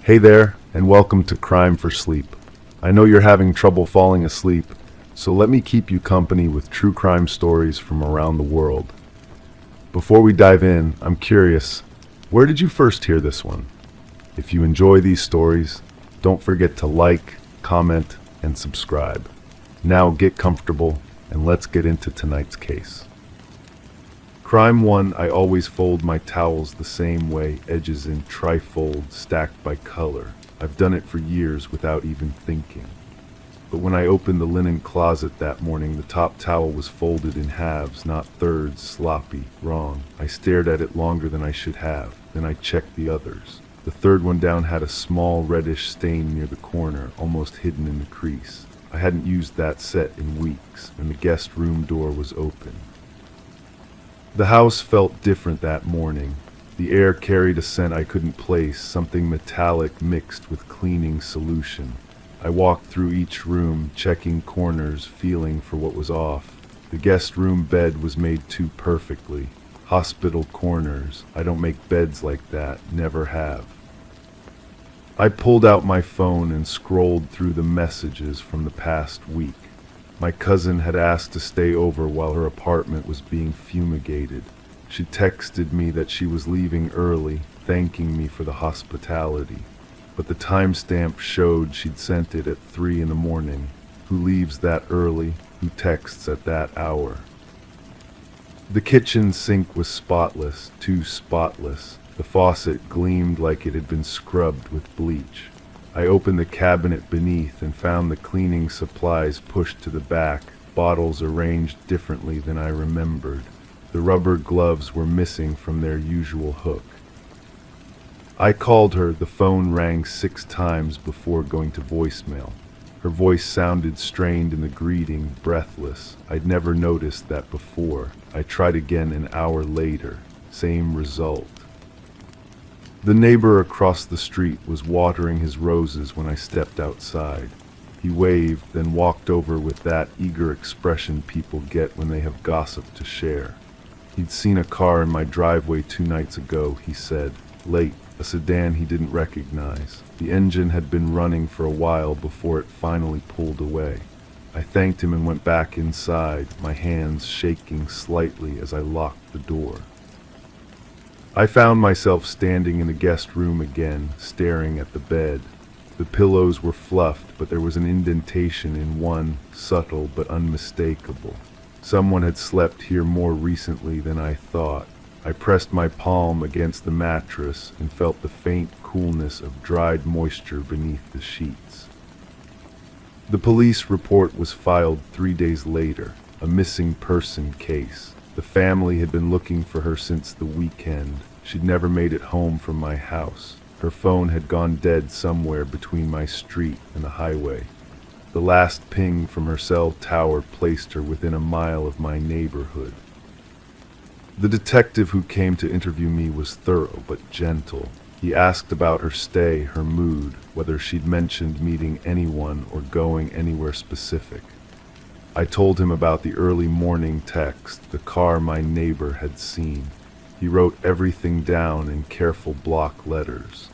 Hey there, and welcome to Crime for Sleep. I know you're having trouble falling asleep, so let me keep you company with true crime stories from around the world. Before we dive in, I'm curious, where did you first hear this one? If you enjoy these stories, don't forget to like, comment, and subscribe. Now get comfortable, and let's get into tonight's case. Crime 1, I always fold my towels the same way, edges in trifold, stacked by color. I've done it for years without even thinking. But when I opened the linen closet that morning, the top towel was folded in halves, not thirds, sloppy, wrong. I stared at it longer than I should have. Then I checked the others. The third one down had a small reddish stain near the corner, almost hidden in the crease. I hadn't used that set in weeks, and the guest room door was open. The house felt different that morning. The air carried a scent I couldn't place, something metallic mixed with cleaning solution. I walked through each room, checking corners, feeling for what was off. The guest room bed was made too perfectly. Hospital corners. I don't make beds like that, never have. I pulled out my phone and scrolled through the messages from the past week. My cousin had asked to stay over while her apartment was being fumigated. She texted me that she was leaving early, thanking me for the hospitality. But the timestamp showed she'd sent it at 3 in the morning. Who leaves that early? Who texts at that hour? The kitchen sink was spotless, too spotless. The faucet gleamed like it had been scrubbed with bleach. I opened the cabinet beneath and found the cleaning supplies pushed to the back, bottles arranged differently than I remembered. The rubber gloves were missing from their usual hook. I called her. The phone rang 6 times before going to voicemail. Her voice sounded strained in the greeting, breathless. I'd never noticed that before. I tried again an hour later. Same result. The neighbor across the street was watering his roses when I stepped outside. He waved, then walked over with that eager expression people get when they have gossip to share. He'd seen a car in my driveway 2 nights ago, he said. Late, a sedan he didn't recognize. The engine had been running for a while before it finally pulled away. I thanked him and went back inside, my hands shaking slightly as I locked the door. I found myself standing in the guest room again, staring at the bed. The pillows were fluffed, but there was an indentation in one, subtle but unmistakable. Someone had slept here more recently than I thought. I pressed my palm against the mattress and felt the faint coolness of dried moisture beneath the sheets. The police report was filed 3 days later, a missing person case. The family had been looking for her since the weekend. She'd never made it home from my house. Her phone had gone dead somewhere between my street and the highway. The last ping from her cell tower placed her within a mile of my neighborhood. The detective who came to interview me was thorough but gentle. He asked about her stay, her mood, whether she'd mentioned meeting anyone or going anywhere specific. I told him about the early morning text, the car my neighbor had seen. He wrote everything down in careful block letters.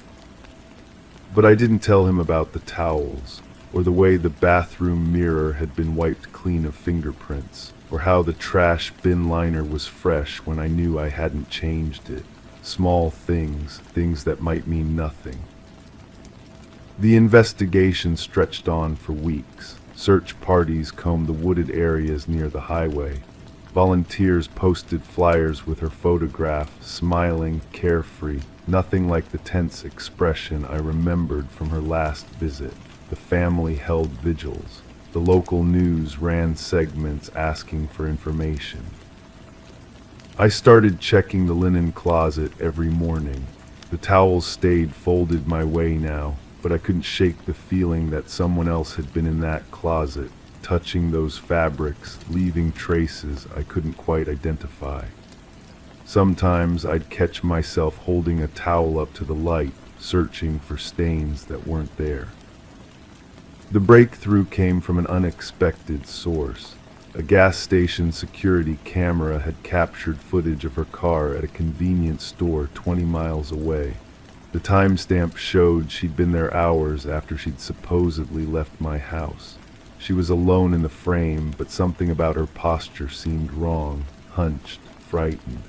But I didn't tell him about the towels, or the way the bathroom mirror had been wiped clean of fingerprints, or how the trash bin liner was fresh when I knew I hadn't changed it. Small things, things that might mean nothing. The investigation stretched on for weeks. Search parties combed the wooded areas near the highway. Volunteers posted flyers with her photograph, smiling, carefree, nothing like the tense expression I remembered from her last visit. The family held vigils. The local news ran segments asking for information. I started checking the linen closet every morning. The towels stayed folded my way now, but I couldn't shake the feeling that someone else had been in that closet, touching those fabrics, leaving traces I couldn't quite identify. Sometimes I'd catch myself holding a towel up to the light, searching for stains that weren't there. The breakthrough came from an unexpected source. A gas station security camera had captured footage of her car at a convenience store 20 miles away. The timestamp showed she'd been there hours after she'd supposedly left my house. She was alone in the frame, but something about her posture seemed wrong, hunched, frightened.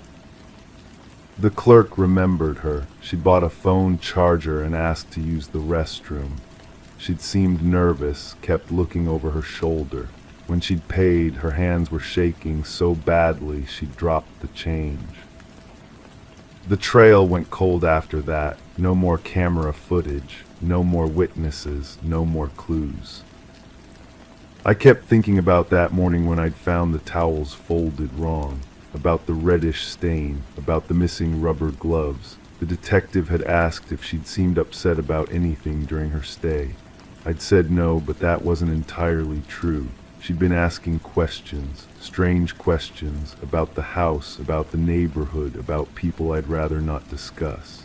The clerk remembered her. She'd bought a phone charger and asked to use the restroom. She'd seemed nervous, kept looking over her shoulder. When she'd paid, her hands were shaking so badly she'd dropped the change. The trail went cold after that. No more camera footage, no more witnesses, no more clues. I kept thinking about that morning when I'd found the towels folded wrong, about the reddish stain, about the missing rubber gloves. The detective had asked if she'd seemed upset about anything during her stay. I'd said no, but that wasn't entirely true. She'd been asking questions, strange questions, about the house, about the neighborhood, about people I'd rather not discuss.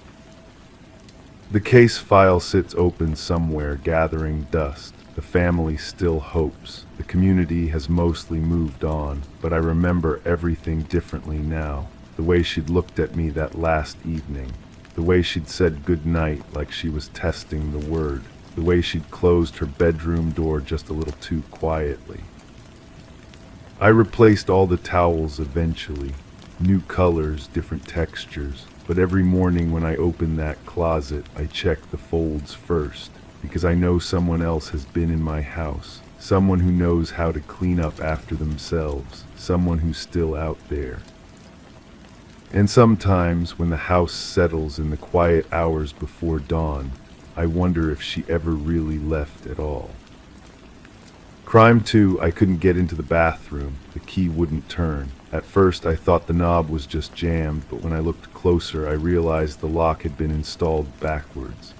The case file sits open somewhere, gathering dust. The family still hopes. The community has mostly moved on, but I remember everything differently now. The way she'd looked at me that last evening. The way she'd said goodnight like she was testing the word. The way she'd closed her bedroom door just a little too quietly. I replaced all the towels eventually. New colors, different textures. But every morning when I open that closet, I check the folds first, because I know someone else has been in my house, someone who knows how to clean up after themselves, someone who's still out there. And sometimes, when the house settles in the quiet hours before dawn, I wonder if she ever really left at all. Crime 2, I couldn't get into the bathroom. The key wouldn't turn. At first I thought the knob was just jammed, but when I looked closer I realized the lock had been installed backwards.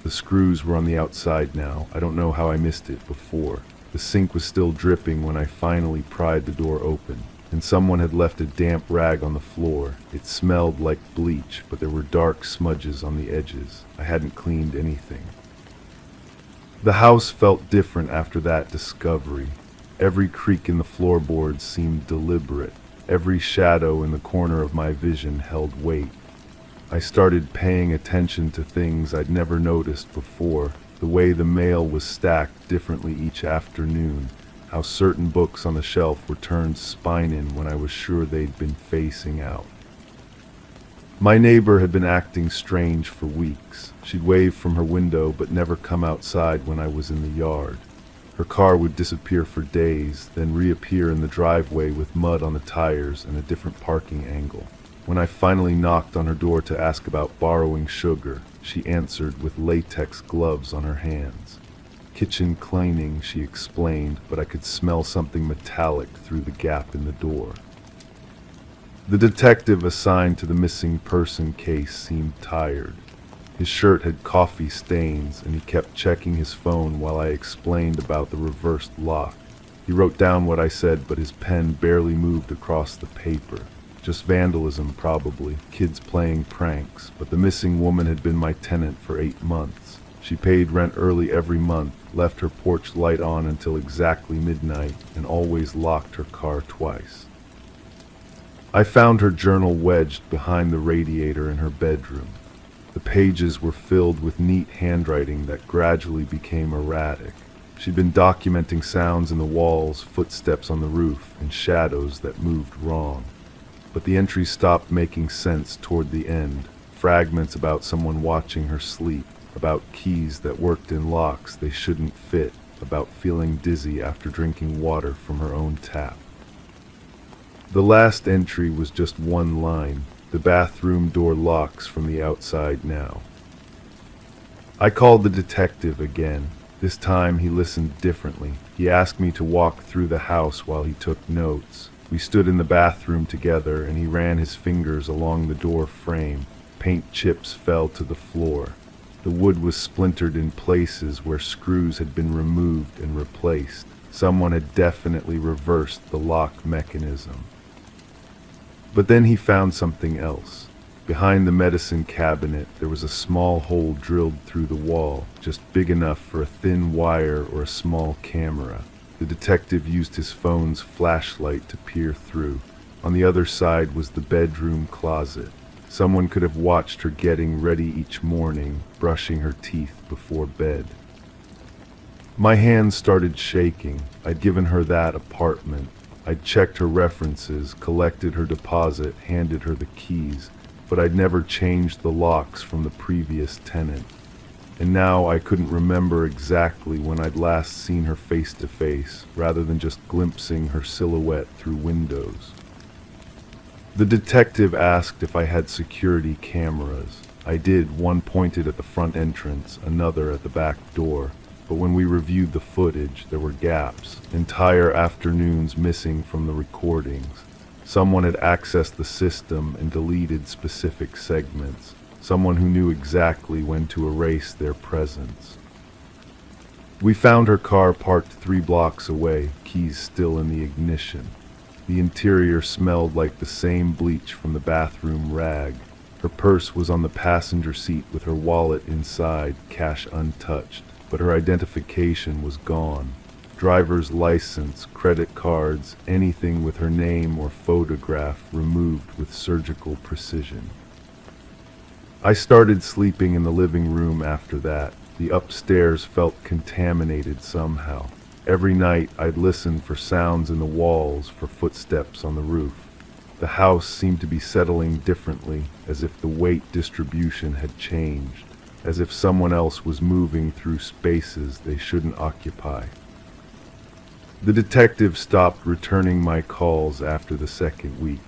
The screws were on the outside now. I don't know how I missed it before. The sink was still dripping when I finally pried the door open, and someone had left a damp rag on the floor. It smelled like bleach, but there were dark smudges on the edges. I hadn't cleaned anything. The house felt different after that discovery. Every creak in the floorboards seemed deliberate. Every shadow in the corner of my vision held weight. I started paying attention to things I'd never noticed before. The way the mail was stacked differently each afternoon. How certain books on the shelf were turned spine in when I was sure they'd been facing out. My neighbor had been acting strange for weeks. She'd wave from her window but never come outside when I was in the yard. Her car would disappear for days, then reappear in the driveway with mud on the tires and a different parking angle. When I finally knocked on her door to ask about borrowing sugar, she answered with latex gloves on her hands. Kitchen cleaning, she explained, but I could smell something metallic through the gap in the door. The detective assigned to the missing person case seemed tired. His shirt had coffee stains, and he kept checking his phone while I explained about the reversed lock. He wrote down what I said, but his pen barely moved across the paper. Just vandalism, probably. Kids playing pranks. But the missing woman had been my tenant for 8 months. She paid rent early every month, left her porch light on until exactly midnight, and always locked her car twice. I found her journal wedged behind the radiator in her bedroom. The pages were filled with neat handwriting that gradually became erratic. She'd been documenting sounds in the walls, footsteps on the roof, and shadows that moved wrong. But the entries stopped making sense toward the end. Fragments about someone watching her sleep, about keys that worked in locks they shouldn't fit, about feeling dizzy after drinking water from her own tap. The last entry was just one line. The bathroom door locks from the outside now. I called the detective again. This time he listened differently. He asked me to walk through the house while he took notes. We stood in the bathroom together, and he ran his fingers along the door frame. Paint chips fell to the floor. The wood was splintered in places where screws had been removed and replaced. Someone had definitely reversed the lock mechanism. But then he found something else. Behind the medicine cabinet, there was a small hole drilled through the wall, just big enough for a thin wire or a small camera. The detective used his phone's flashlight to peer through. On the other side was the bedroom closet. Someone could have watched her getting ready each morning, brushing her teeth before bed. My hands started shaking. I'd given her that apartment. I'd checked her references, collected her deposit, handed her the keys, but I'd never changed the locks from the previous tenant. And now I couldn't remember exactly when I'd last seen her face to face, rather than just glimpsing her silhouette through windows. The detective asked if I had security cameras. I did, one pointed at the front entrance, another at the back door. But when we reviewed the footage, there were gaps, entire afternoons missing from the recordings. Someone had accessed the system and deleted specific segments. Someone who knew exactly when to erase their presence. We found her car parked 3 blocks away, keys still in the ignition. The interior smelled like the same bleach from the bathroom rag. Her purse was on the passenger seat with her wallet inside, cash untouched, but her identification was gone. Driver's license, credit cards, anything with her name or photograph removed with surgical precision. I started sleeping in the living room after that. The upstairs felt contaminated somehow. Every night I'd listen for sounds in the walls, for footsteps on the roof. The house seemed to be settling differently, as if the weight distribution had changed, as if someone else was moving through spaces they shouldn't occupy. The detective stopped returning my calls after the second week.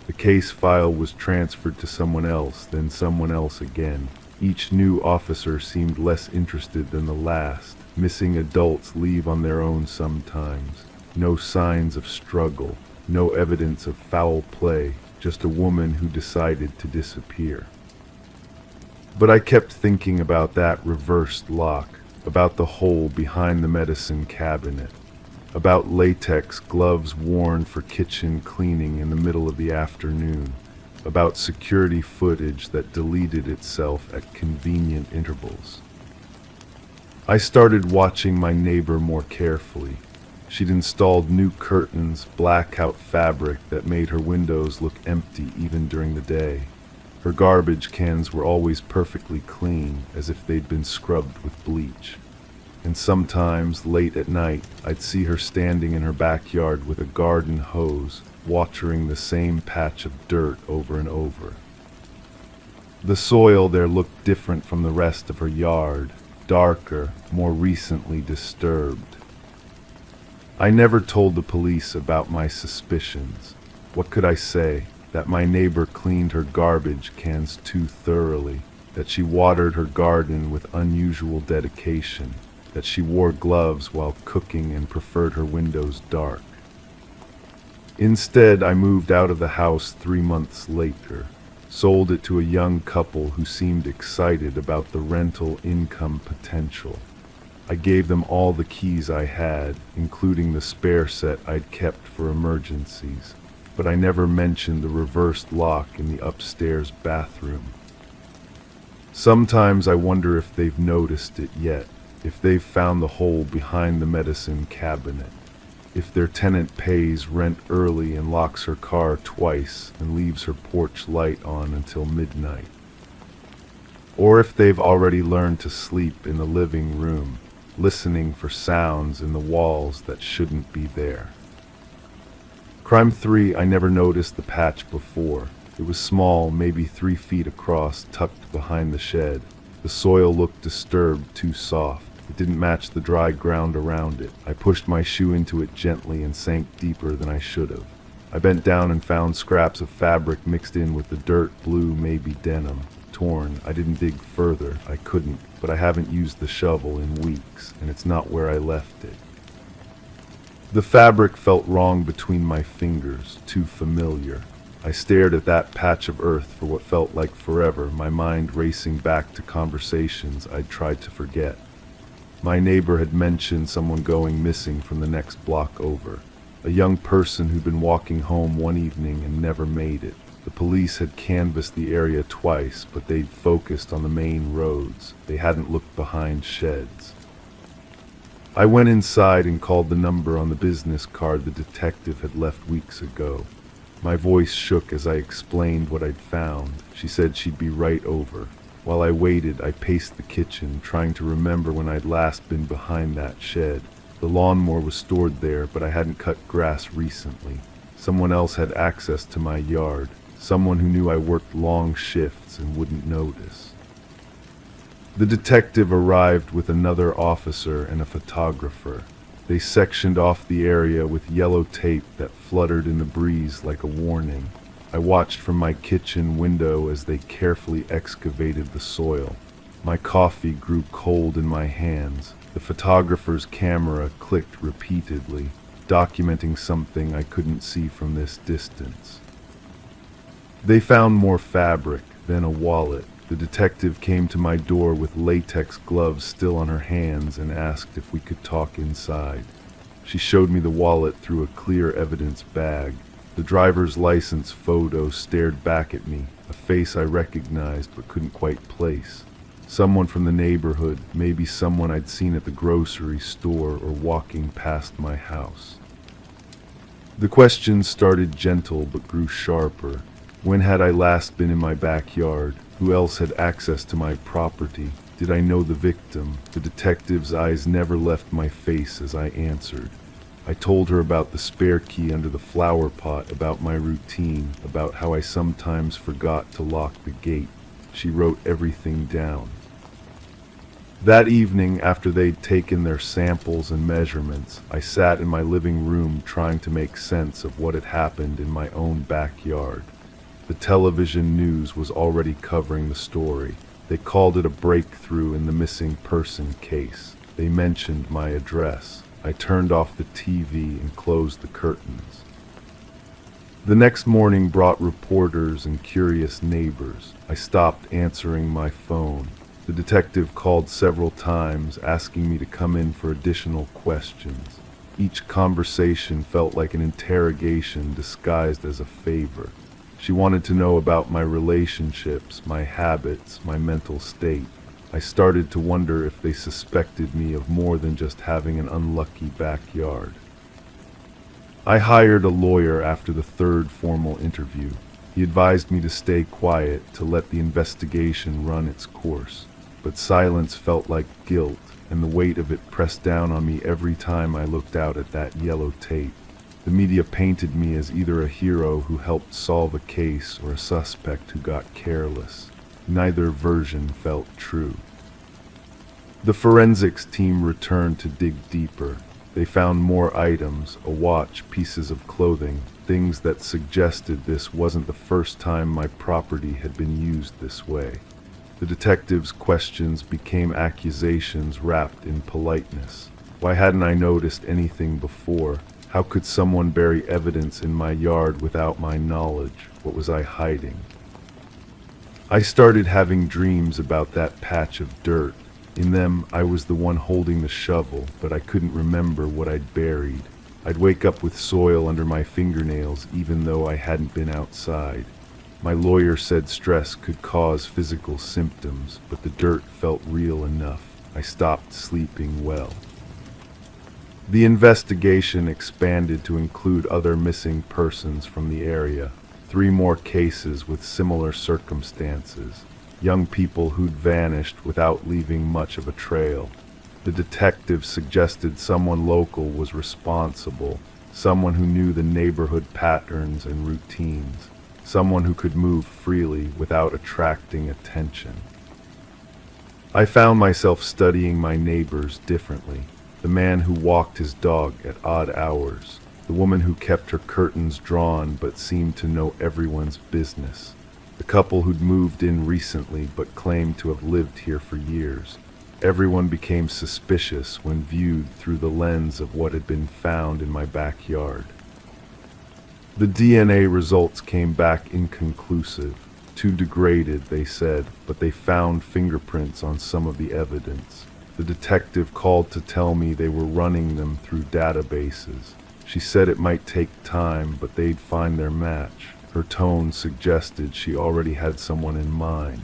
The case file was transferred to someone else, then someone else again. Each new officer seemed less interested than the last. Missing adults leave on their own sometimes. No signs of struggle, no evidence of foul play, just a woman who decided to disappear. But I kept thinking about that reversed lock, about the hole behind the medicine cabinet, about latex gloves worn for kitchen cleaning in the middle of the afternoon, about security footage that deleted itself at convenient intervals. I started watching my neighbor more carefully. She'd installed new curtains, blackout fabric that made her windows look empty even during the day. Her garbage cans were always perfectly clean, as if they'd been scrubbed with bleach. And sometimes, late at night, I'd see her standing in her backyard with a garden hose, watering the same patch of dirt over and over. The soil there looked different from the rest of her yard, darker, more recently disturbed. I never told the police about my suspicions. What could I say? That my neighbor cleaned her garbage cans too thoroughly, that she watered her garden with unusual dedication, that she wore gloves while cooking and preferred her windows dark. Instead, I moved out of the house 3 months later, sold it to a young couple who seemed excited about the rental income potential. I gave them all the keys I had, including the spare set I'd kept for emergencies, but I never mentioned the reversed lock in the upstairs bathroom. Sometimes I wonder if they've noticed it yet, if they've found the hole behind the medicine cabinet, if their tenant pays rent early and locks her car twice and leaves her porch light on until midnight, or if they've already learned to sleep in the living room, listening for sounds in the walls that shouldn't be there. Crime 3, I never noticed the patch before. It was small, maybe 3 feet across, tucked behind the shed. The soil looked disturbed, too soft. It didn't match the dry ground around it. I pushed my shoe into it gently and sank deeper than I should have. I bent down and found scraps of fabric mixed in with the dirt, blue, maybe denim. Torn. I didn't dig further. I couldn't, but I haven't used the shovel in weeks, and it's not where I left it. The fabric felt wrong between my fingers, too familiar. I stared at that patch of earth for what felt like forever, my mind racing back to conversations I'd tried to forget. My neighbor had mentioned someone going missing from the next block over, a young person who'd been walking home one evening and never made it. The police had canvassed the area twice, but they'd focused on the main roads. They hadn't looked behind sheds. I went inside and called the number on the business card the detective had left weeks ago. My voice shook as I explained what I'd found. She said she'd be right over. While I waited, I paced the kitchen, trying to remember when I'd last been behind that shed. The lawnmower was stored there, but I hadn't cut grass recently. Someone else had access to my yard. Someone who knew I worked long shifts and wouldn't notice. The detective arrived with another officer and a photographer. They sectioned off the area with yellow tape that fluttered in the breeze like a warning. I watched from my kitchen window as they carefully excavated the soil. My coffee grew cold in my hands. The photographer's camera clicked repeatedly, documenting something I couldn't see from this distance. They found more fabric, then a wallet. The detective came to my door with latex gloves still on her hands and asked if we could talk inside. She showed me the wallet through a clear evidence bag. The driver's license photo stared back at me, a face I recognized but couldn't quite place. Someone from the neighborhood, maybe someone I'd seen at the grocery store or walking past my house. The questions started gentle but grew sharper. When had I last been in my backyard? Who else had access to my property? Did I know the victim? The detective's eyes never left my face as I answered. I told her about the spare key under the flower pot, about my routine, about how I sometimes forgot to lock the gate. She wrote everything down. That evening, after they'd taken their samples and measurements, I sat in my living room trying to make sense of what had happened in my own backyard. The television news was already covering the story. They called it a breakthrough in the missing person case. They mentioned my address. I turned off the TV and closed the curtains. The next morning brought reporters and curious neighbors. I stopped answering my phone. The detective called several times, asking me to come in for additional questions. Each conversation felt like an interrogation disguised as a favor. She wanted to know about my relationships, my habits, my mental state. I started to wonder if they suspected me of more than just having an unlucky backyard. I hired a lawyer after the third formal interview. He advised me to stay quiet, to let the investigation run its course. But silence felt like guilt, and the weight of it pressed down on me every time I looked out at that yellow tape. The media painted me as either a hero who helped solve a case or a suspect who got careless. Neither version felt true. The forensics team returned to dig deeper. They found more items, a watch, pieces of clothing, things that suggested this wasn't the first time my property had been used this way. The detective's questions became accusations wrapped in politeness. Why hadn't I noticed anything before? How could someone bury evidence in my yard without my knowledge? What was I hiding? I started having dreams about that patch of dirt. In them, I was the one holding the shovel, but I couldn't remember what I'd buried. I'd wake up with soil under my fingernails even though I hadn't been outside. My lawyer said stress could cause physical symptoms, but the dirt felt real enough. I stopped sleeping well. The investigation expanded to include other missing persons from the area. 3 more cases with similar circumstances. Young people who'd vanished without leaving much of a trail. The detective suggested someone local was responsible, someone who knew the neighborhood patterns and routines, someone who could move freely without attracting attention. I found myself studying my neighbors differently. The man who walked his dog at odd hours, the woman who kept her curtains drawn but seemed to know everyone's business, the couple who'd moved in recently but claimed to have lived here for years. Everyone became suspicious when viewed through the lens of what had been found in my backyard. The DNA results came back inconclusive. Too degraded, they said, but they found fingerprints on some of the evidence. The detective called to tell me they were running them through databases. She said it might take time, but they'd find their match. Her tone suggested she already had someone in mind.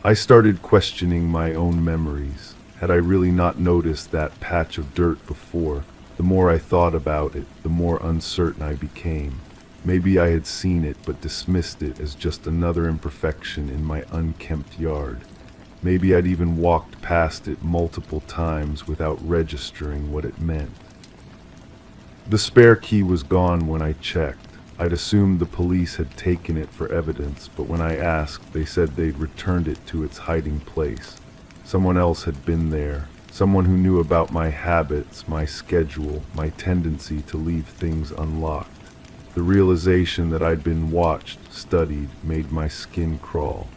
I started questioning my own memories. Had I really not noticed that patch of dirt before? The more I thought about it, the more uncertain I became. Maybe I had seen it but dismissed it as just another imperfection in my unkempt yard. Maybe I'd even walked past it multiple times without registering what it meant. The spare key was gone when I checked. I'd assumed the police had taken it for evidence, but when I asked, they said they'd returned it to its hiding place. Someone else had been there, someone who knew about my habits, my schedule, my tendency to leave things unlocked. The realization that I'd been watched, studied, made my skin crawl.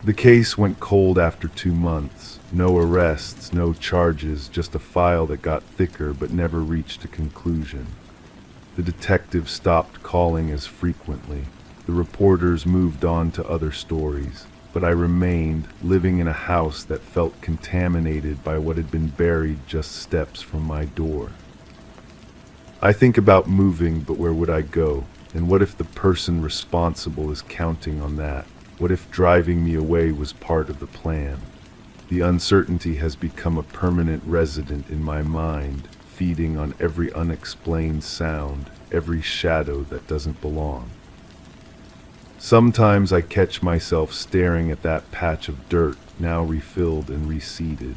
The case went cold after 2 months. No arrests, no charges, just a file that got thicker but never reached a conclusion. The detectives stopped calling as frequently. The reporters moved on to other stories, but I remained living in a house that felt contaminated by what had been buried just steps from my door. I think about moving, but where would I go? And what if the person responsible is counting on that? What if driving me away was part of the plan? The uncertainty has become a permanent resident in my mind, feeding on every unexplained sound, every shadow that doesn't belong. Sometimes I catch myself staring at that patch of dirt, now refilled and reseeded.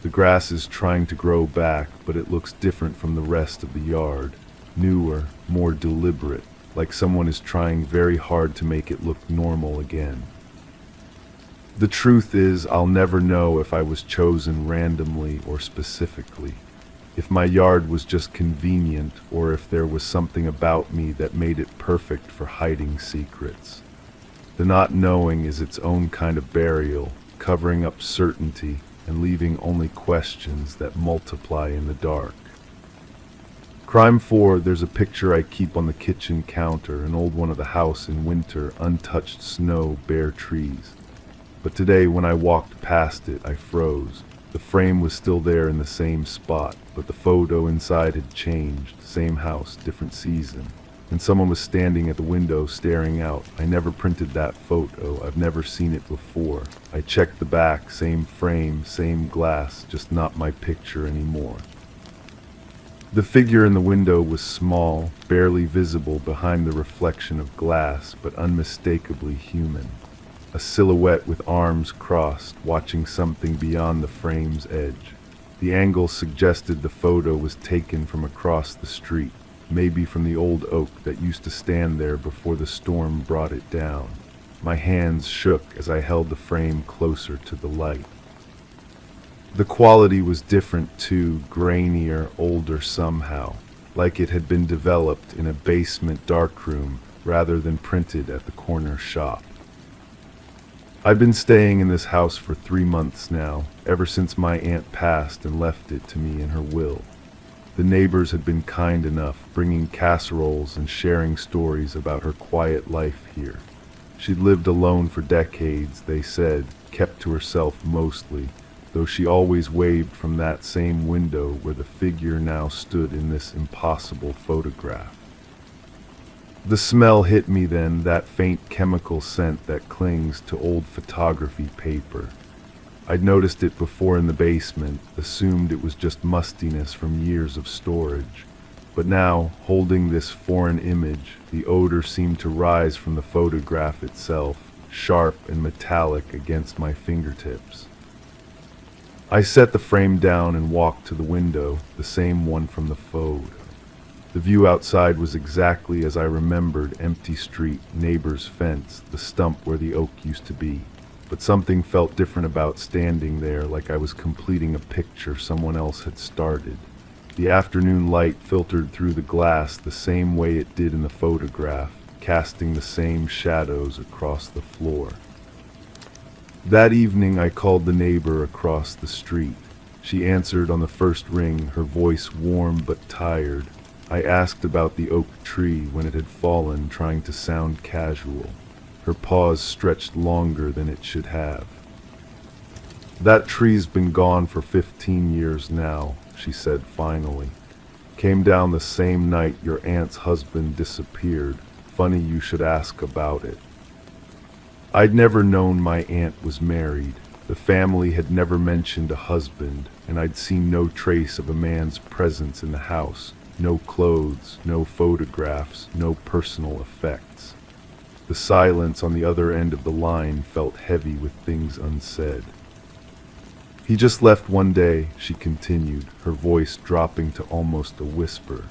The grass is trying to grow back, but it looks different from the rest of the yard. Newer, more deliberate, like someone is trying very hard to make it look normal again. The truth is, I'll never know if I was chosen randomly or specifically, if my yard was just convenient, or if there was something about me that made it perfect for hiding secrets. The not knowing is its own kind of burial, covering up certainty and leaving only questions that multiply in the dark. Crime 4, there's a picture I keep on the kitchen counter, an old one of the house in winter, untouched snow, bare trees. But today when I walked past it, I froze. The frame was still there in the same spot, but the photo inside had changed. Same house, different season. And someone was standing at the window staring out. I never printed that photo. I've never seen it before. I checked the back, same frame, same glass, just not my picture anymore. The figure in the window was small, barely visible behind the reflection of glass, but unmistakably human. A silhouette with arms crossed, watching something beyond the frame's edge. The angle suggested the photo was taken from across the street, maybe from the old oak that used to stand there before the storm brought it down. My hands shook as I held the frame closer to the light. The quality was different too, grainier, older somehow, like it had been developed in a basement darkroom rather than printed at the corner shop. I've been staying in this house for 3 months now, ever since my aunt passed and left it to me in her will. The neighbors had been kind enough, bringing casseroles and sharing stories about her quiet life here. She'd lived alone for decades, they said, kept to herself mostly, though she always waved from that same window where the figure now stood in this impossible photograph. The smell hit me then, that faint chemical scent that clings to old photography paper. I'd noticed it before in the basement, assumed it was just mustiness from years of storage. But now, holding this foreign image, the odor seemed to rise from the photograph itself, sharp and metallic against my fingertips. I set the frame down and walked to the window, the same one from the photo. The view outside was exactly as I remembered: empty street, neighbor's fence, the stump where the oak used to be. But something felt different about standing there, like I was completing a picture someone else had started. The afternoon light filtered through the glass the same way it did in the photograph, casting the same shadows across the floor. That evening I called the neighbor across the street. She answered on the first ring, her voice warm but tired. I asked about the oak tree when it had fallen, trying to sound casual. Her pause stretched longer than it should have. "That tree's been gone for 15 years now," she said finally. "Came down the same night your aunt's husband disappeared. Funny you should ask about it." I'd never known my aunt was married. The family had never mentioned a husband, and I'd seen no trace of a man's presence in the house, No clothes, no photographs, no personal effects. The silence on the other end of the line felt heavy with things unsaid. "He just left one day," she continued, her voice dropping to almost a whisper.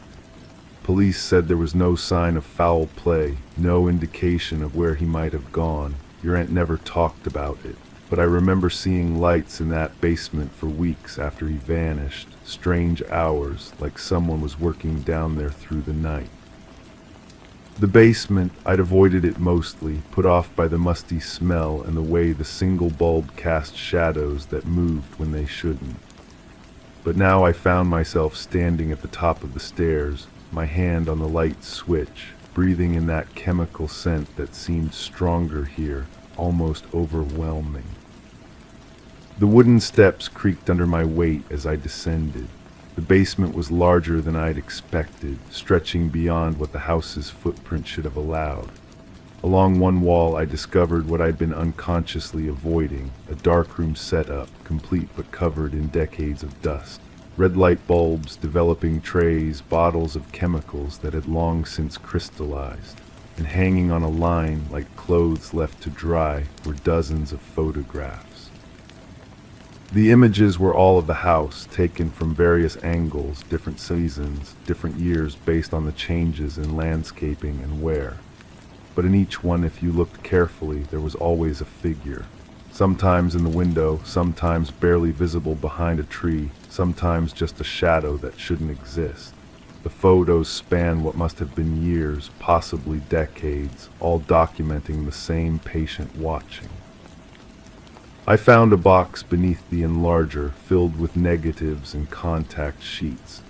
"Police said there was no sign of foul play, no indication of where he might have gone. Your aunt never talked about it. But I remember seeing lights in that basement for weeks after he vanished, strange hours, like someone was working down there through the night." The basement, I'd avoided it mostly, put off by the musty smell and the way the single bulb cast shadows that moved when they shouldn't. But now I found myself standing at the top of the stairs, my hand on the light switch, breathing in that chemical scent that seemed stronger here, almost overwhelming. The wooden steps creaked under my weight as I descended. The basement was larger than I'd expected, stretching beyond what the house's footprint should have allowed. Along one wall I discovered what I'd been unconsciously avoiding, a darkroom setup, complete but covered in decades of dust. Red light bulbs, developing trays, bottles of chemicals that had long since crystallized. And hanging on a line, like clothes left to dry, were dozens of photographs. The images were all of the house, taken from various angles, different seasons, different years based on the changes in landscaping and wear. But in each one, if you looked carefully, there was always a figure. Sometimes in the window, sometimes barely visible behind a tree, sometimes just a shadow that shouldn't exist. The photos span what must have been years, possibly decades, all documenting the same patient watching. I found a box beneath the enlarger, filled with negatives and contact sheets.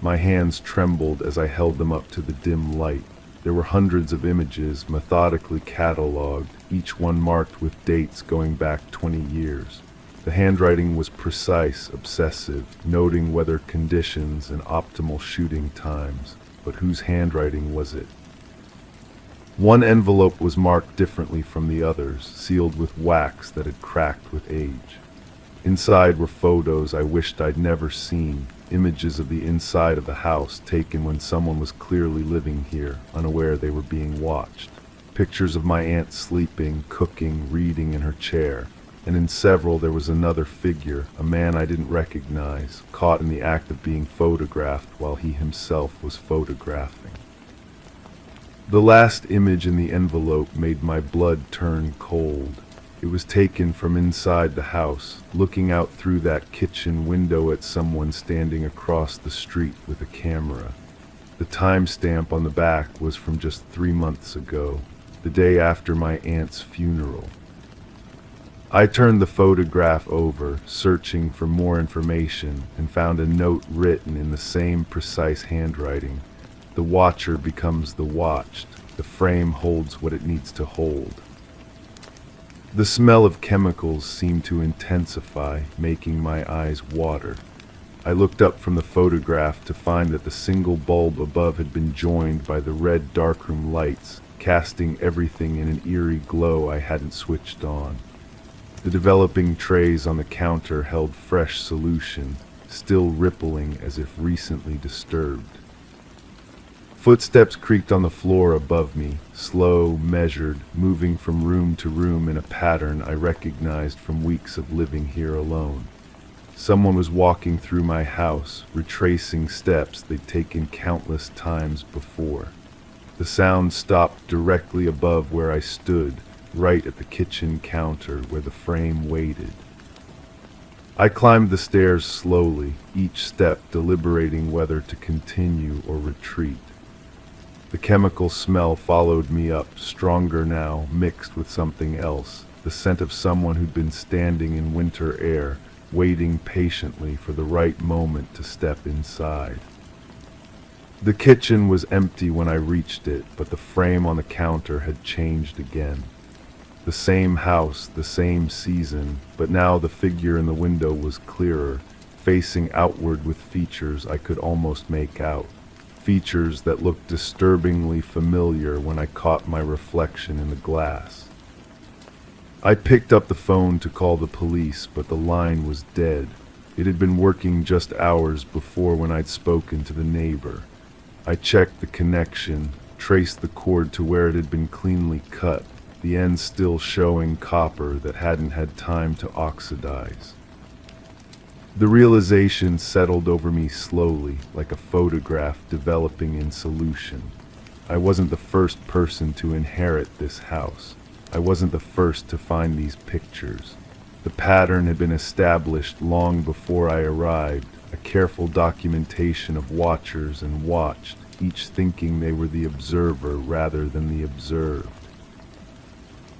My hands trembled as I held them up to the dim light. There were hundreds of images, methodically catalogued, each one marked with dates going back 20 years. The handwriting was precise, obsessive, noting weather conditions and optimal shooting times. But whose handwriting was it? One envelope was marked differently from the others, sealed with wax that had cracked with age. Inside were photos I wished I'd never seen, images of the inside of the house taken when someone was clearly living here, unaware they were being watched. Pictures of my aunt sleeping, cooking, reading in her chair. And in several there was another figure, a man I didn't recognize, caught in the act of being photographed while he himself was photographing. The last image in the envelope made my blood turn cold. It was taken from inside the house, looking out through that kitchen window at someone standing across the street with a camera. The timestamp on the back was from just 3 months ago, the day after my aunt's funeral. I turned the photograph over, searching for more information, and found a note written in the same precise handwriting. The watcher becomes the watched. The frame holds what it needs to hold. The smell of chemicals seemed to intensify, making my eyes water. I looked up from the photograph to find that the single bulb above had been joined by the red darkroom lights, casting everything in an eerie glow I hadn't switched on. The developing trays on the counter held fresh solution, still rippling as if recently disturbed. Footsteps creaked on the floor above me, slow, measured, moving from room to room in a pattern I recognized from weeks of living here alone. Someone was walking through my house, retracing steps they'd taken countless times before. The sound stopped directly above where I stood, right at the kitchen counter where the frame waited. I climbed the stairs slowly, each step deliberating whether to continue or retreat. The chemical smell followed me up, stronger now, mixed with something else, the scent of someone who'd been standing in winter air, waiting patiently for the right moment to step inside. The kitchen was empty when I reached it, but the frame on the counter had changed again. The same house, the same season, but now the figure in the window was clearer, facing outward with features I could almost make out. Features that looked disturbingly familiar when I caught my reflection in the glass. I picked up the phone to call the police, but the line was dead. It had been working just hours before when I'd spoken to the neighbor. I checked the connection, traced the cord to where it had been cleanly cut, the end still showing copper that hadn't had time to oxidize. The realization settled over me slowly, like a photograph developing in solution. I wasn't the first person to inherit this house. I wasn't the first to find these pictures. The pattern had been established long before I arrived, a careful documentation of watchers and watched, each thinking they were the observer rather than the observed.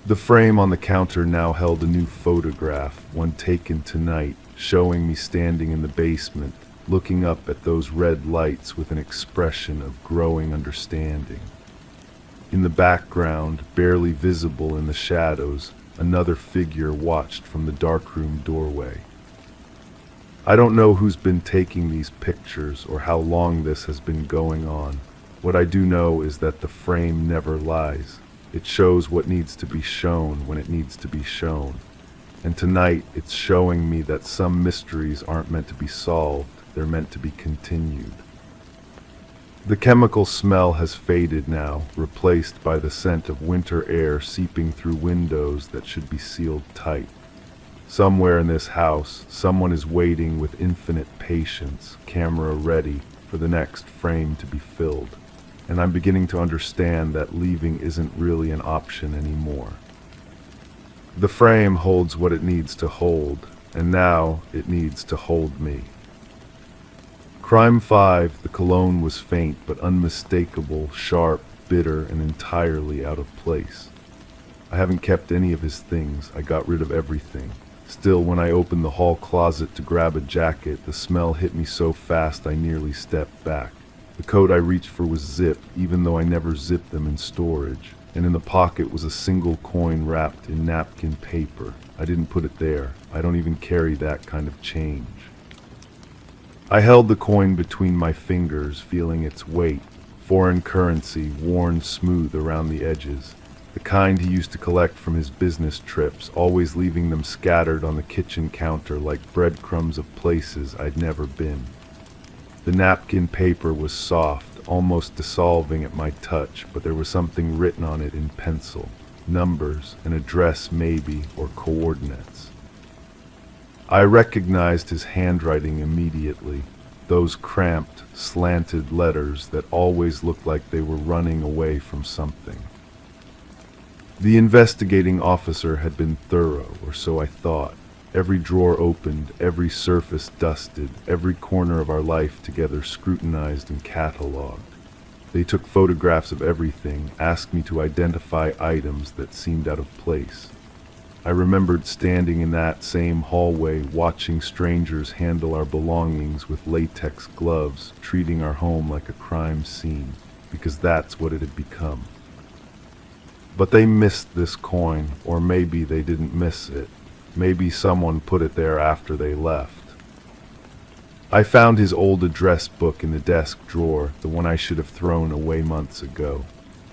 The frame on the counter now held a new photograph, one taken tonight, showing me standing in the basement, looking up at those red lights with an expression of growing understanding. In the background, barely visible in the shadows, another figure watched from the darkroom doorway. I don't know who's been taking these pictures or how long this has been going on. What I do know is that the frame never lies. It shows what needs to be shown when it needs to be shown. And tonight, it's showing me that some mysteries aren't meant to be solved, they're meant to be continued. The chemical smell has faded now, replaced by the scent of winter air seeping through windows that should be sealed tight. Somewhere in this house, someone is waiting with infinite patience, camera ready, for the next frame to be filled. And I'm beginning to understand that leaving isn't really an option anymore. The frame holds what it needs to hold, and now it needs to hold me. Crime 5, the cologne was faint but unmistakable, sharp, bitter, and entirely out of place. I haven't kept any of his things. I got rid of everything. Still, when I opened the hall closet to grab a jacket, the smell hit me so fast I nearly stepped back. The coat I reached for was zipped, even though I never zipped them in storage, and in the pocket was a single coin wrapped in napkin paper. I didn't put it there. I don't even carry that kind of change. I held the coin between my fingers, feeling its weight, foreign currency worn smooth around the edges, the kind he used to collect from his business trips, always leaving them scattered on the kitchen counter like breadcrumbs of places I'd never been. The napkin paper was soft, almost dissolving at my touch, but there was something written on it in pencil, numbers, an address maybe, or coordinates. I recognized his handwriting immediately, those cramped, slanted letters that always looked like they were running away from something. The investigating officer had been thorough, or so I thought. Every drawer opened, every surface dusted, every corner of our life together scrutinized and catalogued. They took photographs of everything, asked me to identify items that seemed out of place. I remembered standing in that same hallway, watching strangers handle our belongings with latex gloves, treating our home like a crime scene, because that's what it had become. But they missed this coin, or maybe they didn't miss it. Maybe someone put it there after they left. I found his old address book in the desk drawer, the one I should have thrown away months ago.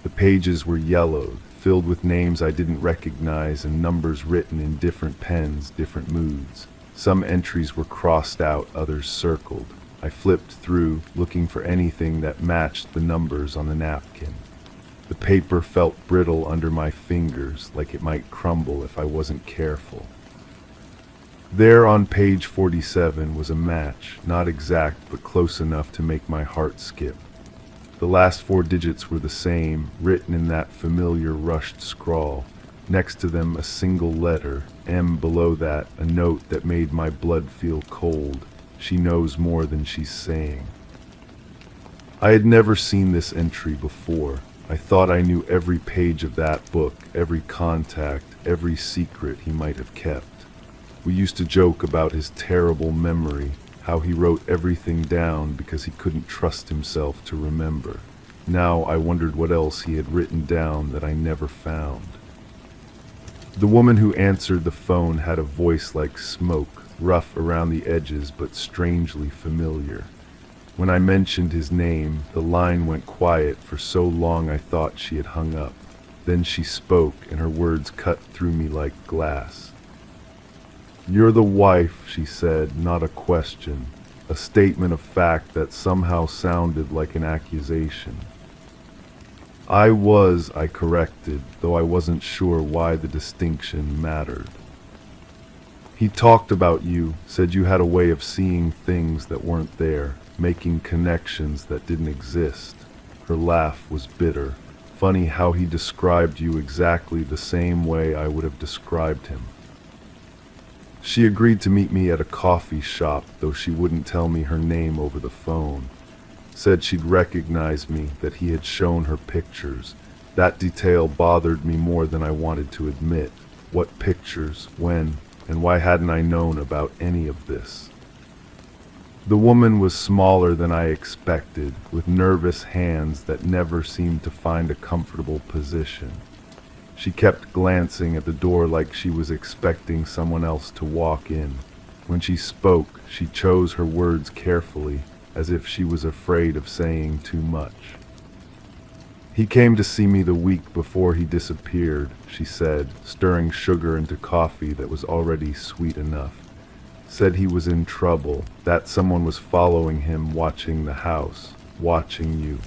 The pages were yellowed, filled with names I didn't recognize and numbers written in different pens, different moods. Some entries were crossed out, others circled. I flipped through, looking for anything that matched the numbers on the napkin. The paper felt brittle under my fingers, like it might crumble if I wasn't careful. There on page 47 was a match, not exact but close enough to make my heart skip. The last 4 digits were the same, written in that familiar rushed scrawl. Next to them a single letter, M below that, a note that made my blood feel cold. She knows more than she's saying. I had never seen this entry before. I thought I knew every page of that book, every contact, every secret he might have kept. We used to joke about his terrible memory, how he wrote everything down because he couldn't trust himself to remember. Now I wondered what else he had written down that I never found. The woman who answered the phone had a voice like smoke, rough around the edges but strangely familiar. When I mentioned his name, the line went quiet for so long I thought she had hung up. Then she spoke, and her words cut through me like glass. "You're the wife," she said, not a question, a statement of fact that somehow sounded like an accusation. I corrected, though I wasn't sure why the distinction mattered. He talked about you, said you had a way of seeing things that weren't there, making connections that didn't exist. Her laugh was bitter. Funny how he described you exactly the same way I would have described him. She agreed to meet me at a coffee shop, though she wouldn't tell me her name over the phone. Said she'd recognize me, that he had shown her pictures. That detail bothered me more than I wanted to admit. What pictures, when, and why hadn't I known about any of this? The woman was smaller than I expected, with nervous hands that never seemed to find a comfortable position. She kept glancing at the door like she was expecting someone else to walk in. When she spoke, she chose her words carefully, as if she was afraid of saying too much. He came to see me the week before he disappeared, she said, stirring sugar into coffee that was already sweet enough. Said he was in trouble, that someone was following him, watching the house, watching you.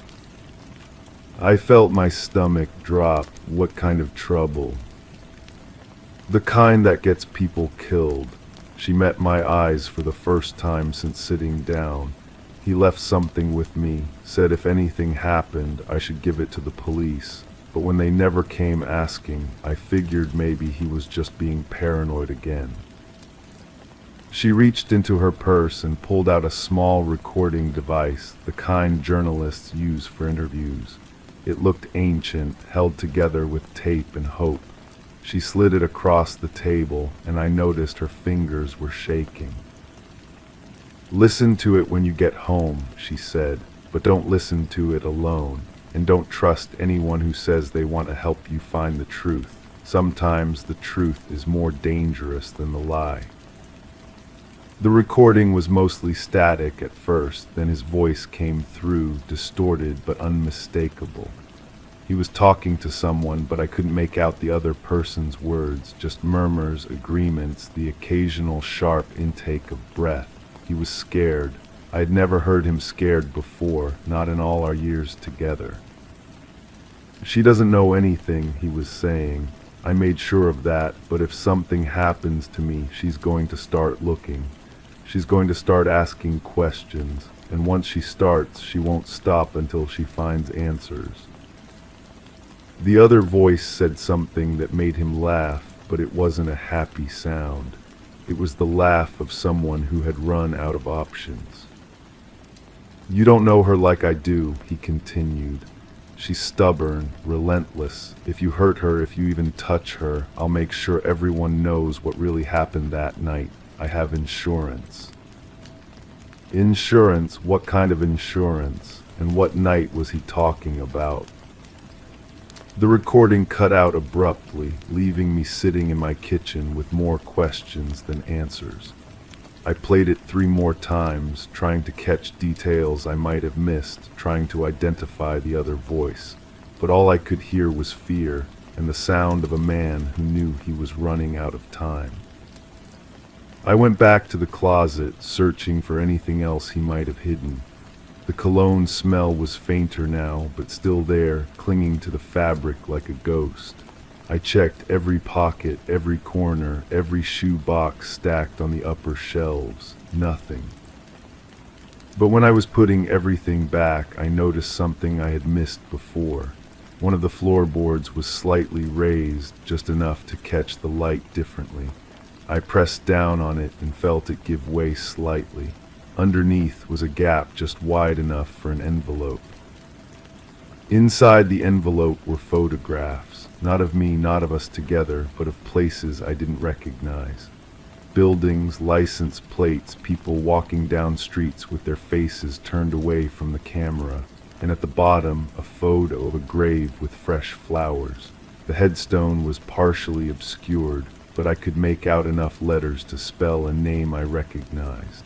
I felt my stomach drop. What kind of trouble? The kind that gets people killed. She met my eyes for the first time since sitting down. He left something with me, said if anything happened, I should give it to the police. But when they never came asking, I figured maybe he was just being paranoid again. She reached into her purse and pulled out a small recording device, the kind journalists use for interviews. It looked ancient, held together with tape and hope. She slid it across the table, and I noticed her fingers were shaking. Listen to it when you get home, she said, but don't listen to it alone, and don't trust anyone who says they want to help you find the truth. Sometimes the truth is more dangerous than the lie. The recording was mostly static at first, then his voice came through, distorted but unmistakable. He was talking to someone, but I couldn't make out the other person's words, just murmurs, agreements, the occasional sharp intake of breath. He was scared. I had never heard him scared before, not in all our years together. She doesn't know anything, he was saying. I made sure of that, but if something happens to me, she's going to start looking. She's going to start asking questions, and once she starts, she won't stop until she finds answers. The other voice said something that made him laugh, but it wasn't a happy sound. It was the laugh of someone who had run out of options. You don't know her like I do, he continued. She's stubborn, relentless. If you hurt her, if you even touch her, I'll make sure everyone knows what really happened that night. I have insurance. Insurance? What kind of insurance? And what night was he talking about? The recording cut out abruptly, leaving me sitting in my kitchen with more questions than answers. I played it 3 more times, trying to catch details I might have missed, trying to identify the other voice. But all I could hear was fear, and the sound of a man who knew he was running out of time. I went back to the closet, searching for anything else he might have hidden. The cologne smell was fainter now, but still there, clinging to the fabric like a ghost. I checked every pocket, every corner, every shoe box stacked on the upper shelves. Nothing. But when I was putting everything back, I noticed something I had missed before. One of the floorboards was slightly raised, just enough to catch the light differently. I pressed down on it and felt it give way slightly. Underneath was a gap just wide enough for an envelope. Inside the envelope were photographs, not of me, not of us together, but of places I didn't recognize. Buildings, license plates, people walking down streets with their faces turned away from the camera, and at the bottom a photo of a grave with fresh flowers. The headstone was partially obscured, but I could make out enough letters to spell a name I recognized.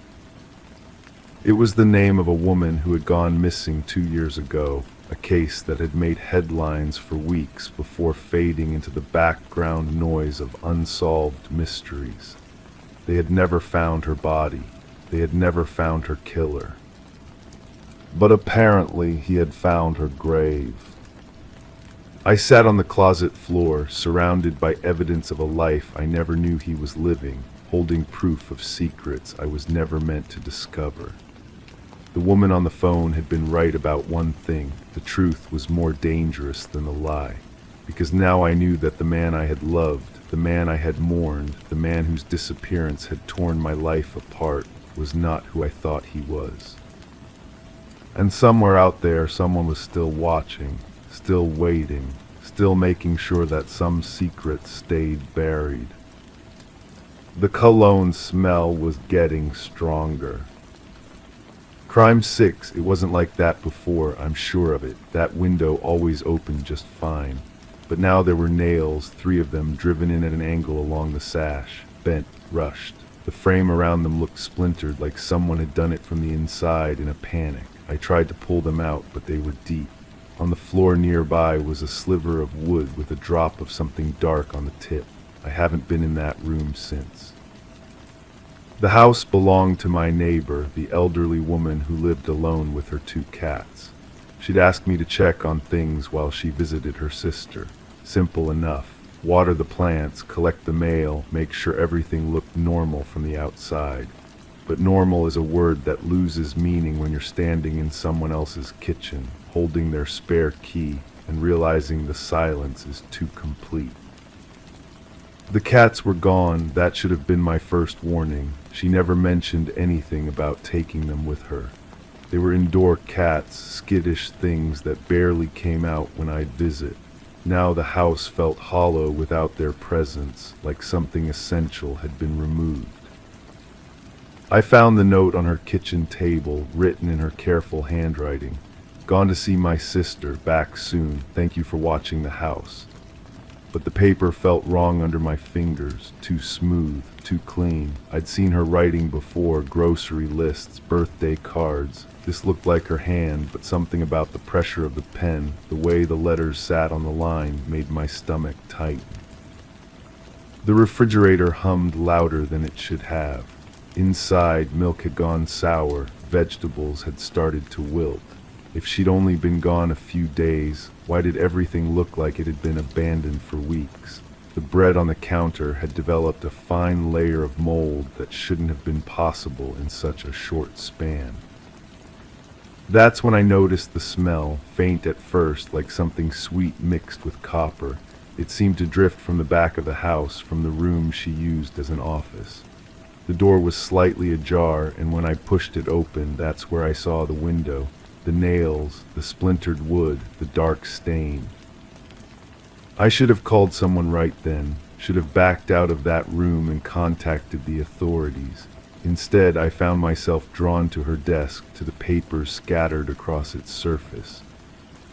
It was the name of a woman who had gone missing 2 years ago, a case that had made headlines for weeks before fading into the background noise of unsolved mysteries. They had never found her body. They had never found her killer. But apparently he had found her grave. I sat on the closet floor, surrounded by evidence of a life I never knew he was living, holding proof of secrets I was never meant to discover. The woman on the phone had been right about one thing: the truth was more dangerous than the lie. Because now I knew that the man I had loved, the man I had mourned, the man whose disappearance had torn my life apart, was not who I thought he was. And somewhere out there, someone was still watching, still waiting, still making sure that some secret stayed buried. The cologne smell was getting stronger. Crime 6, it wasn't like that before, I'm sure of it. That window always opened just fine. But now there were nails, 3 of them driven in at an angle along the sash, bent, rushed. The frame around them looked splintered, like someone had done it from the inside in a panic. I tried to pull them out, but they were deep. On the floor nearby was a sliver of wood with a drop of something dark on the tip. I haven't been in that room since. The house belonged to my neighbor, the elderly woman who lived alone with her 2 cats. She'd asked me to check on things while she visited her sister. Simple enough. Water the plants, collect the mail, make sure everything looked normal from the outside. But normal is a word that loses meaning when you're standing in someone else's kitchen, holding their spare key, and realizing the silence is too complete. The cats were gone. That should have been my first warning. She never mentioned anything about taking them with her. They were indoor cats, skittish things that barely came out when I'd visit. Now the house felt hollow without their presence, like something essential had been removed. I found the note on her kitchen table, written in her careful handwriting. Gone to see my sister, back soon. Thank you for watching the house. But the paper felt wrong under my fingers, too smooth, too clean. I'd seen her writing before, grocery lists, birthday cards. This looked like her hand, but something about the pressure of the pen, the way the letters sat on the line, made my stomach tighten. The refrigerator hummed louder than it should have. Inside, milk had gone sour, vegetables had started to wilt. If she'd only been gone a few days, why did everything look like it had been abandoned for weeks? The bread on the counter had developed a fine layer of mold that shouldn't have been possible in such a short span. That's when I noticed the smell, faint at first, like something sweet mixed with copper. It seemed to drift from the back of the house, from the room she used as an office. The door was slightly ajar, and when I pushed it open, that's where I saw the window. The nails, the splintered wood, the dark stain. I should have called someone right then, should have backed out of that room and contacted the authorities. Instead, I found myself drawn to her desk, to the papers scattered across its surface.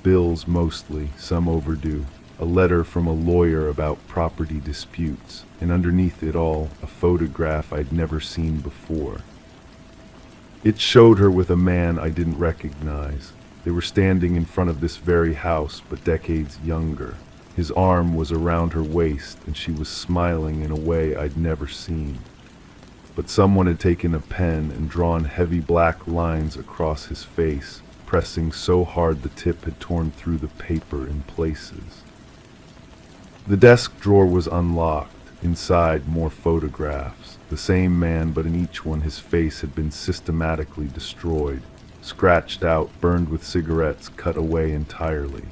Bills mostly, some overdue. A letter from a lawyer about property disputes, and underneath it all, a photograph I'd never seen before. It showed her with a man I didn't recognize. They were standing in front of this very house, but decades younger. His arm was around her waist, and she was smiling in a way I'd never seen. But someone had taken a pen and drawn heavy black lines across his face, pressing so hard the tip had torn through the paper in places. The desk drawer was unlocked. Inside, more photographs. The same man, but in each one his face had been systematically destroyed, scratched out, burned with cigarettes, cut away entirely.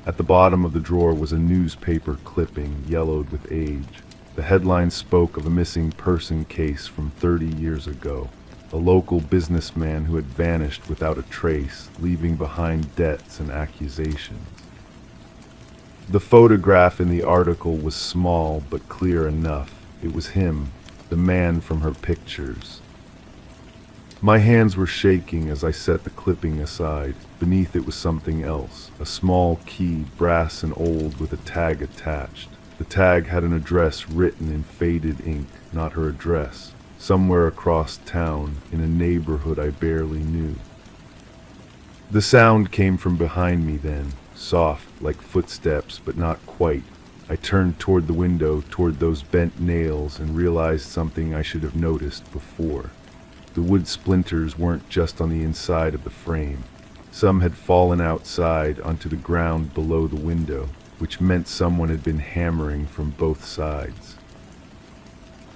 At the bottom of the drawer was a newspaper clipping, yellowed with age. The headline spoke of a missing person case from 30 years ago. A local businessman who had vanished without a trace, leaving behind debts and accusations. The photograph in the article was small but clear enough. It was him, the man from her pictures. My hands were shaking as I set the clipping aside. Beneath it was something else, a small key, brass and old, with a tag attached. The tag had an address written in faded ink, not her address, somewhere across town, in a neighborhood I barely knew. The sound came from behind me then, soft, like footsteps, but not quite. I turned toward the window, toward those bent nails, and realized something I should have noticed before. The wood splinters weren't just on the inside of the frame. Some had fallen outside onto the ground below the window, which meant someone had been hammering from both sides.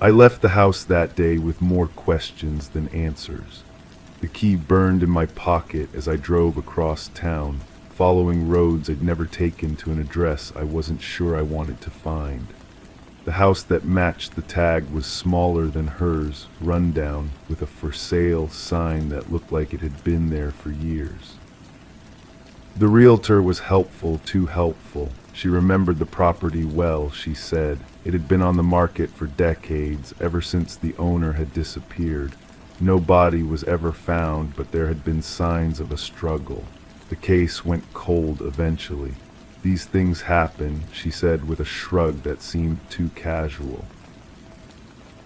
I left the house that day with more questions than answers. The key burned in my pocket as I drove across town, following roads I'd never taken to an address I wasn't sure I wanted to find. The house that matched the tag was smaller than hers, run down, with a for sale sign that looked like it had been there for years. The realtor was helpful, too helpful. She remembered the property well, she said. It had been on the market for decades, ever since the owner had disappeared. No body was ever found, but there had been signs of a struggle. The case went cold eventually. These things happen, she said with a shrug that seemed too casual.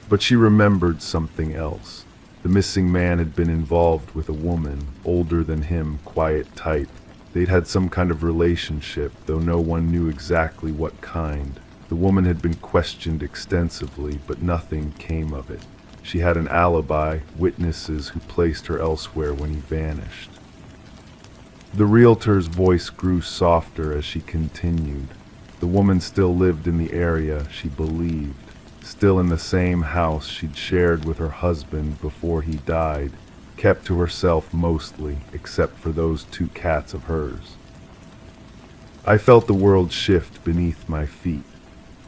But she remembered something else. The missing man had been involved with a woman, older than him, quiet type. They'd had some kind of relationship, though no one knew exactly what kind. The woman had been questioned extensively, but nothing came of it. She had an alibi, witnesses who placed her elsewhere when he vanished. The realtor's voice grew softer as she continued. The woman still lived in the area, she believed, still in the same house she'd shared with her husband before he died, kept to herself mostly, except for those 2 cats of hers. I felt the world shift beneath my feet.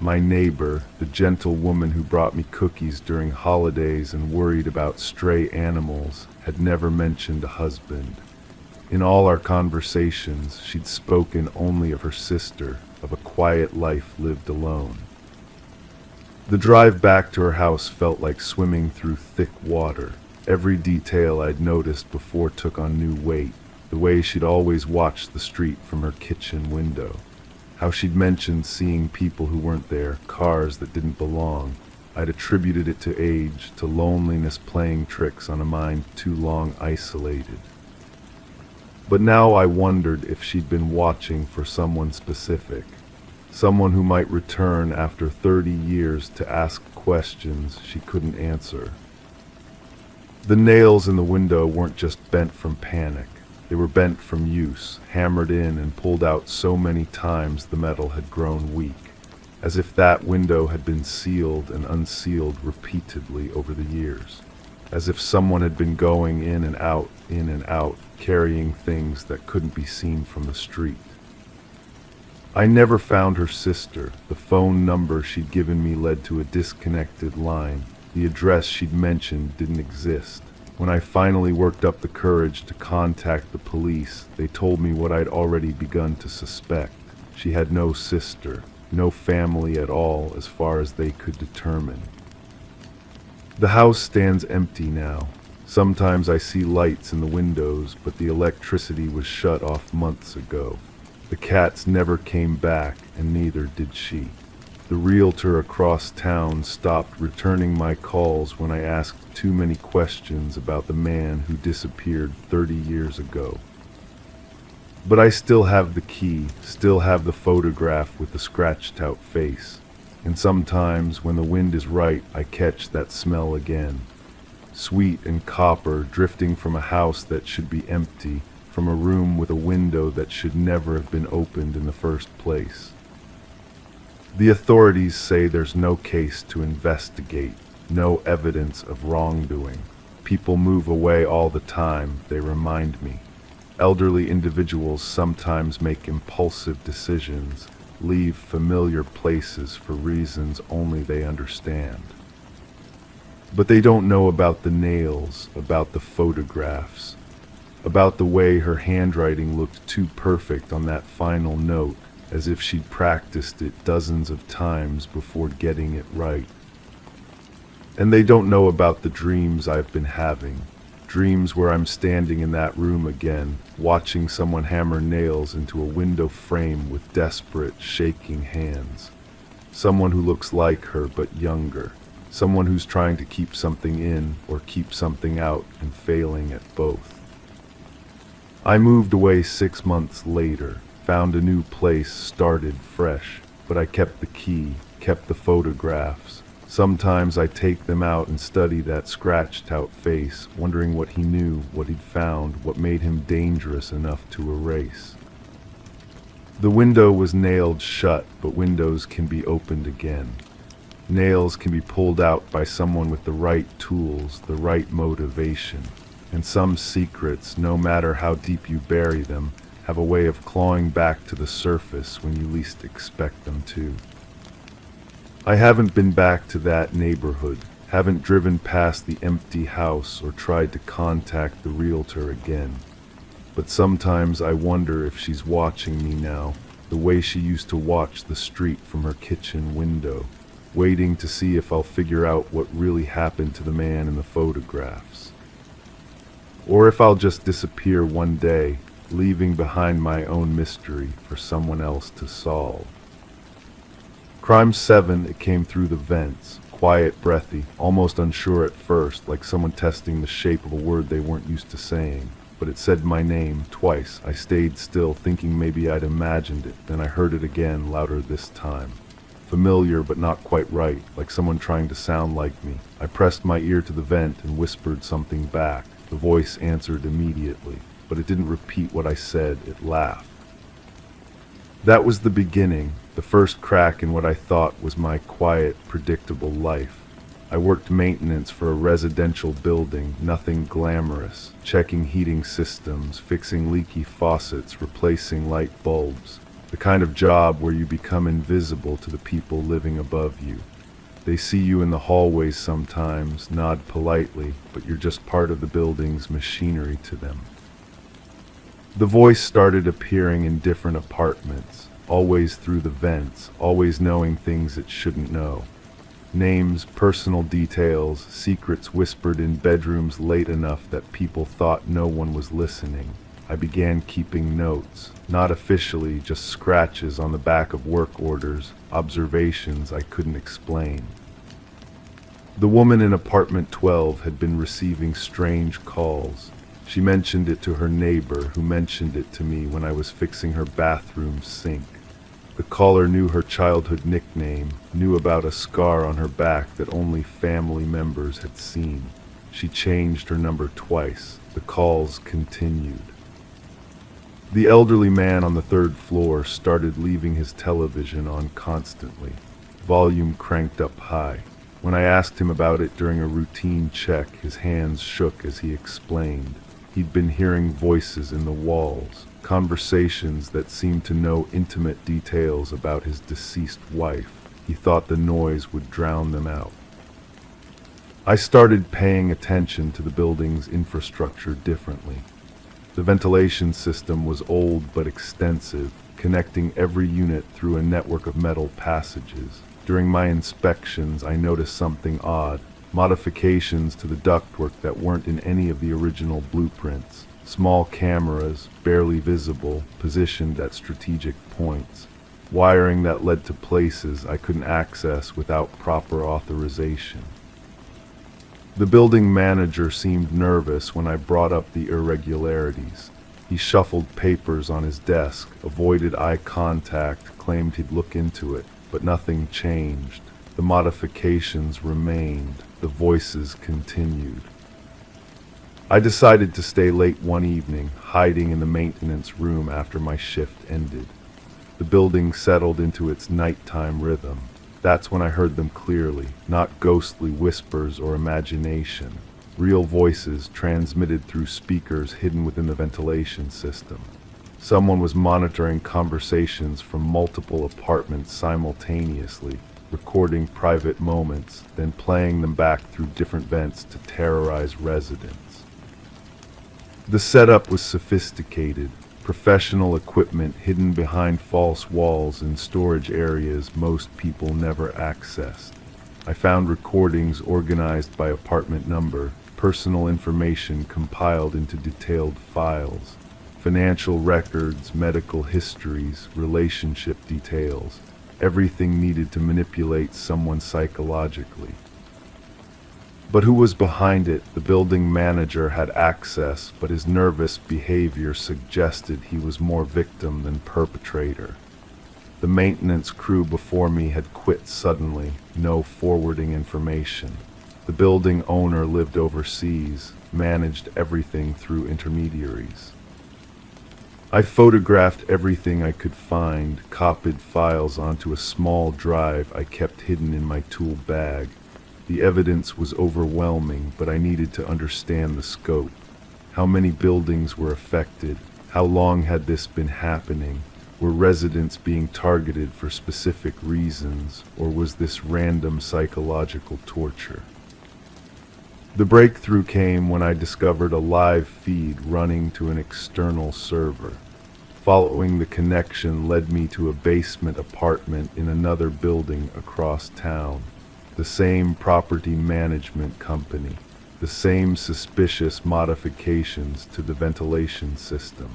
My neighbor, the gentle woman who brought me cookies during holidays and worried about stray animals, had never mentioned a husband. In all our conversations, she'd spoken only of her sister, of a quiet life lived alone. The drive back to her house felt like swimming through thick water. Every detail I'd noticed before took on new weight. The way she'd always watched the street from her kitchen window. How she'd mentioned seeing people who weren't there, cars that didn't belong. I'd attributed it to age, to loneliness playing tricks on a mind too long isolated. But now I wondered if she'd been watching for someone specific, someone who might return after 30 years to ask questions she couldn't answer. The nails in the window weren't just bent from panic. They were bent from use, hammered in and pulled out so many times the metal had grown weak, as if that window had been sealed and unsealed repeatedly over the years, as if someone had been going in and out, carrying things that couldn't be seen from the street. I never found her sister. The phone number she'd given me led to a disconnected line. The address she'd mentioned didn't exist. When I finally worked up the courage to contact the police, they told me what I'd already begun to suspect. She had no sister, no family at all as far as they could determine. The house stands empty now. Sometimes I see lights in the windows, but the electricity was shut off months ago. The cats never came back, and neither did she. The realtor across town stopped returning my calls when I asked too many questions about the man who disappeared 30 years ago. But I still have the key, still have the photograph with the scratched-out face. And sometimes, when the wind is right, I catch that smell again. Sweet and copper, drifting from a house that should be empty, from a room with a window that should never have been opened in the first place. The authorities say there's no case to investigate, no evidence of wrongdoing. People move away all the time, they remind me. Elderly individuals sometimes make impulsive decisions, leave familiar places for reasons only they understand. But they don't know about the nails, about the photographs, about the way her handwriting looked too perfect on that final note, as if she'd practiced it dozens of times before getting it right. And they don't know about the dreams I've been having, dreams where I'm standing in that room again, watching someone hammer nails into a window frame with desperate, shaking hands. Someone who looks like her but younger, someone who's trying to keep something in or keep something out and failing at both. I moved away 6 months later, found a new place, started fresh, but I kept the key, kept the photographs, Sometimes I take them out and study that scratched-out face, wondering what he knew, what he'd found, what made him dangerous enough to erase. The window was nailed shut, but windows can be opened again. Nails can be pulled out by someone with the right tools, the right motivation. And some secrets, no matter how deep you bury them, have a way of clawing back to the surface when you least expect them to. I haven't been back to that neighborhood, haven't driven past the empty house or tried to contact the realtor again. But sometimes I wonder if she's watching me now, the way she used to watch the street from her kitchen window, waiting to see if I'll figure out what really happened to the man in the photographs. Or if I'll just disappear one day, leaving behind my own mystery for someone else to solve. Crime 7, it came through the vents, quiet, breathy, almost unsure at first, like someone testing the shape of a word they weren't used to saying. But it said my name twice. I stayed still, thinking maybe I'd imagined it. Then I heard it again, louder this time. Familiar, but not quite right, like someone trying to sound like me. I pressed my ear to the vent and whispered something back. The voice answered immediately, but it didn't repeat what I said, it laughed. That was the beginning, the first crack in what I thought was my quiet, predictable life. I worked maintenance for a residential building, nothing glamorous, checking heating systems, fixing leaky faucets, replacing light bulbs. The kind of job where you become invisible to the people living above you. They see you in the hallways sometimes, nod politely, but you're just part of the building's machinery to them. The voice started appearing in different apartments, always through the vents, always knowing things it shouldn't know. Names, personal details, secrets whispered in bedrooms late enough that people thought no one was listening. I began keeping notes, not officially, just scratches on the back of work orders, observations I couldn't explain. The woman in apartment 12 had been receiving strange calls. She mentioned it to her neighbor, who mentioned it to me when I was fixing her bathroom sink. The caller knew her childhood nickname, knew about a scar on her back that only family members had seen. She changed her number twice. The calls continued. The elderly man on the third floor started leaving his television on constantly, volume cranked up high. When I asked him about it during a routine check, his hands shook as he explained. He'd been hearing voices in the walls, conversations that seemed to know intimate details about his deceased wife. He thought the noise would drown them out. I started paying attention to the building's infrastructure differently. The ventilation system was old but extensive, connecting every unit through a network of metal passages. During my inspections, I noticed something odd. Modifications to the ductwork that weren't in any of the original blueprints. Small cameras, barely visible, positioned at strategic points. Wiring that led to places I couldn't access without proper authorization. The building manager seemed nervous when I brought up the irregularities. He shuffled papers on his desk, avoided eye contact, claimed he'd look into it, but nothing changed. The modifications remained. The voices continued. I decided to stay late one evening, hiding in the maintenance room after my shift ended. The building settled into its nighttime rhythm. That's when I heard them clearly, not ghostly whispers or imagination. Real voices transmitted through speakers hidden within the ventilation system. Someone was monitoring conversations from multiple apartments simultaneously, recording private moments, then playing them back through different vents to terrorize residents. The setup was sophisticated, professional equipment hidden behind false walls in storage areas most people never accessed. I found recordings organized by apartment number, personal information compiled into detailed files, financial records, medical histories, relationship details, everything needed to manipulate someone psychologically. But who was behind it? The building manager had access, but his nervous behavior suggested he was more victim than perpetrator. The maintenance crew before me had quit suddenly, no forwarding information. The building owner lived overseas, managed everything through intermediaries. I photographed everything I could find, copied files onto a small drive I kept hidden in my tool bag. The evidence was overwhelming, but I needed to understand the scope. How many buildings were affected? How long had this been happening? Were residents being targeted for specific reasons, or was this random psychological torture? The breakthrough came when I discovered a live feed running to an external server. Following the connection led me to a basement apartment in another building across town. The same property management company, the same suspicious modifications to the ventilation system.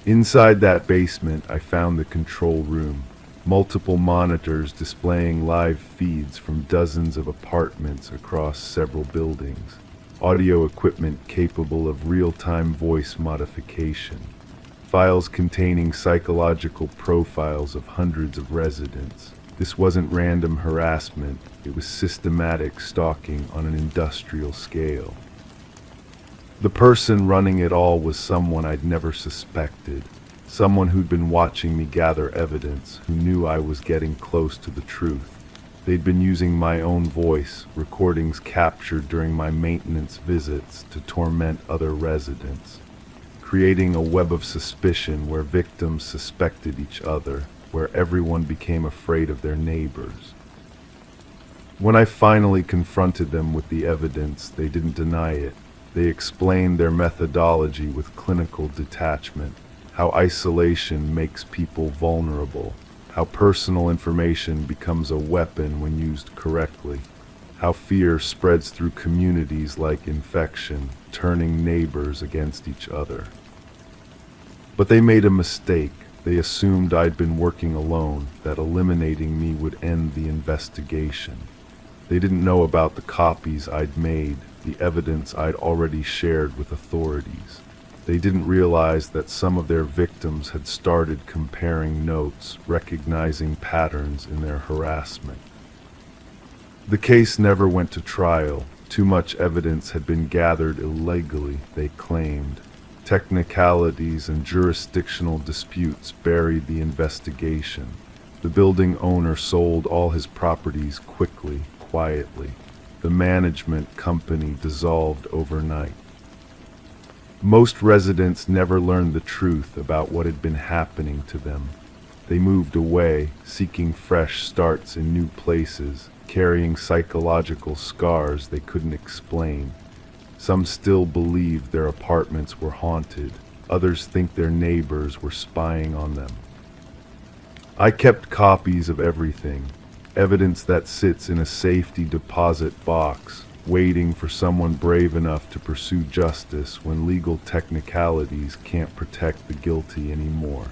Inside that basement, I found the control room. Multiple monitors displaying live feeds from dozens of apartments across several buildings. Audio equipment capable of real-time voice modification. Files containing psychological profiles of hundreds of residents. This wasn't random harassment, it was systematic stalking on an industrial scale. The person running it all was someone I'd never suspected. Someone who'd been watching me gather evidence, who knew I was getting close to the truth. They'd been using my own voice, recordings captured during my maintenance visits, to torment other residents, creating a web of suspicion where victims suspected each other, where everyone became afraid of their neighbors. When I finally confronted them with the evidence, they didn't deny it. They explained their methodology with clinical detachment. How isolation makes people vulnerable, how personal information becomes a weapon when used correctly, how fear spreads through communities like infection, turning neighbors against each other. But they made a mistake. They assumed I'd been working alone, that eliminating me would end the investigation. They didn't know about the copies I'd made, the evidence I'd already shared with authorities. They didn't realize that some of their victims had started comparing notes, recognizing patterns in their harassment. The case never went to trial. Too much evidence had been gathered illegally, they claimed. Technicalities and jurisdictional disputes buried the investigation. The building owner sold all his properties quickly, quietly. The management company dissolved overnight. Most residents never learned the truth about what had been happening to them. They moved away, seeking fresh starts in new places, carrying psychological scars they couldn't explain. Some still believed their apartments were haunted. Others think their neighbors were spying on them. I kept copies of everything, evidence that sits in a safety deposit box, waiting for someone brave enough to pursue justice when legal technicalities can't protect the guilty anymore.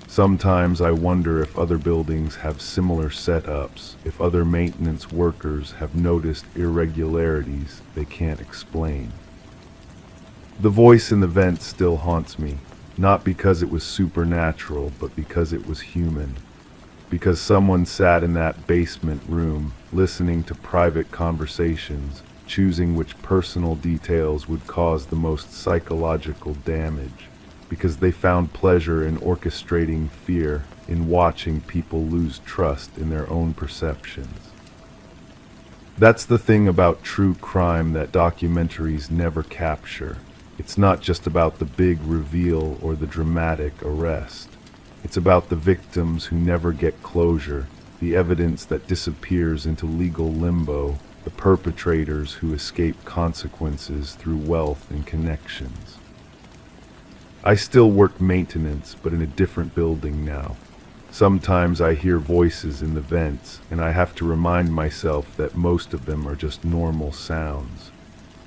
Sometimes I wonder if other buildings have similar setups, if other maintenance workers have noticed irregularities they can't explain. The voice in the vent still haunts me, not because it was supernatural, but because it was human. Because someone sat in that basement room, listening to private conversations, choosing which personal details would cause the most psychological damage. Because they found pleasure in orchestrating fear, in watching people lose trust in their own perceptions. That's the thing about true crime that documentaries never capture. It's not just about the big reveal or the dramatic arrest. It's about the victims who never get closure, the evidence that disappears into legal limbo, the perpetrators who escape consequences through wealth and connections. I still work maintenance, but in a different building now. Sometimes I hear voices in the vents, and I have to remind myself that most of them are just normal sounds.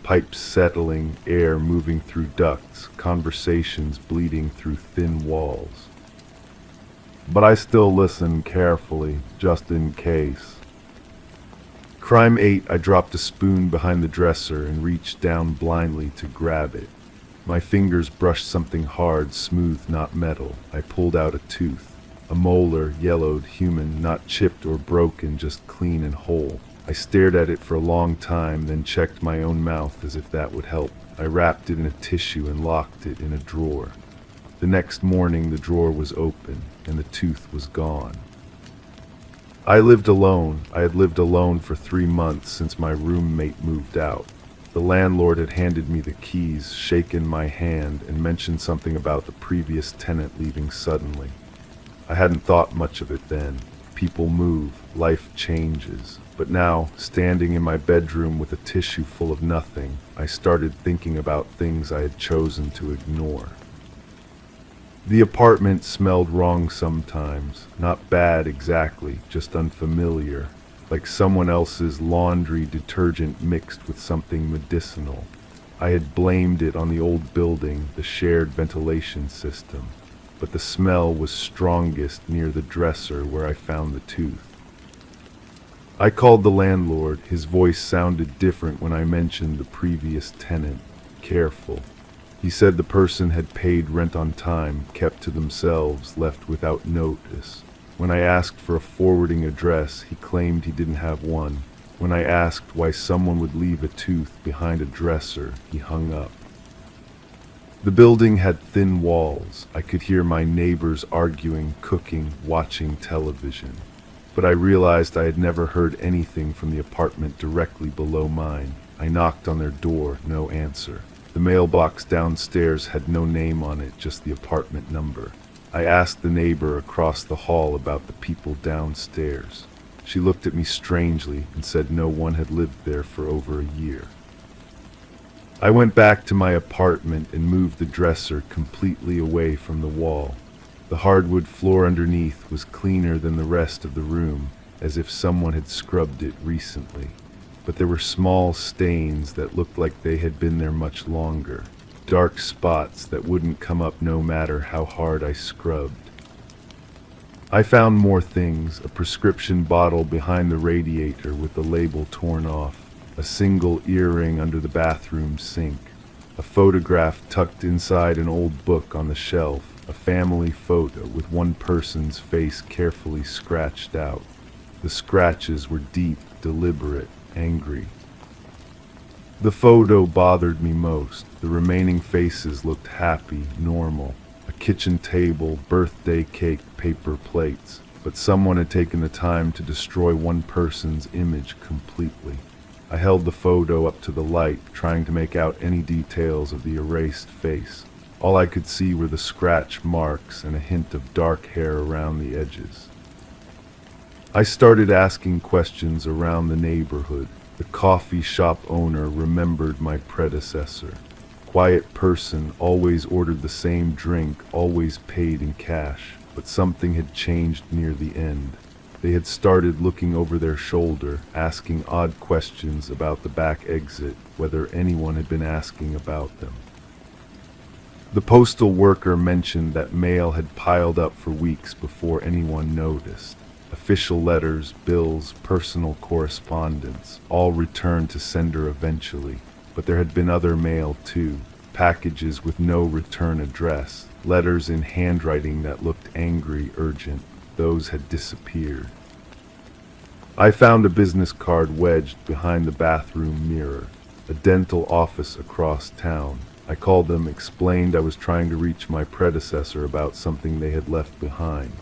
Pipes settling, air moving through ducts, conversations bleeding through thin walls. But I still listen carefully, just in case. Crime 8, I dropped a spoon behind the dresser and reached down blindly to grab it. My fingers brushed something hard, smooth, not metal. I pulled out a tooth. A molar, yellowed, human, not chipped or broken, just clean and whole. I stared at it for a long time, then checked my own mouth as if that would help. I wrapped it in a tissue and locked it in a drawer. The next morning the drawer was open, and the tooth was gone. I lived alone. I had lived alone for 3 months since my roommate moved out. The landlord had handed me the keys, shaken my hand, and mentioned something about the previous tenant leaving suddenly. I hadn't thought much of it then. People move, life changes. But now, standing in my bedroom with a tissue full of nothing, I started thinking about things I had chosen to ignore. The apartment smelled wrong sometimes. Not bad exactly, just unfamiliar. Like someone else's laundry detergent mixed with something medicinal. I had blamed it on the old building, the shared ventilation system. But the smell was strongest near the dresser where I found the tooth. I called the landlord. His voice sounded different when I mentioned the previous tenant. Careful. He said the person had paid rent on time, kept to themselves, left without notice. When I asked for a forwarding address, he claimed he didn't have one. When I asked why someone would leave a tooth behind a dresser, he hung up. The building had thin walls. I could hear my neighbors arguing, cooking, watching television. But I realized I had never heard anything from the apartment directly below mine. I knocked on their door, no answer. The mailbox downstairs had no name on it, just the apartment number. I asked the neighbor across the hall about the people downstairs. She looked at me strangely and said no one had lived there for over a year. I went back to my apartment and moved the dresser completely away from the wall. The hardwood floor underneath was cleaner than the rest of the room, as if someone had scrubbed it recently. But there were small stains that looked like they had been there much longer. Dark spots that wouldn't come up no matter how hard I scrubbed. I found more things, a prescription bottle behind the radiator with the label torn off, a single earring under the bathroom sink, a photograph tucked inside an old book on the shelf, a family photo with one person's face carefully scratched out. The scratches were deep, deliberate, angry. The photo bothered me most. The remaining faces looked happy, normal. A kitchen table, birthday cake, paper plates. But someone had taken the time to destroy one person's image completely. I held the photo up to the light, trying to make out any details of the erased face. All I could see were the scratch marks and a hint of dark hair around the edges. I started asking questions around the neighborhood. The coffee shop owner remembered my predecessor. Quiet person, always ordered the same drink, always paid in cash. But something had changed near the end. They had started looking over their shoulder, asking odd questions about the back exit, whether anyone had been asking about them. The postal worker mentioned that mail had piled up for weeks before anyone noticed. Official letters, bills, personal correspondence, all returned to sender eventually. But there had been other mail too, packages with no return address, letters in handwriting that looked angry, urgent. Those had disappeared. I found a business card wedged behind the bathroom mirror, a dental office across town. I called them, explained I was trying to reach my predecessor about something they had left behind.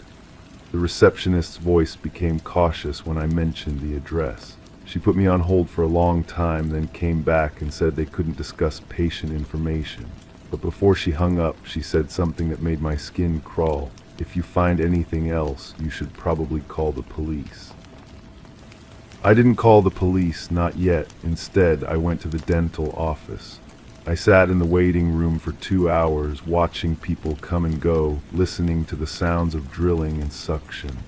The receptionist's voice became cautious when I mentioned the address. She put me on hold for a long time, then came back and said they couldn't discuss patient information. But before she hung up, she said something that made my skin crawl. If you find anything else, you should probably call the police. I didn't call the police, not yet. Instead, I went to the dental office. I sat in the waiting room for 2 hours, watching people come and go, listening to the sounds of drilling and suction.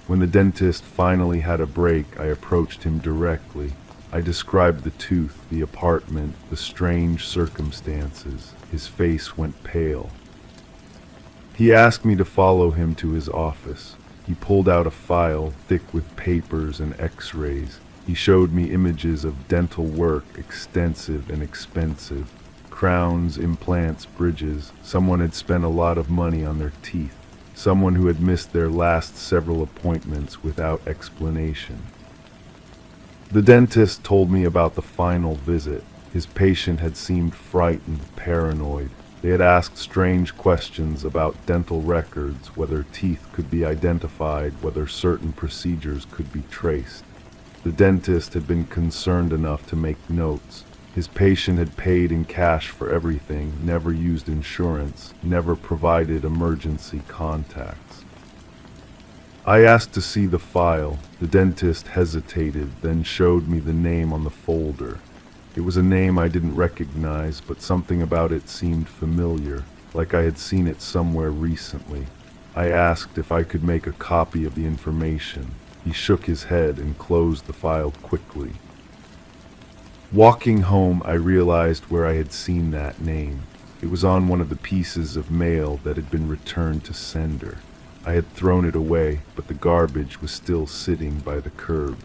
When the dentist finally had a break, I approached him directly. I described the tooth, the apartment, the strange circumstances. His face went pale. He asked me to follow him to his office. He pulled out a file, thick with papers and x-rays. He showed me images of dental work, extensive and expensive. Crowns, implants, bridges. Someone had spent a lot of money on their teeth. someone who had missed their last several appointments without explanation. The dentist told me about the final visit. His patient had seemed frightened, paranoid. They had asked strange questions about dental records, whether teeth could be identified, whether certain procedures could be traced. The dentist had been concerned enough to make notes. His patient had paid in cash for everything, never used insurance, never provided emergency contacts. I asked to see the file. The dentist hesitated, then showed me the name on the folder. It was a name I didn't recognize, but something about it seemed familiar, like I had seen it somewhere recently. I asked if I could make a copy of the information. He shook his head and closed the file quickly. Walking home, I realized where I had seen that name. It was on one of the pieces of mail that had been returned to sender. I had thrown it away, but the garbage was still sitting by the curb.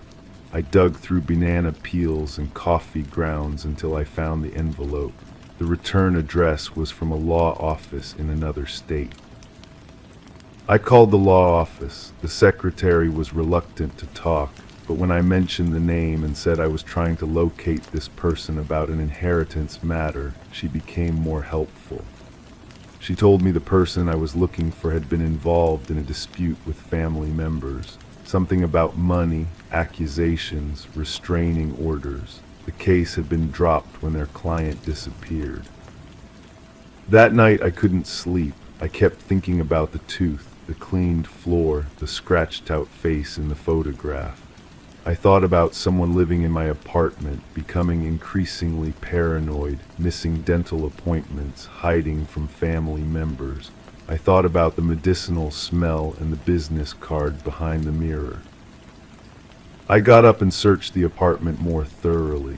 I dug through banana peels and coffee grounds until I found the envelope. The return address was from a law office in another state. I called the law office. The secretary was reluctant to talk, but when I mentioned the name and said I was trying to locate this person about an inheritance matter, she became more helpful. She told me the person I was looking for had been involved in a dispute with family members. Something about money, accusations, restraining orders. The case had been dropped when their client disappeared. That night I couldn't sleep. I kept thinking about the tooth, the cleaned floor, the scratched-out face in the photograph. I thought about someone living in my apartment, becoming increasingly paranoid, missing dental appointments, hiding from family members. I thought about the medicinal smell and the business card behind the mirror. I got up and searched the apartment more thoroughly.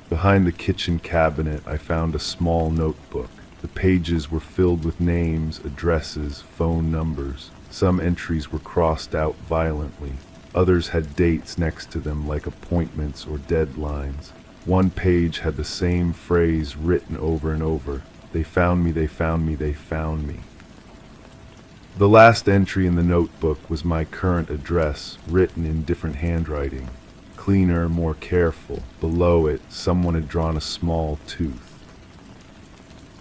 Behind the kitchen cabinet, I found a small notebook. The pages were filled with names, addresses, phone numbers. Some entries were crossed out violently. Others had dates next to them like appointments or deadlines. One page had the same phrase written over and over. They found me, they found me, they found me. The last entry in the notebook was my current address, written in different handwriting. Cleaner, more careful. Below it, someone had drawn a small tooth.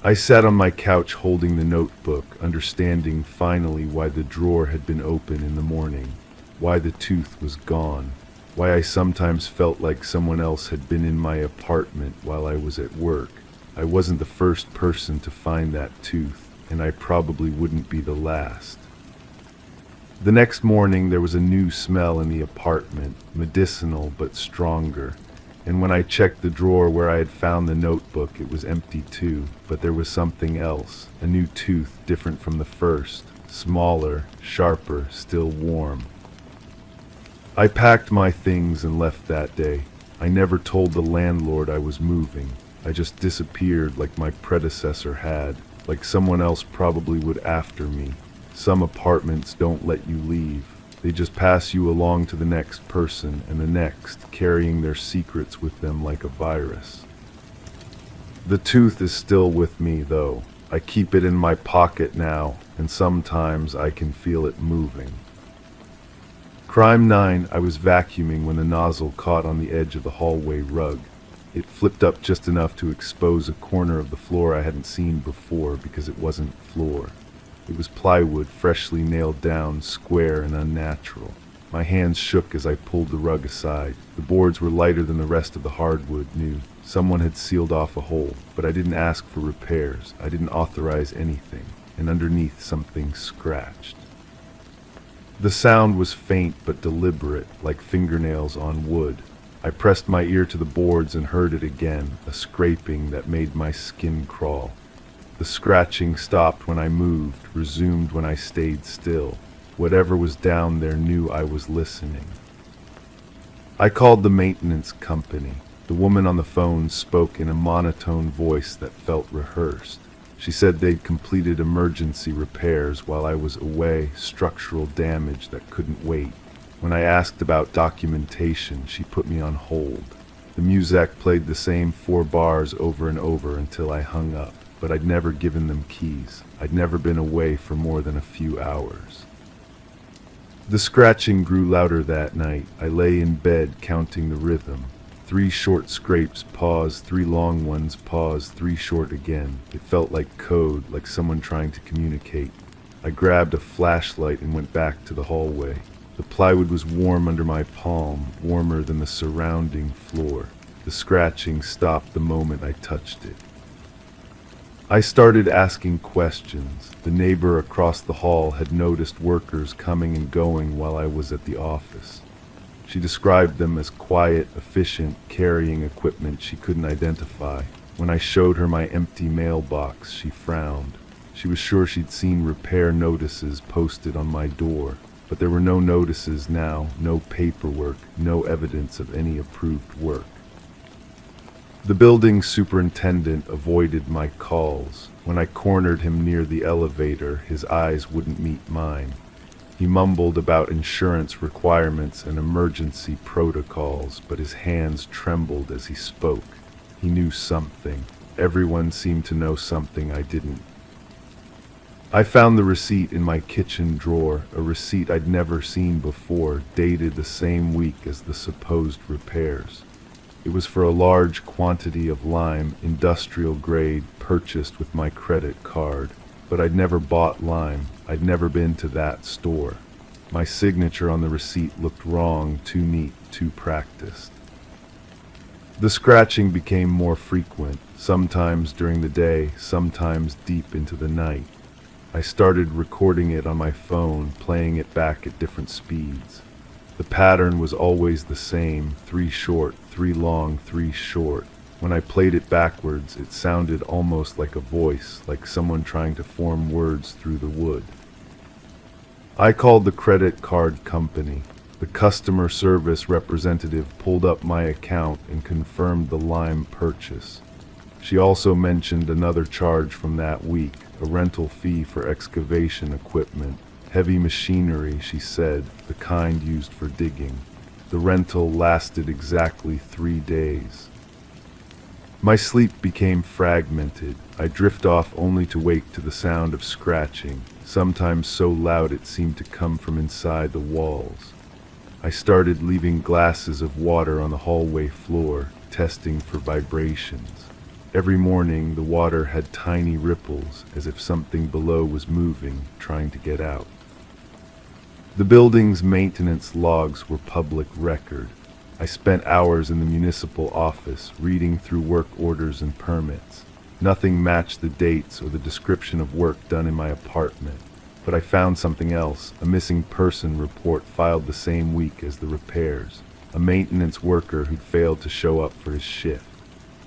I sat on my couch holding the notebook, understanding finally why the drawer had been open in the morning, why the tooth was gone, why I sometimes felt like someone else had been in my apartment while I was at work. I wasn't the first person to find that tooth, and I probably wouldn't be the last. The next morning there was a new smell in the apartment, medicinal but stronger. And when I checked the drawer where I had found the notebook, it was empty too, but there was something else, a new tooth different from the first, smaller, sharper, still warm. I packed my things and left that day. I never told the landlord I was moving. I just disappeared like my predecessor had, like someone else probably would after me. Some apartments don't let you leave. They just pass you along to the next person and the next, carrying their secrets with them like a virus. The tooth is still with me, though. I keep it in my pocket now, and sometimes I can feel it moving. Crime 9, I was vacuuming when the nozzle caught on the edge of the hallway rug. It flipped up just enough to expose a corner of the floor I hadn't seen before because it wasn't floor. It was plywood, freshly nailed down, square and unnatural. My hands shook as I pulled the rug aside. The boards were lighter than the rest of the hardwood, new. Someone had sealed off a hole, but I didn't ask for repairs. I didn't authorize anything, and underneath something scratched. The sound was faint but deliberate, like fingernails on wood. I pressed my ear to the boards and heard it again, a scraping that made my skin crawl. The scratching stopped when I moved, resumed when I stayed still. Whatever was down there knew I was listening. I called the maintenance company. The woman on the phone spoke in a monotone voice that felt rehearsed. She said they'd completed emergency repairs while I was away, structural damage that couldn't wait. When I asked about documentation, she put me on hold. The muzak played the same 4 bars over and over until I hung up. but I'd never given them keys. I'd never been away for more than a few hours. The scratching grew louder that night. I lay in bed counting the rhythm. 3 short scrapes, pause, 3 long ones, pause, 3 short again. It felt like code, like someone trying to communicate. I grabbed a flashlight and went back to the hallway. The plywood was warm under my palm, warmer than the surrounding floor. The scratching stopped the moment I touched it. I started asking questions. The neighbor across the hall had noticed workers coming and going while I was at the office. She described them as quiet, efficient, carrying equipment she couldn't identify. When I showed her my empty mailbox, she frowned. She was sure she'd seen repair notices posted on my door, but there were no notices now, no paperwork, no evidence of any approved work. The building superintendent avoided my calls. When I cornered him near the elevator, his eyes wouldn't meet mine. He mumbled about insurance requirements and emergency protocols, but his hands trembled as he spoke. He knew something. Everyone seemed to know something I didn't. I found the receipt in my kitchen drawer, a receipt I'd never seen before, dated the same week as the supposed repairs. It was for a large quantity of lime, industrial grade, purchased with my credit card. But I'd never bought lime. I'd never been to that store. My signature on the receipt looked wrong, too neat, too practiced. The scratching became more frequent, sometimes during the day, sometimes deep into the night. I started recording it on my phone, playing it back at different speeds. The pattern was always the same, 3 short, 3 long, 3 short. When I played it backwards, it sounded almost like a voice, like someone trying to form words through the wood. I called the credit card company. The customer service representative pulled up my account and confirmed the lime purchase. She also mentioned another charge from that week, a rental fee for excavation equipment. Heavy machinery, she said, the kind used for digging. The rental lasted exactly 3 days. My sleep became fragmented. I drift off only to wake to the sound of scratching, sometimes so loud it seemed to come from inside the walls. I started leaving glasses of water on the hallway floor, testing for vibrations. Every morning the water had tiny ripples, as if something below was moving, trying to get out. The building's maintenance logs were public record. I spent hours in the municipal office, reading through work orders and permits. Nothing matched the dates or the description of work done in my apartment. But I found something else, a missing person report filed the same week as the repairs. A maintenance worker who'd failed to show up for his shift.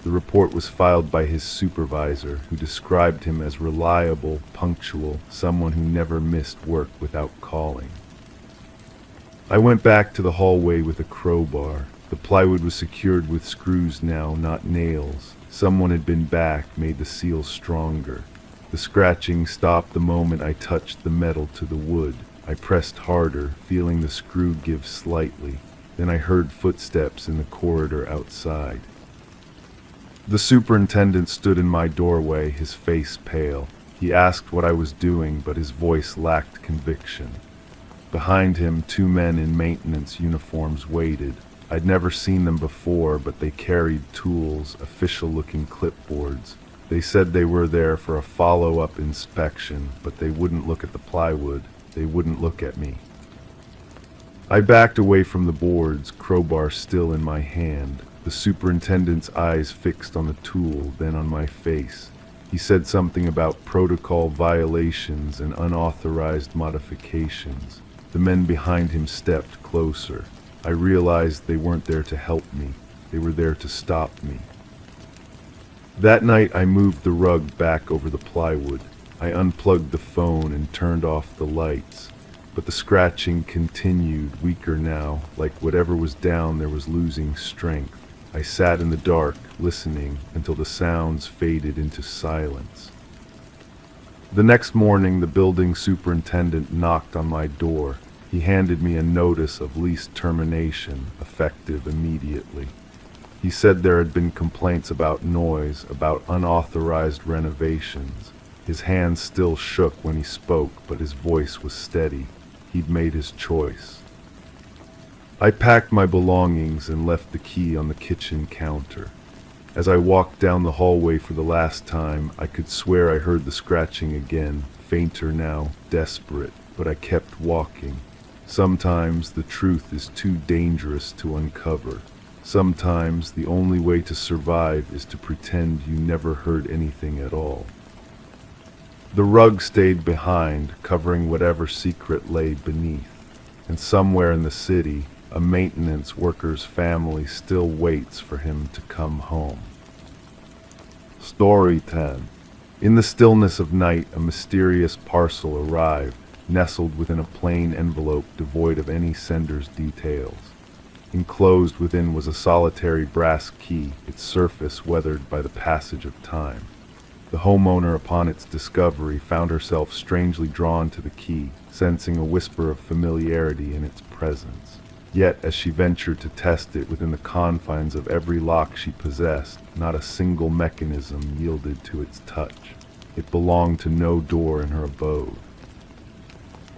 The report was filed by his supervisor, who described him as reliable, punctual, someone who never missed work without calling. I went back to the hallway with a crowbar. The plywood was secured with screws now, not nails. Someone had been back, made the seal stronger. The scratching stopped the moment I touched the metal to the wood. I pressed harder, feeling the screw give slightly. Then I heard footsteps in the corridor outside. The superintendent stood in my doorway, his face pale. He asked what I was doing, but his voice lacked conviction. Behind him, 2 men in maintenance uniforms waited. I'd never seen them before, but they carried tools, official-looking clipboards. They said they were there for a follow-up inspection, but they wouldn't look at the plywood. They wouldn't look at me. I backed away from the boards, crowbar still in my hand. The superintendent's eyes fixed on the tool, then on my face. He said something about protocol violations and unauthorized modifications. The men behind him stepped closer. I realized they weren't there to help me. They were there to stop me. That night I moved the rug back over the plywood. I unplugged the phone and turned off the lights. But the scratching continued, weaker now, like whatever was down there was losing strength. I sat in the dark, listening, until the sounds faded into silence. The next morning, the building superintendent knocked on my door. He handed me a notice of lease termination, effective immediately. He said there had been complaints about noise, about unauthorized renovations. His hands still shook when he spoke, but his voice was steady. He'd made his choice. I packed my belongings and left the key on the kitchen counter. As I walked down the hallway for the last time, I could swear I heard the scratching again, fainter now, desperate, but I kept walking. Sometimes the truth is too dangerous to uncover. Sometimes the only way to survive is to pretend you never heard anything at all. The rug stayed behind, covering whatever secret lay beneath. And somewhere in the city, a maintenance worker's family still waits for him to come home. Story 10. In the stillness of night, a mysterious parcel arrived, nestled within a plain envelope devoid of any sender's details. Enclosed within was a solitary brass key, its surface weathered by the passage of time. The homeowner, upon its discovery, found herself strangely drawn to the key, sensing a whisper of familiarity in its presence. Yet, as she ventured to test it within the confines of every lock she possessed, not a single mechanism yielded to its touch. It belonged to no door in her abode.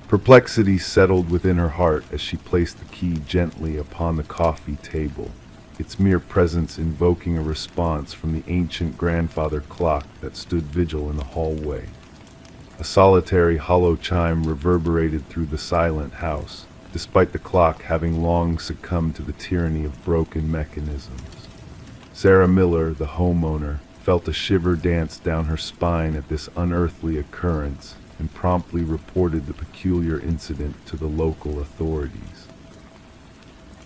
Perplexity settled within her heart as she placed the key gently upon the coffee table, its mere presence invoking a response from the ancient grandfather clock that stood vigil in the hallway. A solitary hollow chime reverberated through the silent house, despite the clock having long succumbed to the tyranny of broken mechanisms. Sarah Miller, the homeowner, felt a shiver dance down her spine at this unearthly occurrence and promptly reported the peculiar incident to the local authorities.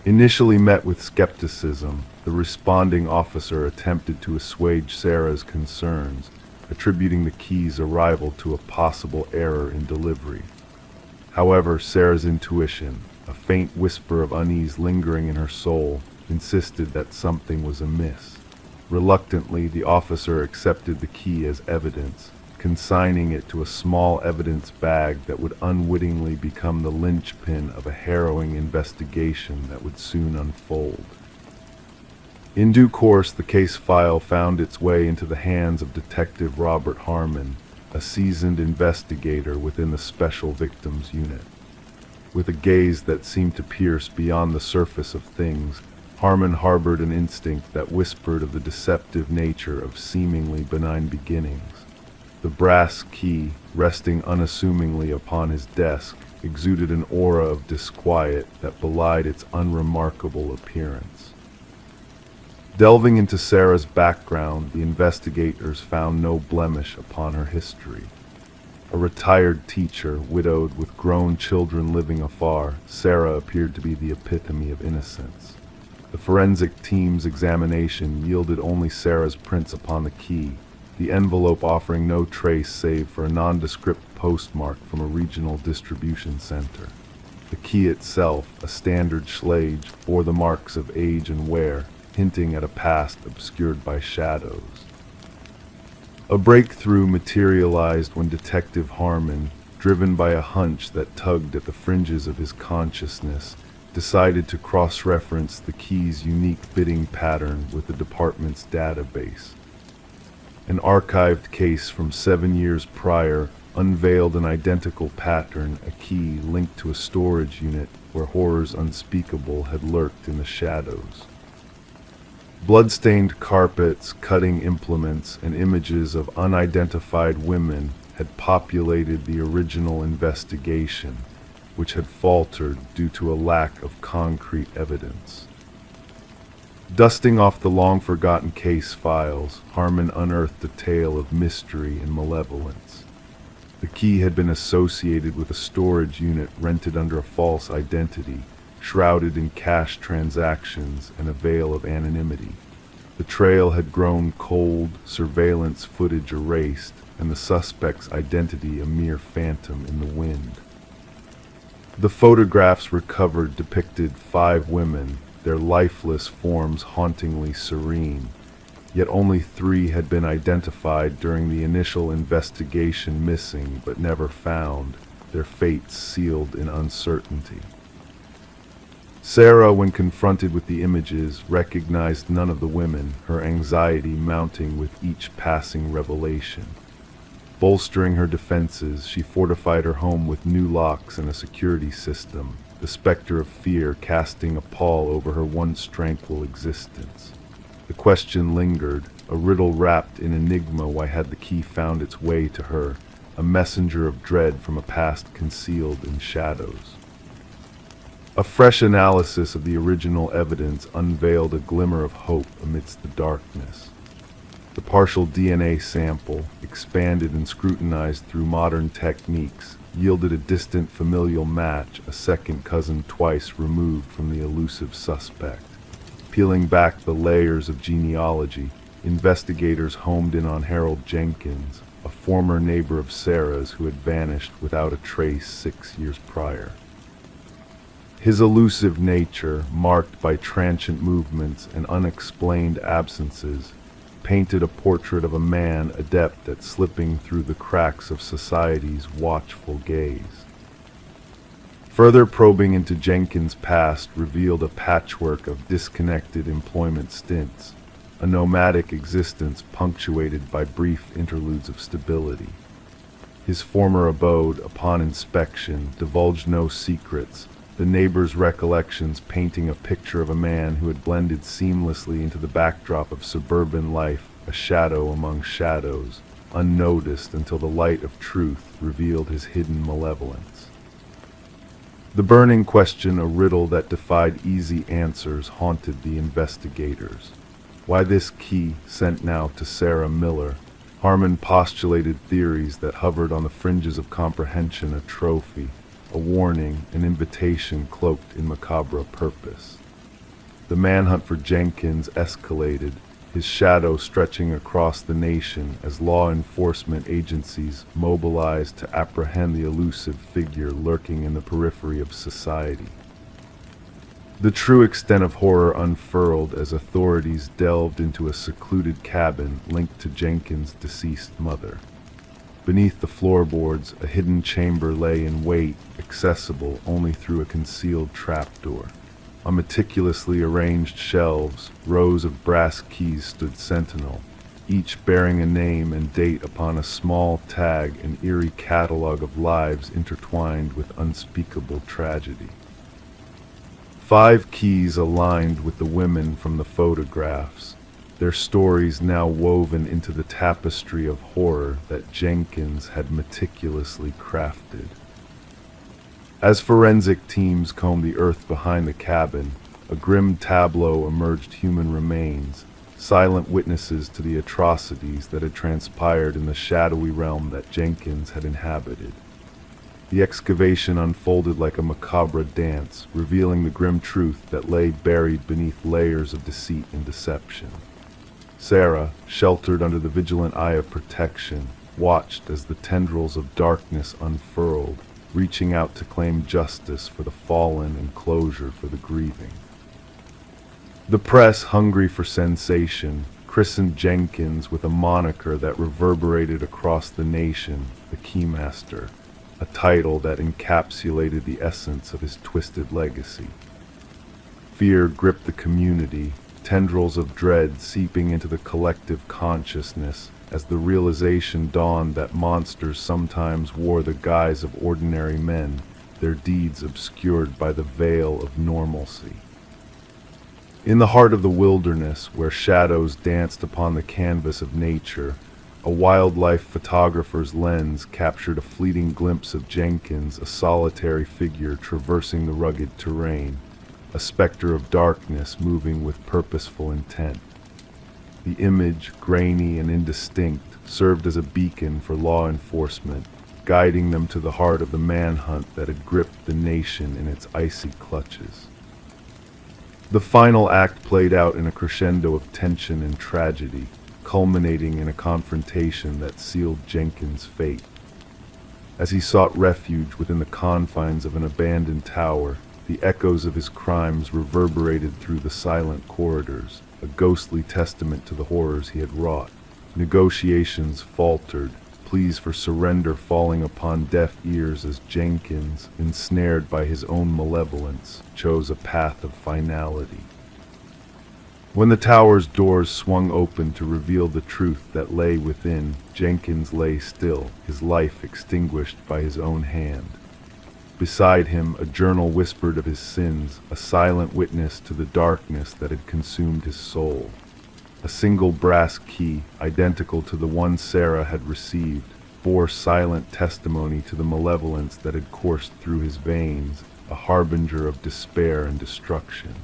Initially met with skepticism, the responding officer attempted to assuage Sarah's concerns, attributing the key's arrival to a possible error in delivery. However, Sarah's intuition, a faint whisper of unease lingering in her soul, insisted that something was amiss. Reluctantly, the officer accepted the key as evidence, consigning it to a small evidence bag that would unwittingly become the linchpin of a harrowing investigation that would soon unfold. In due course, the case file found its way into the hands of Detective Robert Harmon, a seasoned investigator within the Special Victims Unit. With a gaze that seemed to pierce beyond the surface of things, Harmon harbored an instinct that whispered of the deceptive nature of seemingly benign beginnings. The brass key, resting unassumingly upon his desk, exuded an aura of disquiet that belied its unremarkable appearance. Delving into Sarah's background, the investigators found no blemish upon her history. A retired teacher, widowed with grown children living afar, Sarah appeared to be the epitome of innocence. The forensic team's examination yielded only Sarah's prints upon the key, the envelope offering no trace save for a nondescript postmark from a regional distribution center. The key itself, a standard Schlage, bore the marks of age and wear, hinting at a past obscured by shadows. A breakthrough materialized when Detective Harmon, driven by a hunch that tugged at the fringes of his consciousness, decided to cross-reference the key's unique bidding pattern with the department's database. An archived case from 7 years prior unveiled an identical pattern, a key linked to a storage unit where horrors unspeakable had lurked in the shadows. Blood-stained carpets, cutting implements, and images of unidentified women had populated the original investigation, which had faltered due to a lack of concrete evidence. Dusting off the long-forgotten case files, Harmon unearthed a tale of mystery and malevolence. The key had been associated with a storage unit rented under a false identity, shrouded in cash transactions and a veil of anonymity. The trail had grown cold, surveillance footage erased, and the suspect's identity a mere phantom in the wind. The photographs recovered depicted 5 women, their lifeless forms hauntingly serene, yet only 3 had been identified during the initial investigation, missing but never found, their fates sealed in uncertainty. Sarah, when confronted with the images, recognized none of the women, her anxiety mounting with each passing revelation. Bolstering her defenses, she fortified her home with new locks and a security system, the specter of fear casting a pall over her once tranquil existence. The question lingered, a riddle wrapped in enigma. Why had the key found its way to her, a messenger of dread from a past concealed in shadows? A fresh analysis of the original evidence unveiled a glimmer of hope amidst the darkness. The partial DNA sample, expanded and scrutinized through modern techniques, yielded a distant familial match, a second cousin twice removed from the elusive suspect. Peeling back the layers of genealogy, investigators homed in on Harold Jenkins, a former neighbor of Sarah's who had vanished without a trace 6 years prior. His elusive nature, marked by transient movements and unexplained absences, painted a portrait of a man adept at slipping through the cracks of society's watchful gaze. Further probing into Jenkins' past revealed a patchwork of disconnected employment stints, a nomadic existence punctuated by brief interludes of stability. His former abode, upon inspection, divulged no secrets, the neighbor's recollections painting a picture of a man who had blended seamlessly into the backdrop of suburban life, a shadow among shadows, unnoticed until the light of truth revealed his hidden malevolence. The burning question, a riddle that defied easy answers, haunted the investigators. Why this key, sent now to Sarah Miller? Harmon postulated theories that hovered on the fringes of comprehension, a trophy, a warning, an invitation cloaked in macabre purpose. The manhunt for Jenkins escalated, his shadow stretching across the nation as law enforcement agencies mobilized to apprehend the elusive figure lurking in the periphery of society. The true extent of horror unfurled as authorities delved into a secluded cabin linked to Jenkins' deceased mother. Beneath the floorboards, a hidden chamber lay in wait, accessible only through a concealed trapdoor. On meticulously arranged shelves, rows of brass keys stood sentinel, each bearing a name and date upon a small tag, an eerie catalog of lives intertwined with unspeakable tragedy. 5 keys aligned with the women from the photographs, their stories now woven into the tapestry of horror that Jenkins had meticulously crafted. As forensic teams combed the earth behind the cabin, a grim tableau emerged: human remains, silent witnesses to the atrocities that had transpired in the shadowy realm that Jenkins had inhabited. The excavation unfolded like a macabre dance, revealing the grim truth that lay buried beneath layers of deceit and deception. Sarah, sheltered under the vigilant eye of protection, watched as the tendrils of darkness unfurled, reaching out to claim justice for the fallen and closure for the grieving. The press, hungry for sensation, christened Jenkins with a moniker that reverberated across the nation, the Keymaster, a title that encapsulated the essence of his twisted legacy. Fear gripped the community, tendrils of dread seeping into the collective consciousness as the realization dawned that monsters sometimes wore the guise of ordinary men, their deeds obscured by the veil of normalcy. In the heart of the wilderness, where shadows danced upon the canvas of nature, a wildlife photographer's lens captured a fleeting glimpse of Jenkins, a solitary figure traversing the rugged terrain, a specter of darkness moving with purposeful intent. The image, grainy and indistinct, served as a beacon for law enforcement, guiding them to the heart of the manhunt that had gripped the nation in its icy clutches. The final act played out in a crescendo of tension and tragedy, culminating in a confrontation that sealed Jenkins' fate. As he sought refuge within the confines of an abandoned tower, the echoes of his crimes reverberated through the silent corridors, a ghostly testament to the horrors he had wrought. Negotiations faltered, pleas for surrender falling upon deaf ears as Jenkins, ensnared by his own malevolence, chose a path of finality. When the tower's doors swung open to reveal the truth that lay within, Jenkins lay still, his life extinguished by his own hand. Beside him, a journal whispered of his sins, a silent witness to the darkness that had consumed his soul. A single brass key, identical to the one Sarah had received, bore silent testimony to the malevolence that had coursed through his veins, a harbinger of despair and destruction.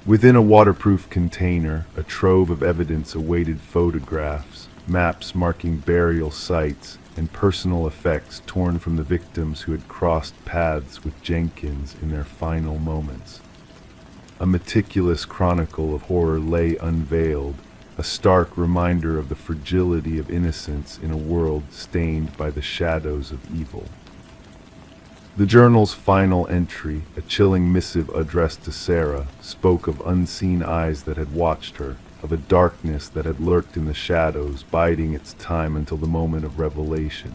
Within a waterproof container, a trove of evidence awaited photographs, maps marking burial sites, and personal effects torn from the victims who had crossed paths with Jenkins in their final moments. A meticulous chronicle of horror lay unveiled, a stark reminder of the fragility of innocence in a world stained by the shadows of evil. The journal's final entry, a chilling missive addressed to Sarah, spoke of unseen eyes that had watched her, of a darkness that had lurked in the shadows, biding its time until the moment of revelation.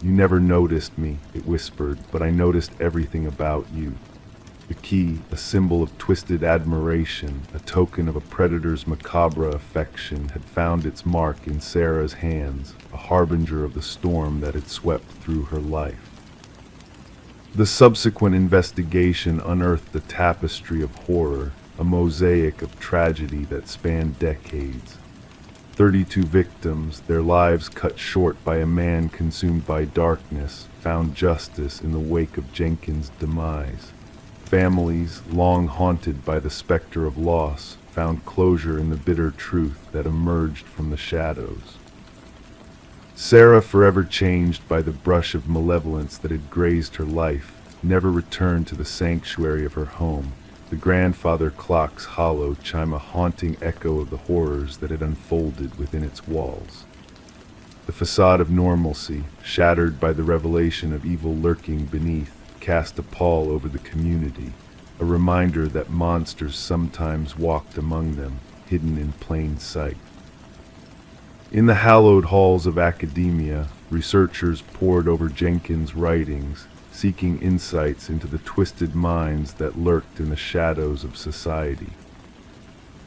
"You never noticed me," it whispered, "but I noticed everything about you." The key, a symbol of twisted admiration, a token of a predator's macabre affection, had found its mark in Sarah's hands, a harbinger of the storm that had swept through her life. The subsequent investigation unearthed a tapestry of horror, a mosaic of tragedy that spanned decades. 32 victims, their lives cut short by a man consumed by darkness, found justice in the wake of Jenkins' demise. Families, long haunted by the specter of loss, found closure in the bitter truth that emerged from the shadows. Sarah, forever changed by the brush of malevolence that had grazed her life, never returned to the sanctuary of her home. The grandfather clock's hollow chime a haunting echo of the horrors that had unfolded within its walls. The facade of normalcy, shattered by the revelation of evil lurking beneath, cast a pall over the community, a reminder that monsters sometimes walked among them, hidden in plain sight. In the hallowed halls of academia, researchers pored over Jenkins' writings, seeking insights into the twisted minds that lurked in the shadows of society.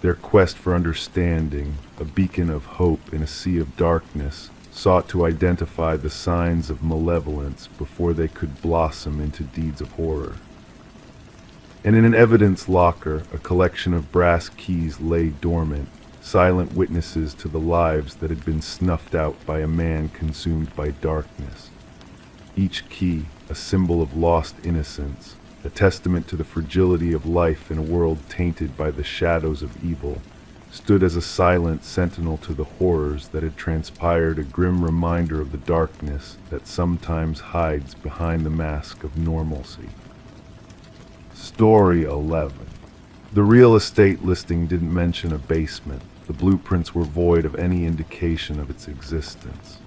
Their quest for understanding, a beacon of hope in a sea of darkness, sought to identify the signs of malevolence before they could blossom into deeds of horror. And in an evidence locker, a collection of brass keys lay dormant, silent witnesses to the lives that had been snuffed out by a man consumed by darkness. Each key, a symbol of lost innocence, a testament to the fragility of life in a world tainted by the shadows of evil, stood as a silent sentinel to the horrors that had transpired, a grim reminder of the darkness that sometimes hides behind the mask of normalcy. Story 11. The real estate listing didn't mention a basement. The blueprints were void of any indication of its existence.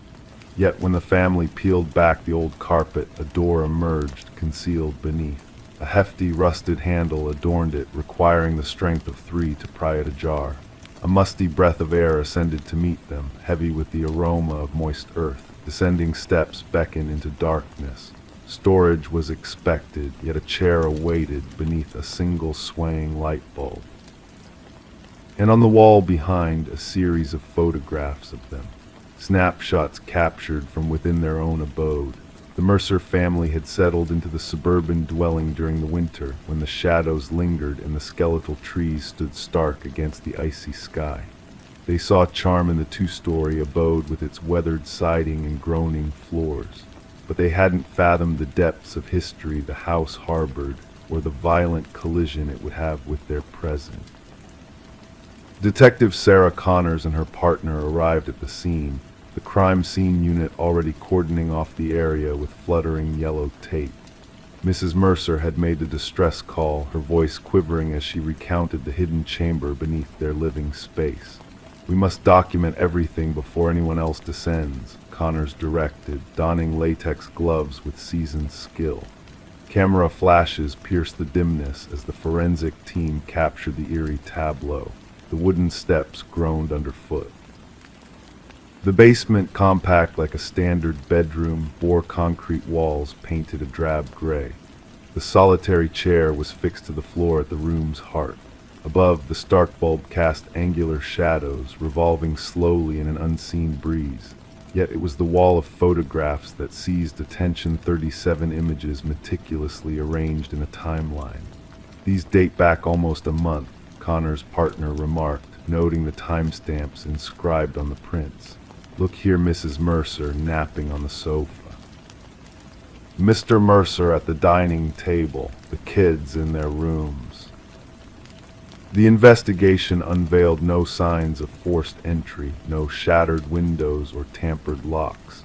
Yet when the family peeled back the old carpet, a door emerged, concealed beneath. A hefty, rusted handle adorned it, requiring the strength of 3 to pry it ajar. A musty breath of air ascended to meet them, heavy with the aroma of moist earth. Descending steps beckoned into darkness. Storage was expected, yet a chair awaited beneath a single swaying light bulb. And on the wall behind, a series of photographs of them. Snapshots captured from within their own abode. The Mercer family had settled into the suburban dwelling during the winter, when the shadows lingered and the skeletal trees stood stark against the icy sky. They saw charm in the 2-story abode with its weathered siding and groaning floors, but they hadn't fathomed the depths of history the house harbored, or the violent collision it would have with their present. Detective Sarah Connors and her partner arrived at the scene, the crime scene unit already cordoning off the area with fluttering yellow tape. Mrs. Mercer had made the distress call, her voice quivering as she recounted the hidden chamber beneath their living space. "We must document everything before anyone else descends," Connors directed, donning latex gloves with seasoned skill. Camera flashes pierced the dimness as the forensic team captured the eerie tableau. The wooden steps groaned underfoot. The basement, compact like a standard bedroom, bore concrete walls painted a drab gray. The solitary chair was fixed to the floor at the room's heart. Above, the stark bulb cast angular shadows, revolving slowly in an unseen breeze. Yet it was the wall of photographs that seized attention, 37 images meticulously arranged in a timeline. These date back almost a month, Connor's partner remarked, noting the timestamps inscribed on the prints. Look here, Mrs. Mercer napping on the sofa. Mr. Mercer at the dining table, the kids in their rooms. The investigation unveiled no signs of forced entry, no shattered windows or tampered locks.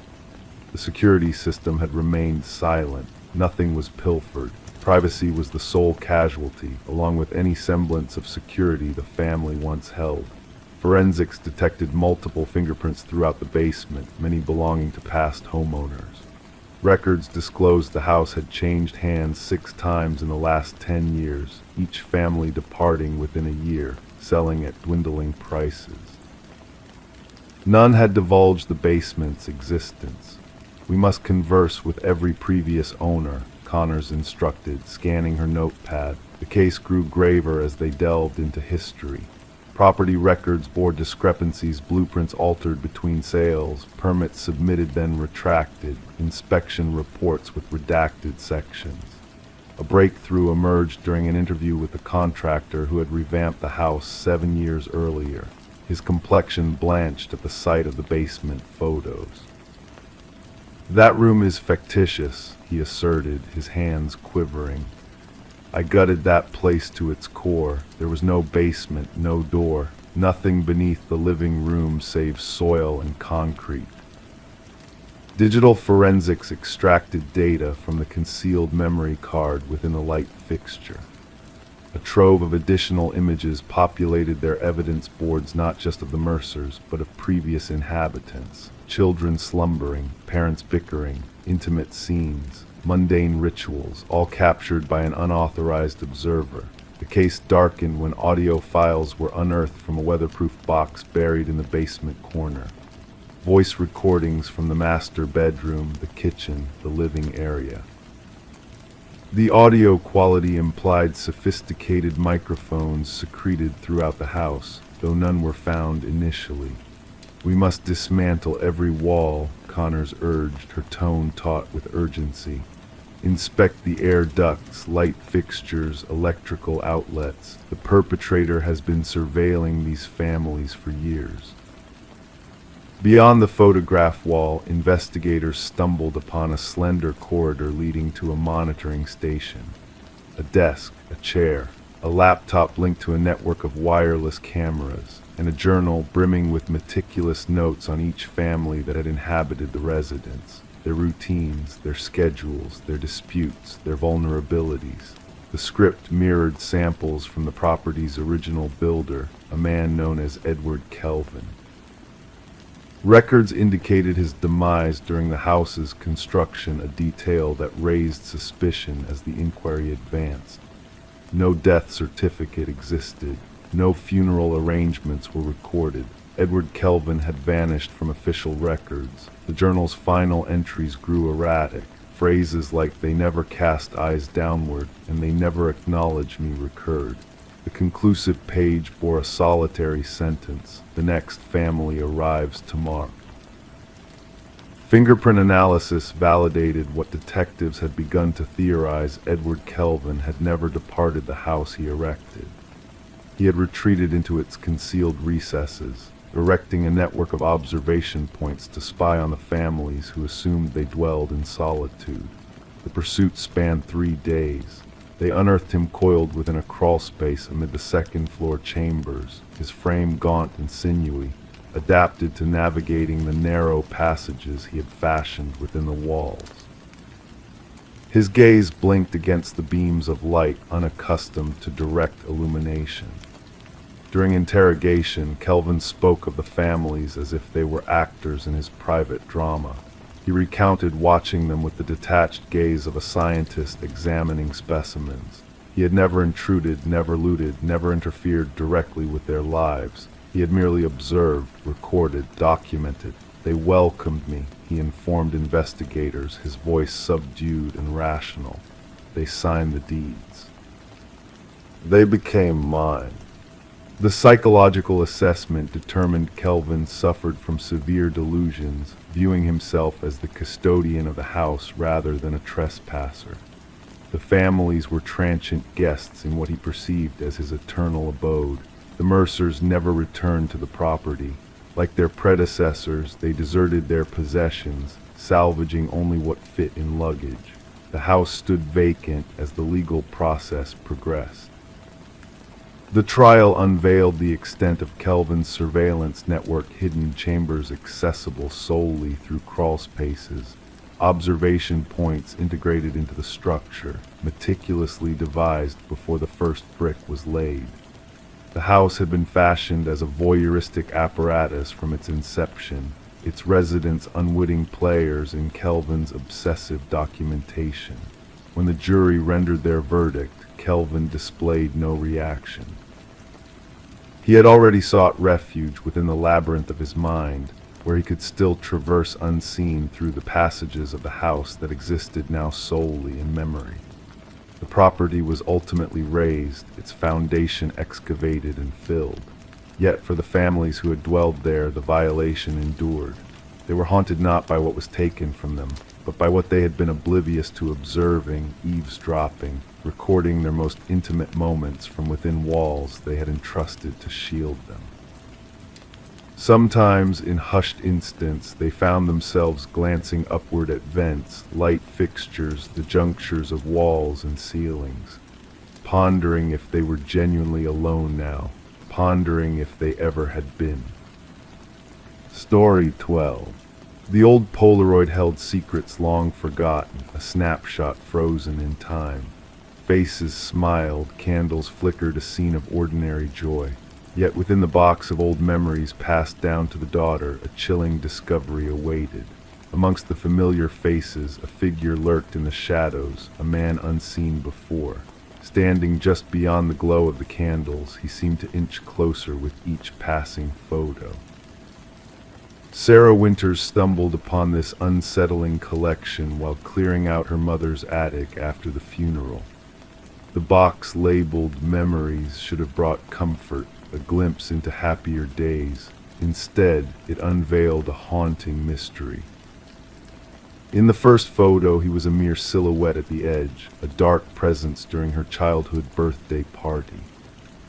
The security system had remained silent. Nothing was pilfered. Privacy was the sole casualty, along with any semblance of security the family once held. Forensics detected multiple fingerprints throughout the basement, many belonging to past homeowners. Records disclosed the house had changed hands 6 times in the last 10 years, each family departing within a year, selling at dwindling prices. None had divulged the basement's existence. We must converse with every previous owner, Connors instructed, scanning her notepad. The case grew graver as they delved into history. Property records bore discrepancies, blueprints altered between sales, permits submitted then retracted, inspection reports with redacted sections. A breakthrough emerged during an interview with the contractor who had revamped the house 7 years earlier. His complexion blanched at the sight of the basement photos. That room is fictitious, he asserted, his hands quivering. I gutted that place to its core. There was no basement, no door, nothing beneath the living room save soil and concrete. Digital forensics extracted data from the concealed memory card within the light fixture. A trove of additional images populated their evidence boards, not just of the Mercers, but of previous inhabitants. Children slumbering, parents bickering, intimate scenes, mundane rituals, all captured by an unauthorized observer. The case darkened when audio files were unearthed from a weatherproof box buried in the basement corner. Voice recordings from the master bedroom, the kitchen, the living area. The audio quality implied sophisticated microphones secreted throughout the house, though none were found initially. We must dismantle every wall, Connors urged, her tone taut with urgency. Inspect the air ducts, light fixtures, electrical outlets. The perpetrator has been surveilling these families for years. Beyond the photograph wall, investigators stumbled upon a slender corridor leading to a monitoring station. A desk, a chair, a laptop linked to a network of wireless cameras, and a journal brimming with meticulous notes on each family that had inhabited the residence, their routines, their schedules, their disputes, their vulnerabilities. The script mirrored samples from the property's original builder, a man known as Edward Kelvin. Records indicated his demise during the house's construction, a detail that raised suspicion as the inquiry advanced. No death certificate existed. No funeral arrangements were recorded. Edward Kelvin had vanished from official records. The journal's final entries grew erratic. Phrases like "they never cast eyes downward" and "they never acknowledge me" recurred. The conclusive page bore a solitary sentence: "The next family arrives tomorrow." Fingerprint analysis validated what detectives had begun to theorize: Edward Kelvin had never departed the house he erected. He had retreated into its concealed recesses, erecting a network of observation points to spy on the families who assumed they dwelled in solitude. The pursuit spanned 3 days. They unearthed him coiled within a crawl space amid the second-floor chambers, his frame gaunt and sinewy, adapted to navigating the narrow passages he had fashioned within the walls. His gaze blinked against the beams of light, unaccustomed to direct illumination. During interrogation, Kelvin spoke of the families as if they were actors in his private drama. He recounted watching them with the detached gaze of a scientist examining specimens. He had never intruded, never looted, never interfered directly with their lives. He had merely observed, recorded, documented. They welcomed me, he informed investigators, his voice subdued and rational. They signed the deeds. They became mine. The psychological assessment determined Kelvin suffered from severe delusions, viewing himself as the custodian of the house rather than a trespasser. The families were transient guests in what he perceived as his eternal abode. The Mercers never returned to the property. Like their predecessors, they deserted their possessions, salvaging only what fit in luggage. The house stood vacant as the legal process progressed. The trial unveiled the extent of Kelvin's surveillance network, hidden chambers accessible solely through crawl spaces, observation points integrated into the structure, meticulously devised before the first brick was laid. The house had been fashioned as a voyeuristic apparatus from its inception, its residents unwitting players in Kelvin's obsessive documentation. When the jury rendered their verdict, Kelvin displayed no reaction. He had already sought refuge within the labyrinth of his mind, where he could still traverse unseen through the passages of the house that existed now solely in memory. The property was ultimately razed, its foundation excavated and filled. Yet for the families who had dwelled there, the violation endured. They were haunted not by what was taken from them, but by what they had been oblivious to, observing, eavesdropping, recording their most intimate moments from within walls they had entrusted to shield them. Sometimes, in hushed instants, they found themselves glancing upward at vents, light fixtures, the junctures of walls and ceilings, pondering if they were genuinely alone now, pondering if they ever had been. Story 12. The old Polaroid held secrets long forgotten, a snapshot frozen in time. Faces smiled, candles flickered, a scene of ordinary joy. Yet within the box of old memories passed down to the daughter, a chilling discovery awaited. Amongst the familiar faces, a figure lurked in the shadows, a man unseen before. Standing just beyond the glow of the candles, he seemed to inch closer with each passing photo. Sarah Winters stumbled upon this unsettling collection while clearing out her mother's attic after the funeral. The box labeled Memories should have brought comfort, a glimpse into happier days. Instead, it unveiled a haunting mystery. In the first photo, he was a mere silhouette at the edge, a dark presence during her childhood birthday party.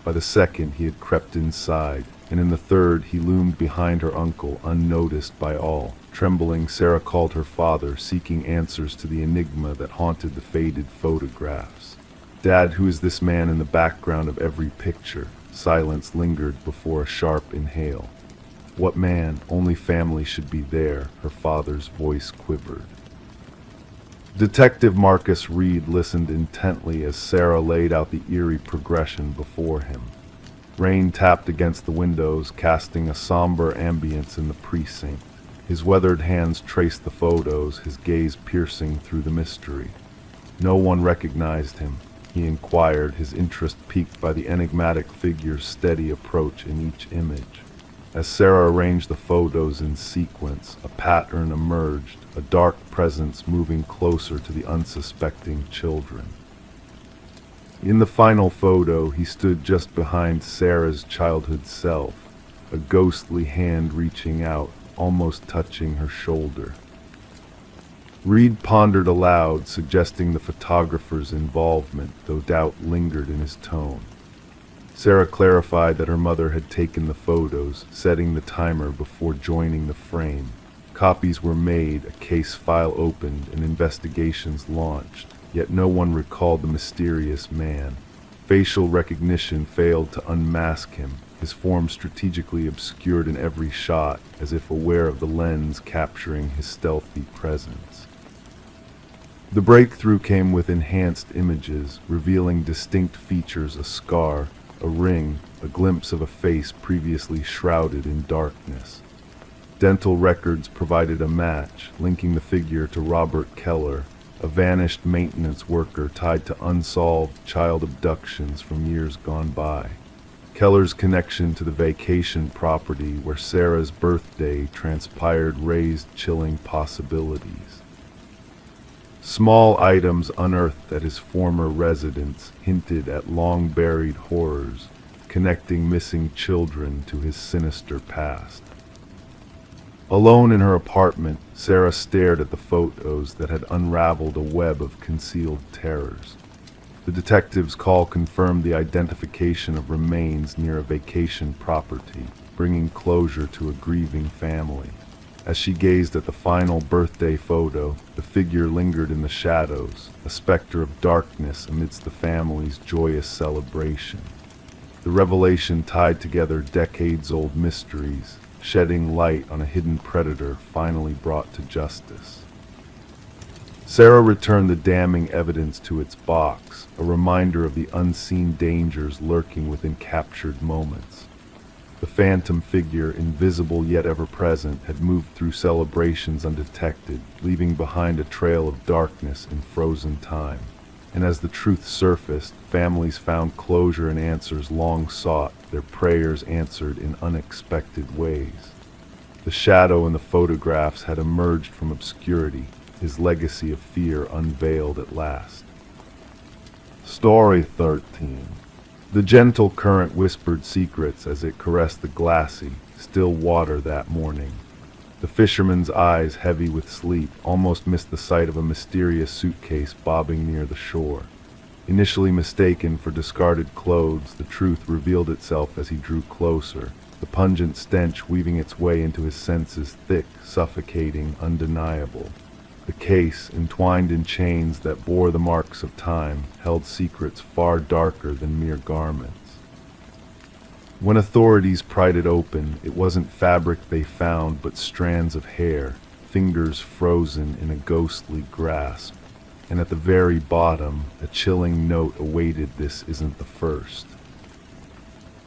By the second, he had crept inside, and in the third, he loomed behind her uncle, unnoticed by all. Trembling, Sarah called her father, seeking answers to the enigma that haunted the faded photographs. "Dad, who is this man in the background of every picture?" Silence lingered before a sharp inhale. "What man? Only family should be there," her father's voice quivered. Detective Marcus Reed listened intently as Sarah laid out the eerie progression before him. Rain tapped against the windows, casting a somber ambience in the precinct. His weathered hands traced the photos, his gaze piercing through the mystery. No one recognized him, he inquired, his interest piqued by the enigmatic figure's steady approach in each image. As Sarah arranged the photos in sequence, a pattern emerged, a dark presence moving closer to the unsuspecting children. In the final photo, he stood just behind Sarah's childhood self, a ghostly hand reaching out, almost touching her shoulder. Reed pondered aloud, suggesting the photographer's involvement, though doubt lingered in his tone. Sarah clarified that her mother had taken the photos, setting the timer before joining the frame. Copies were made, a case file opened, and investigations launched, yet no one recalled the mysterious man. Facial recognition failed to unmask him, his form strategically obscured in every shot, as if aware of the lens capturing his stealthy presence. The breakthrough came with enhanced images, revealing distinct features: a scar, a ring, a glimpse of a face previously shrouded in darkness. Dental records provided a match, linking the figure to Robert Keller, a vanished maintenance worker tied to unsolved child abductions from years gone by. Keller's connection to the vacation property where Sarah's birthday transpired raised chilling possibilities. Small items unearthed at his former residence hinted at long-buried horrors, connecting missing children to his sinister past. Alone in her apartment, Sarah stared at the photos that had unraveled a web of concealed terrors. The detective's call confirmed the identification of remains near a vacation property, bringing closure to a grieving family. As she gazed at the final birthday photo, the figure lingered in the shadows, a specter of darkness amidst the family's joyous celebration. The revelation tied together decades-old mysteries, shedding light on a hidden predator finally brought to justice. Sarah returned the damning evidence to its box, a reminder of the unseen dangers lurking within captured moments. The phantom figure, invisible yet ever-present, had moved through celebrations undetected, leaving behind a trail of darkness and frozen time. And as the truth surfaced, families found closure and answers long sought, their prayers answered in unexpected ways. The shadow in the photographs had emerged from obscurity, his legacy of fear unveiled at last. Story 13. The gentle current whispered secrets as it caressed the glassy, still water that morning. The fisherman's eyes, heavy with sleep, almost missed the sight of a mysterious suitcase bobbing near the shore. Initially mistaken for discarded clothes, the truth revealed itself as he drew closer, the pungent stench weaving its way into his senses, thick, suffocating, undeniable. The case, entwined in chains that bore the marks of time, held secrets far darker than mere garments. When authorities pried it open, it wasn't fabric they found, but strands of hair, fingers frozen in a ghostly grasp. And at the very bottom, a chilling note awaited "This isn't the first."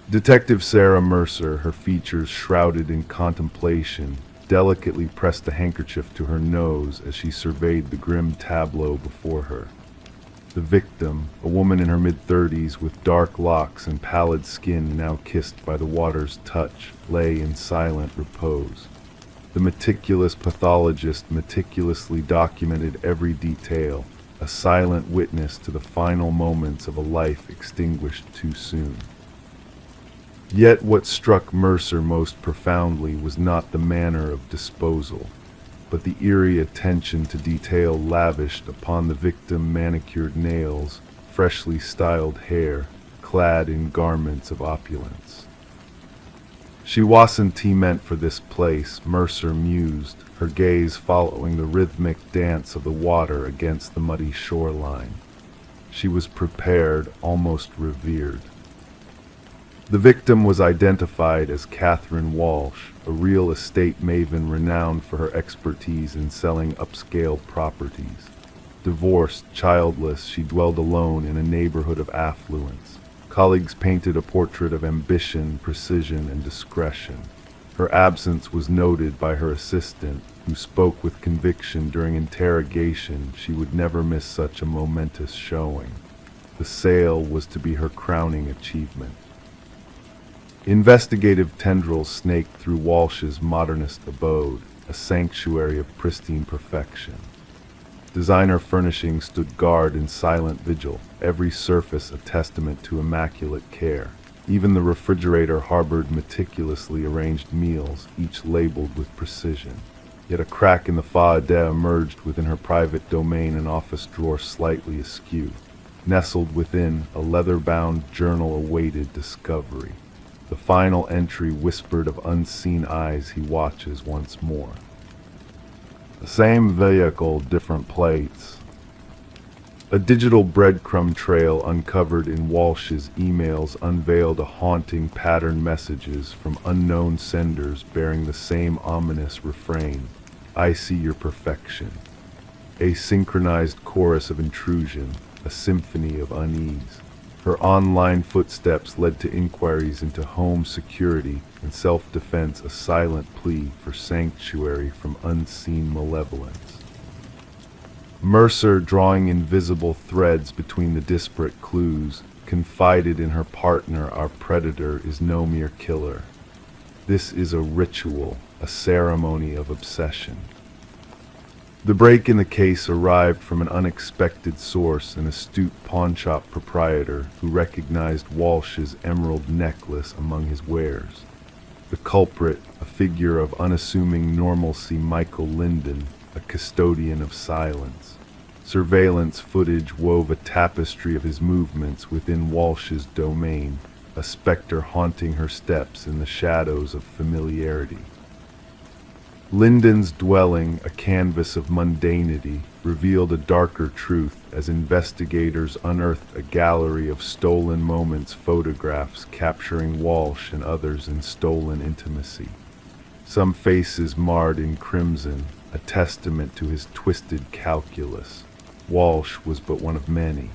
Detective Sarah Mercer, her features shrouded in contemplation, delicately pressed a handkerchief to her nose as she surveyed the grim tableau before her. The victim, a woman in her mid-30s with dark locks and pallid skin now kissed by the water's touch, lay in silent repose. The meticulous pathologist meticulously documented every detail, a silent witness to the final moments of a life extinguished too soon. Yet what struck Mercer most profoundly was not the manner of disposal, but the eerie attention to detail lavished upon the victim: manicured nails, freshly styled hair, clad in garments of opulence. She wasn't meant for this place, Mercer mused, her gaze following the rhythmic dance of the water against the muddy shoreline. She was prepared, almost revered. The victim was identified as Catherine Walsh, a real estate maven renowned for her expertise in selling upscale properties. Divorced, childless, she dwelled alone in a neighborhood of affluence. Colleagues painted a portrait of ambition, precision, and discretion. Her absence was noted by her assistant, who spoke with conviction during interrogation she would never miss such a momentous showing. The sale was to be her crowning achievement. Investigative tendrils snaked through Walsh's modernist abode, a sanctuary of pristine perfection. Designer furnishings stood guard in silent vigil, every surface a testament to immaculate care. Even the refrigerator harbored meticulously arranged meals, each labeled with precision. Yet a crack in the faade emerged within her private domain, an office drawer slightly askew. Nestled within, a leather-bound journal awaited discovery. The final entry whispered of unseen eyes he watches once more. The same vehicle, different plates. A digital breadcrumb trail uncovered in Walsh's emails unveiled a haunting pattern: messages from unknown senders bearing the same ominous refrain: "I see your perfection." A synchronized chorus of intrusion, a symphony of unease. Her online footsteps led to inquiries into home security and self-defense, a silent plea for sanctuary from unseen malevolence. Mercer, drawing invisible threads between the disparate clues, confided in her partner, our predator is no mere killer. This is a ritual, a ceremony of obsession. The break in the case arrived from an unexpected source, an astute pawnshop proprietor who recognized Walsh's emerald necklace among his wares. The culprit, a figure of unassuming normalcy, Michael Linden, a custodian of silence. Surveillance footage wove a tapestry of his movements within Walsh's domain, a specter haunting her steps in the shadows of familiarity. Linden's dwelling, a canvas of mundanity, revealed a darker truth as investigators unearthed a gallery of stolen moments, photographs capturing Walsh and others in stolen intimacy. Some faces marred in crimson, a testament to his twisted calculus. Walsh was but one of many.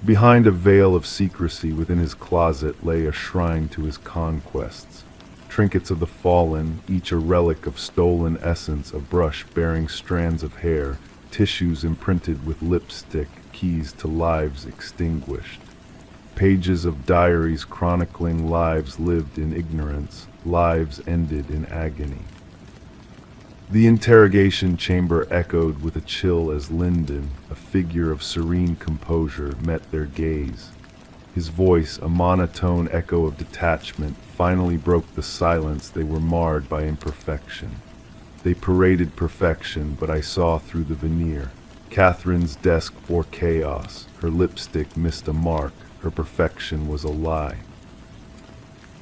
Behind a veil of secrecy within his closet lay a shrine to his conquests. Trinkets of the fallen, each a relic of stolen essence, a brush bearing strands of hair, tissues imprinted with lipstick, keys to lives extinguished. Pages of diaries chronicling lives lived in ignorance, lives ended in agony. The interrogation chamber echoed with a chill as Linden, a figure of serene composure, met their gaze. His voice, a monotone echo of detachment, finally broke the silence. They were marred by imperfection. They paraded perfection, but I saw through the veneer. Catherine's desk bore chaos. Her lipstick missed a mark. Her perfection was a lie.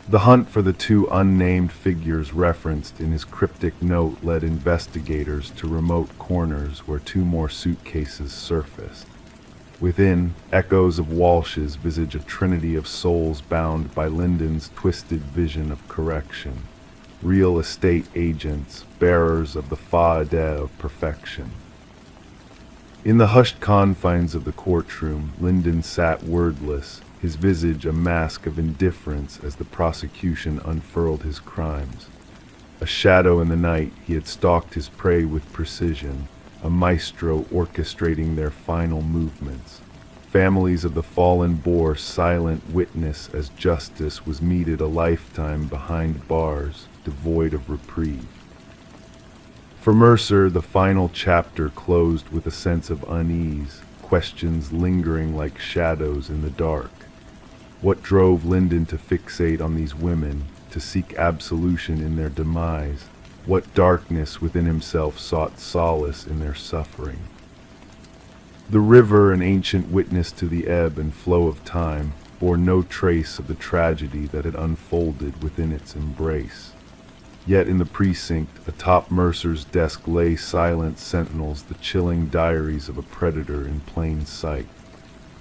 The hunt for the two unnamed figures referenced in his cryptic note led investigators to remote corners where two more suitcases surfaced. Within, echoes of Walsh's visage, a trinity of souls bound by Linden's twisted vision of correction. Real estate agents, bearers of the faide of perfection. In the hushed confines of the courtroom, Linden sat wordless, his visage a mask of indifference as the prosecution unfurled his crimes. A shadow in the night, he had stalked his prey with precision, a maestro orchestrating their final movements. Families of the fallen bore silent witness as justice was meted a lifetime behind bars, devoid of reprieve. For Mercer, the final chapter closed with a sense of unease, questions lingering like shadows in the dark. What drove Linden to fixate on these women, to seek absolution in their demise? What darkness within himself sought solace in their suffering? The river, an ancient witness to the ebb and flow of time, bore no trace of the tragedy that had unfolded within its embrace. Yet in the precinct, atop Mercer's desk lay silent sentinels, the chilling diaries of a predator in plain sight.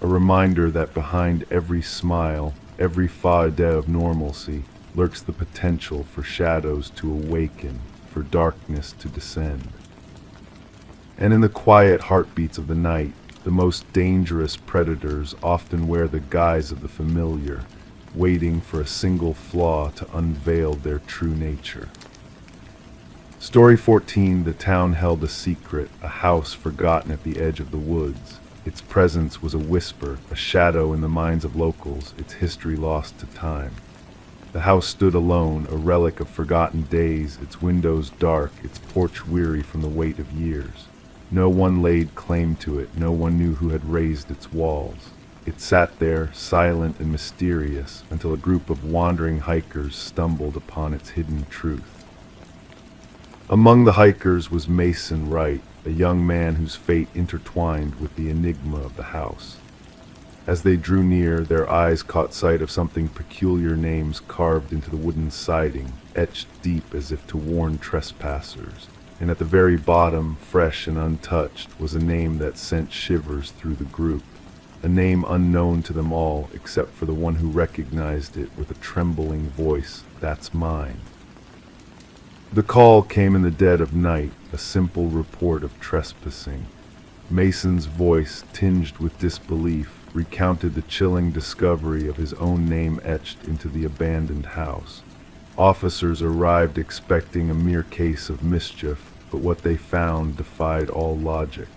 A reminder that behind every smile, every faide of normalcy, lurks the potential for shadows to awaken, for darkness to descend. And in the quiet heartbeats of the night, the most dangerous predators often wear the guise of the familiar, waiting for a single flaw to unveil their true nature. Story 14, the town held a secret, a house forgotten at the edge of the woods. Its presence was a whisper, a shadow in the minds of locals, its history lost to time. The house stood alone, a relic of forgotten days, its windows dark, its porch weary from the weight of years. No one laid claim to it, no one knew who had raised its walls. It sat there, silent and mysterious, until a group of wandering hikers stumbled upon its hidden truth. Among the hikers was Mason Wright, a young man whose fate intertwined with the enigma of the house. As they drew near, their eyes caught sight of something peculiar, names carved into the wooden siding, etched deep as if to warn trespassers. And at the very bottom, fresh and untouched, was a name that sent shivers through the group. A name unknown to them all, except for the one who recognized it with a trembling voice. "That's mine." The call came in the dead of night, a simple report of trespassing. Mason's voice, tinged with disbelief, recounted the chilling discovery of his own name etched into the abandoned house. Officers arrived expecting a mere case of mischief, but what they found defied all logic.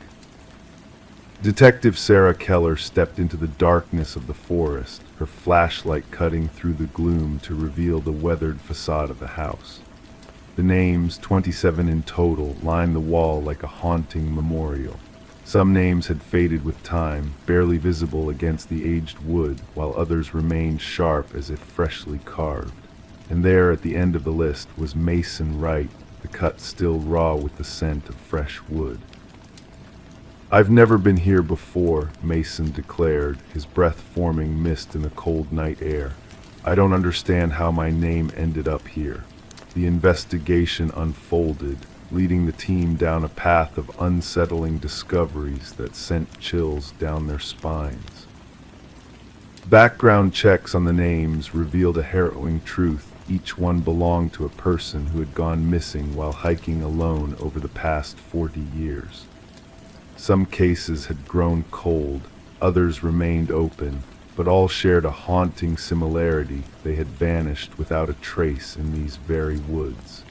Detective Sarah Keller stepped into the darkness of the forest, her flashlight cutting through the gloom to reveal the weathered facade of the house. The names, 27 in total, lined the wall like a haunting memorial. Some names had faded with time, barely visible against the aged wood, while others remained sharp as if freshly carved. And there at the end of the list was Mason Wright, the cut still raw with the scent of fresh wood. "I've never been here before," Mason declared, his breath forming mist in the cold night air. "I don't understand how my name ended up here." The investigation unfolded, leading the team down a path of unsettling discoveries that sent chills down their spines. Background checks on the names revealed a harrowing truth. Each one belonged to a person who had gone missing while hiking alone over the past 40 years. Some cases had grown cold, others remained open, but all shared a haunting similarity: they had vanished without a trace in these very woods.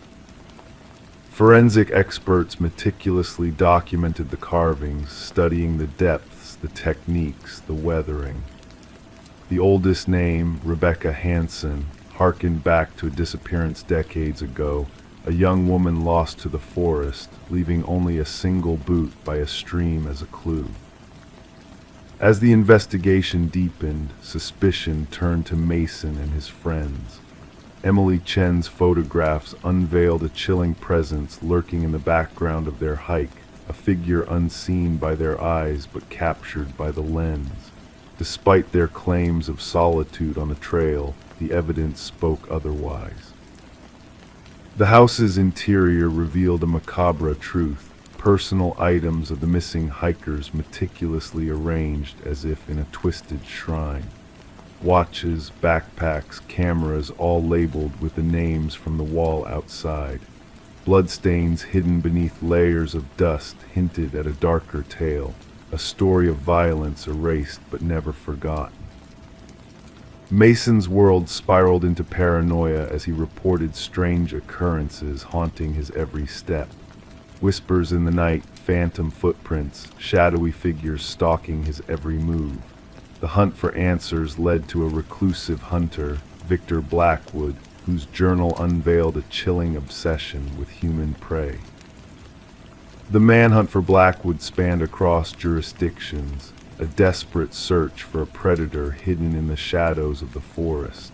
Forensic experts meticulously documented the carvings, studying the depths, the techniques, the weathering. The oldest name, Rebecca Hansen, harkened back to a disappearance decades ago, a young woman lost to the forest, leaving only a single boot by a stream as a clue. As the investigation deepened, suspicion turned to Mason and his friends. Emily Chen's photographs unveiled a chilling presence lurking in the background of their hike, a figure unseen by their eyes but captured by the lens. Despite their claims of solitude on the trail, the evidence spoke otherwise. The house's interior revealed a macabre truth: personal items of the missing hikers meticulously arranged as if in a twisted shrine. Watches, backpacks, cameras, all labeled with the names from the wall outside. Bloodstains hidden beneath layers of dust hinted at a darker tale, a story of violence erased but never forgotten. Mason's world spiraled into paranoia as he reported strange occurrences haunting his every step. Whispers in the night, phantom footprints, shadowy figures stalking his every move. The hunt for answers led to a reclusive hunter, Victor Blackwood, whose journal unveiled a chilling obsession with human prey. The manhunt for Blackwood spanned across jurisdictions, a desperate search for a predator hidden in the shadows of the forest.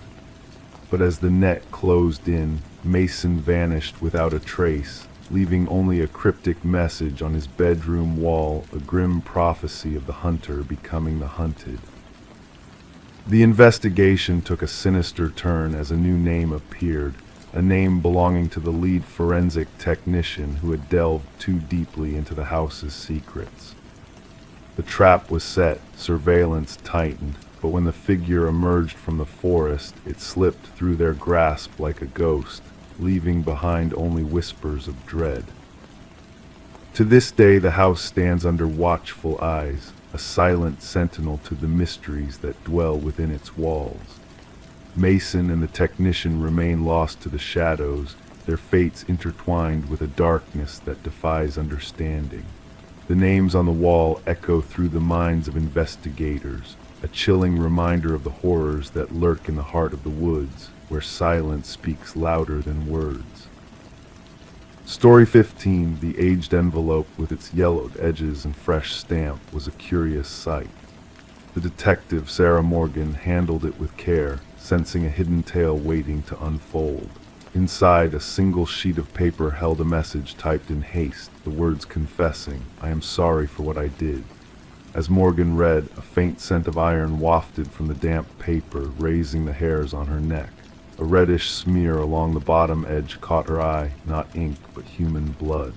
But as the net closed in, Mason vanished without a trace, leaving only a cryptic message on his bedroom wall, a grim prophecy of the hunter becoming the hunted. The investigation took a sinister turn as a new name appeared, a name belonging to the lead forensic technician who had delved too deeply into the house's secrets. The trap was set, surveillance tightened, but when the figure emerged from the forest, it slipped through their grasp like a ghost, leaving behind only whispers of dread. To this day, the house stands under watchful eyes, a silent sentinel to the mysteries that dwell within its walls. Mason and the technician remain lost to the shadows, their fates intertwined with a darkness that defies understanding. The names on the wall echo through the minds of investigators, a chilling reminder of the horrors that lurk in the heart of the woods, where silence speaks louder than words. Story 15, the aged envelope with its yellowed edges and fresh stamp, was a curious sight. The detective, Sarah Morgan, handled it with care, sensing a hidden tale waiting to unfold. Inside, a single sheet of paper held a message typed in haste, the words confessing, "I am sorry for what I did." As Morgan read, a faint scent of iron wafted from the damp paper, raising the hairs on her neck. A reddish smear along the bottom edge caught her eye, not ink, but human blood.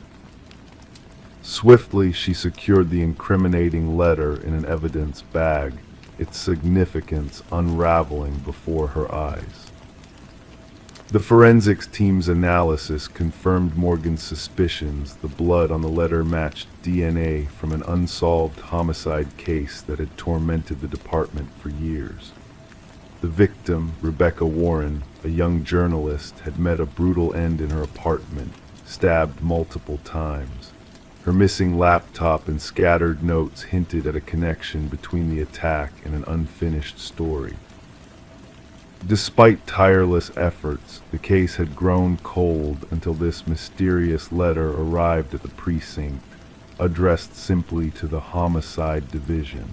Swiftly, she secured the incriminating letter in an evidence bag, its significance unraveling before her eyes. The forensics team's analysis confirmed Morgan's suspicions. The blood on the letter matched DNA from an unsolved homicide case that had tormented the department for years. The victim, Rebecca Warren, a young journalist, had met a brutal end in her apartment, stabbed multiple times. Her missing laptop and scattered notes hinted at a connection between the attack and an unfinished story. Despite tireless efforts, the case had grown cold until this mysterious letter arrived at the precinct, addressed simply to the Homicide Division.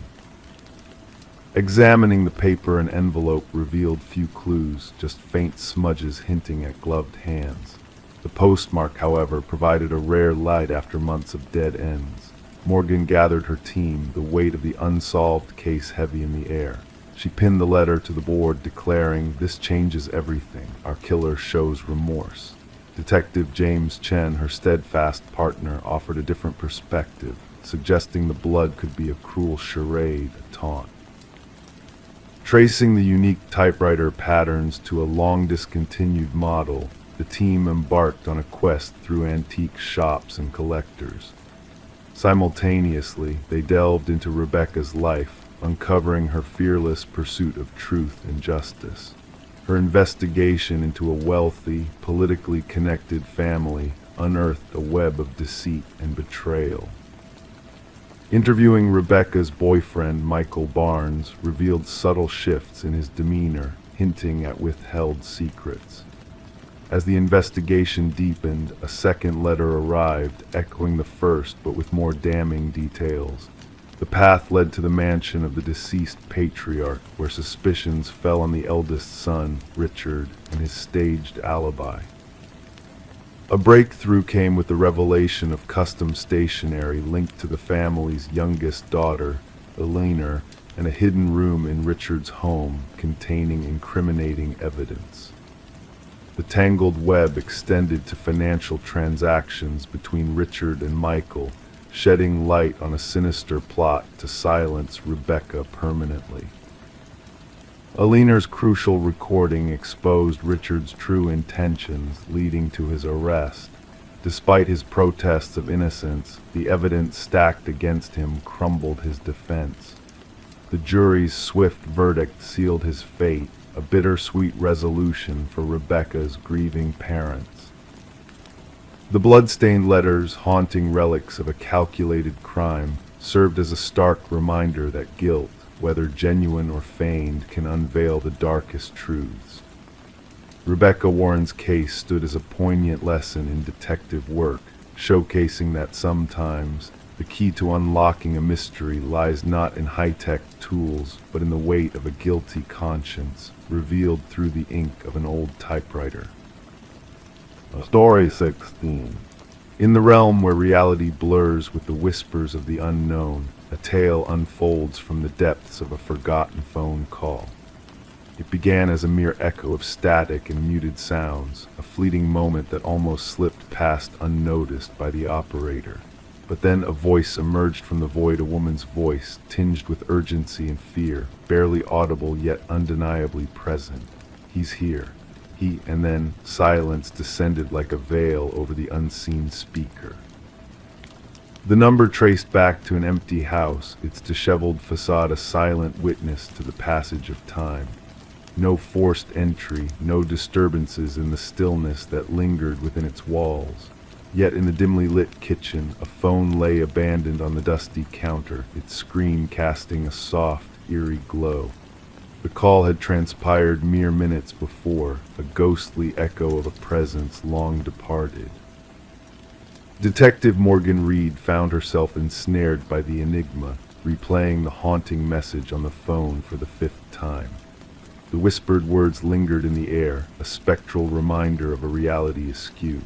Examining the paper and envelope revealed few clues, just faint smudges hinting at gloved hands. The postmark, however, provided a rare light after months of dead ends. Morgan gathered her team, the weight of the unsolved case heavy in the air. She pinned the letter to the board, declaring, "This changes everything. Our killer shows remorse." Detective James Chen, her steadfast partner, offered a different perspective, suggesting the blood could be a cruel charade, a taunt. Tracing the unique typewriter patterns to a long-discontinued model, the team embarked on a quest through antique shops and collectors. Simultaneously, they delved into Rebecca's life, uncovering her fearless pursuit of truth and justice. Her investigation into a wealthy, politically connected family unearthed a web of deceit and betrayal. Interviewing Rebecca's boyfriend, Michael Barnes, revealed subtle shifts in his demeanor, hinting at withheld secrets. As the investigation deepened, a second letter arrived, echoing the first but with more damning details. The path led to the mansion of the deceased patriarch, where suspicions fell on the eldest son, Richard, and his staged alibi. A breakthrough came with the revelation of custom stationery linked to the family's youngest daughter, Eleanor, and a hidden room in Richard's home containing incriminating evidence. The tangled web extended to financial transactions between Richard and Michael, shedding light on a sinister plot to silence Rebecca permanently. Eleanor's crucial recording exposed Richard's true intentions, leading to his arrest. Despite his protests of innocence, the evidence stacked against him crumbled his defense. The jury's swift verdict sealed his fate, a bittersweet resolution for Rebecca's grieving parents. The blood-stained letters, haunting relics of a calculated crime, served as a stark reminder that guilt, whether genuine or feigned, can unveil the darkest truths. Rebecca Warren's case stood as a poignant lesson in detective work, showcasing that sometimes the key to unlocking a mystery lies not in high-tech tools, but in the weight of a guilty conscience, revealed through the ink of an old typewriter. Story 16. In the realm where reality blurs with the whispers of the unknown, a tale unfolds from the depths of a forgotten phone call. It began as a mere echo of static and muted sounds, a fleeting moment that almost slipped past unnoticed by the operator. But then a voice emerged from the void, a woman's voice, tinged with urgency and fear, barely audible yet undeniably present. "He's here." And then silence descended like a veil over the unseen speaker. The number traced back to an empty house, its disheveled facade a silent witness to the passage of time. No forced entry, no disturbances in the stillness that lingered within its walls. Yet in the dimly lit kitchen, a phone lay abandoned on the dusty counter, its screen casting a soft, eerie glow. The call had transpired mere minutes before, a ghostly echo of a presence long departed. Detective Morgan Reed found herself ensnared by the enigma, replaying the haunting message on the phone for the 5th time. The whispered words lingered in the air, a spectral reminder of a reality askew.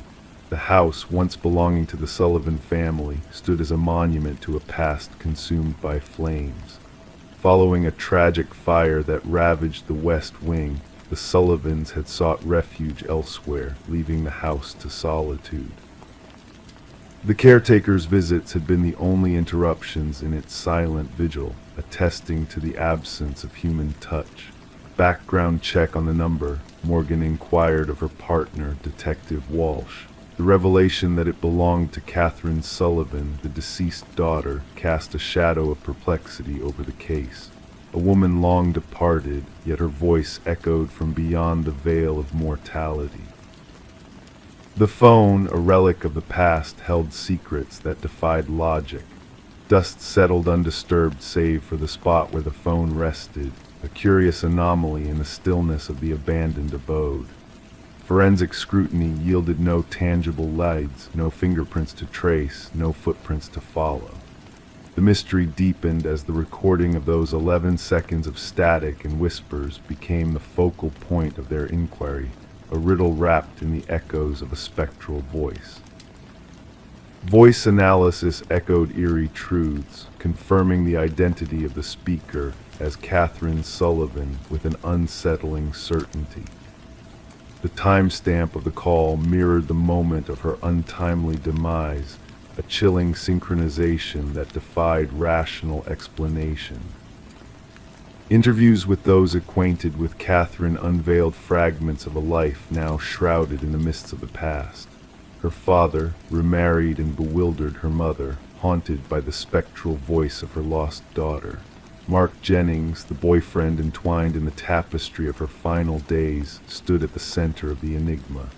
The house, once belonging to the Sullivan family, stood as a monument to a past consumed by flames. Following a tragic fire that ravaged the West Wing, the Sullivans had sought refuge elsewhere, leaving the house to solitude. The caretaker's visits had been the only interruptions in its silent vigil, attesting to the absence of human touch. Background check on the number, Morgan inquired of her partner, Detective Walsh. The revelation that it belonged to Catherine Sullivan, the deceased daughter, cast a shadow of perplexity over the case. A woman long departed, yet her voice echoed from beyond the veil of mortality. The phone, a relic of the past, held secrets that defied logic. Dust settled undisturbed save for the spot where the phone rested, a curious anomaly in the stillness of the abandoned abode. Forensic scrutiny yielded no tangible leads, no fingerprints to trace, no footprints to follow. The mystery deepened as the recording of those 11 seconds of static and whispers became the focal point of their inquiry, a riddle wrapped in the echoes of a spectral voice. Voice analysis echoed eerie truths, confirming the identity of the speaker as Catherine Sullivan with an unsettling certainty. The timestamp of the call mirrored the moment of her untimely demise, a chilling synchronization that defied rational explanation. Interviews with those acquainted with Catherine unveiled fragments of a life now shrouded in the mists of the past. Her father, remarried and bewildered her mother, haunted by the spectral voice of her lost daughter. Mark Jennings, the boyfriend entwined in the tapestry of her final days, stood at the center of the enigma.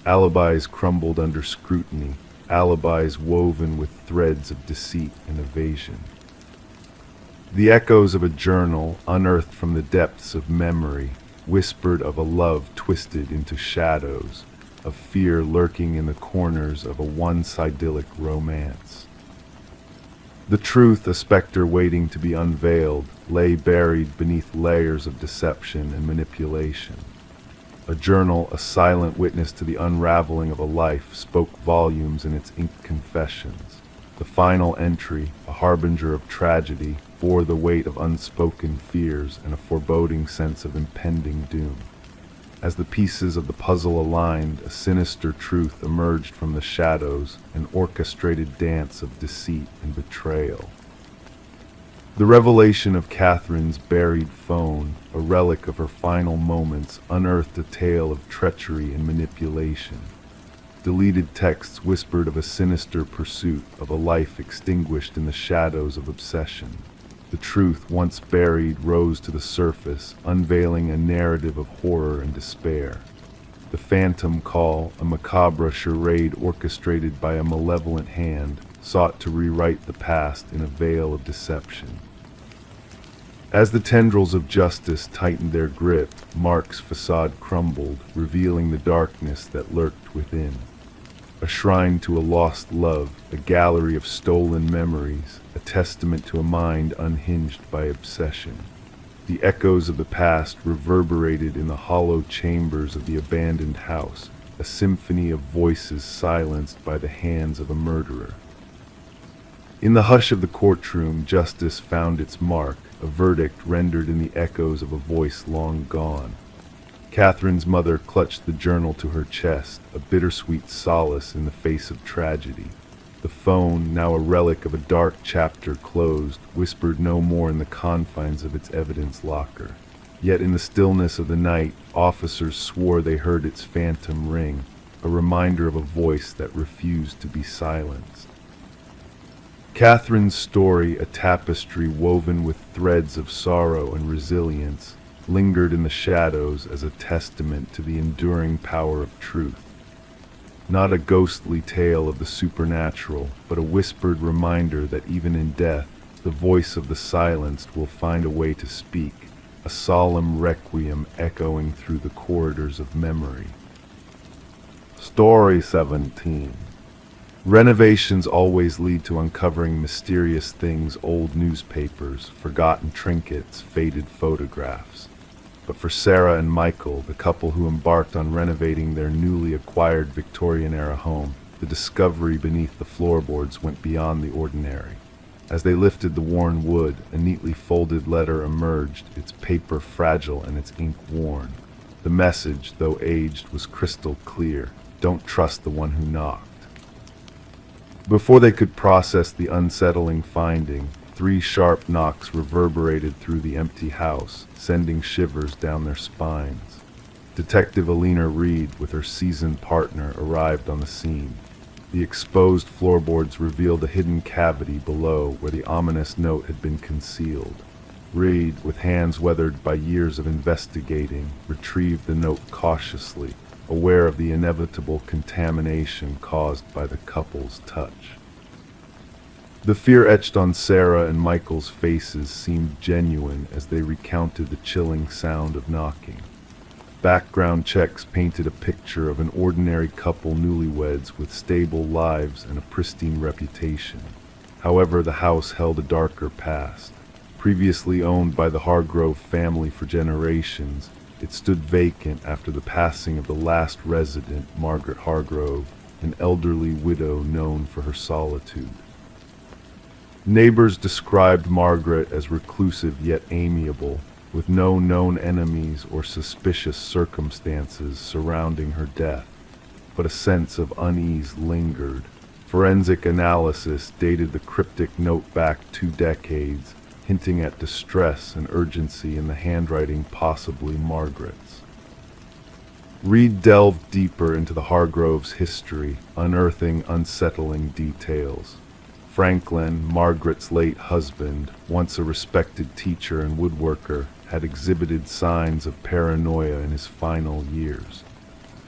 Alibis crumbled under scrutiny, alibis woven with threads of deceit and evasion. The echoes of a journal, unearthed from the depths of memory, whispered of a love twisted into shadows, of fear lurking in the corners of a once idyllic romance. The truth, a specter waiting to be unveiled, lay buried beneath layers of deception and manipulation. A journal, a silent witness to the unraveling of a life, spoke volumes in its inked confessions. The final entry, a harbinger of tragedy, bore the weight of unspoken fears and a foreboding sense of impending doom. As the pieces of the puzzle aligned, a sinister truth emerged from the shadows, an orchestrated dance of deceit and betrayal. The revelation of Catherine's buried phone, a relic of her final moments, unearthed a tale of treachery and manipulation. Deleted texts whispered of a sinister pursuit, of a life extinguished in the shadows of obsession. The truth, once buried, rose to the surface, unveiling a narrative of horror and despair. The phantom call, a macabre charade orchestrated by a malevolent hand, sought to rewrite the past in a veil of deception. As the tendrils of justice tightened their grip, Mark's facade crumbled, revealing the darkness that lurked within. A shrine to a lost love, a gallery of stolen memories, a testament to a mind unhinged by obsession. The echoes of the past reverberated in the hollow chambers of the abandoned house, a symphony of voices silenced by the hands of a murderer. In the hush of the courtroom, justice found its mark, a verdict rendered in the echoes of a voice long gone. Catherine's mother clutched the journal to her chest, a bittersweet solace in the face of tragedy. The phone, now a relic of a dark chapter closed, whispered no more in the confines of its evidence locker. Yet in the stillness of the night, officers swore they heard its phantom ring, a reminder of a voice that refused to be silenced. Catherine's story, a tapestry woven with threads of sorrow and resilience, lingered in the shadows as a testament to the enduring power of truth. Not a ghostly tale of the supernatural, but a whispered reminder that even in death, the voice of the silenced will find a way to speak, a solemn requiem echoing through the corridors of memory. Story 17. Renovations always lead to uncovering mysterious things: old newspapers, forgotten trinkets, faded photographs. But for Sarah and Michael, the couple who embarked on renovating their newly acquired Victorian-era home, the discovery beneath the floorboards went beyond the ordinary. As they lifted the worn wood, a neatly folded letter emerged, its paper fragile and its ink worn. The message, though aged, was crystal clear: don't trust the one who knocked. Before they could process the unsettling finding, 3 sharp knocks reverberated through the empty house, sending shivers down their spines. Detective Alina Reed, with her seasoned partner, arrived on the scene. The exposed floorboards revealed a hidden cavity below where the ominous note had been concealed. Reed, with hands weathered by years of investigating, retrieved the note cautiously, aware of the inevitable contamination caused by the couple's touch. The fear etched on Sarah and Michael's faces seemed genuine as they recounted the chilling sound of knocking. Background checks painted a picture of an ordinary couple newlyweds with stable lives and a pristine reputation. However, the house held a darker past. Previously owned by the Hargrove family for generations, it stood vacant after the passing of the last resident, Margaret Hargrove, an elderly widow known for her solitude. Neighbors described Margaret as reclusive yet amiable, with no known enemies or suspicious circumstances surrounding her death, but a sense of unease lingered. Forensic analysis dated the cryptic note back 2 decades, hinting at distress and urgency in the handwriting possibly Margaret's. Reed delved deeper into the Hargroves' history, unearthing unsettling details. Franklin, Margaret's late husband, once a respected teacher and woodworker, had exhibited signs of paranoia in his final years.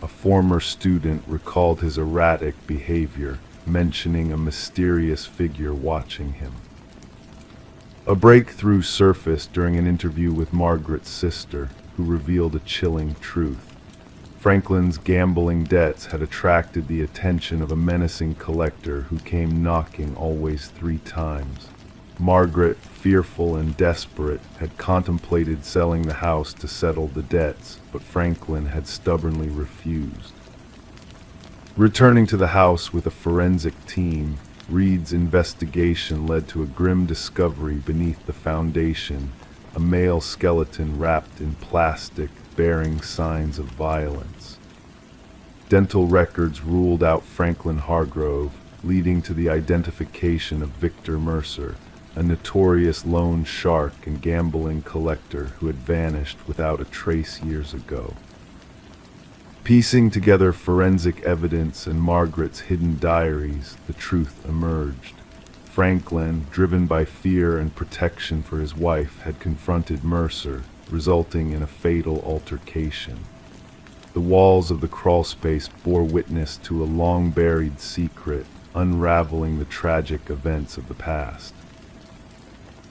A former student recalled his erratic behavior, mentioning a mysterious figure watching him. A breakthrough surfaced during an interview with Margaret's sister, who revealed a chilling truth. Franklin's gambling debts had attracted the attention of a menacing collector who came knocking always 3 times. Margaret, fearful and desperate, had contemplated selling the house to settle the debts, but Franklin had stubbornly refused. Returning to the house with a forensic team, Reed's investigation led to a grim discovery beneath the foundation, a male skeleton wrapped in plastic bearing signs of violence. Dental records ruled out Franklin Hargrove, leading to the identification of Victor Mercer, a notorious loan shark and gambling collector who had vanished without a trace years ago. Piecing together forensic evidence and Margaret's hidden diaries, the truth emerged. Franklin, driven by fear and protection for his wife, had confronted Mercer, resulting in a fatal altercation. The walls of the crawlspace bore witness to a long-buried secret, unraveling the tragic events of the past.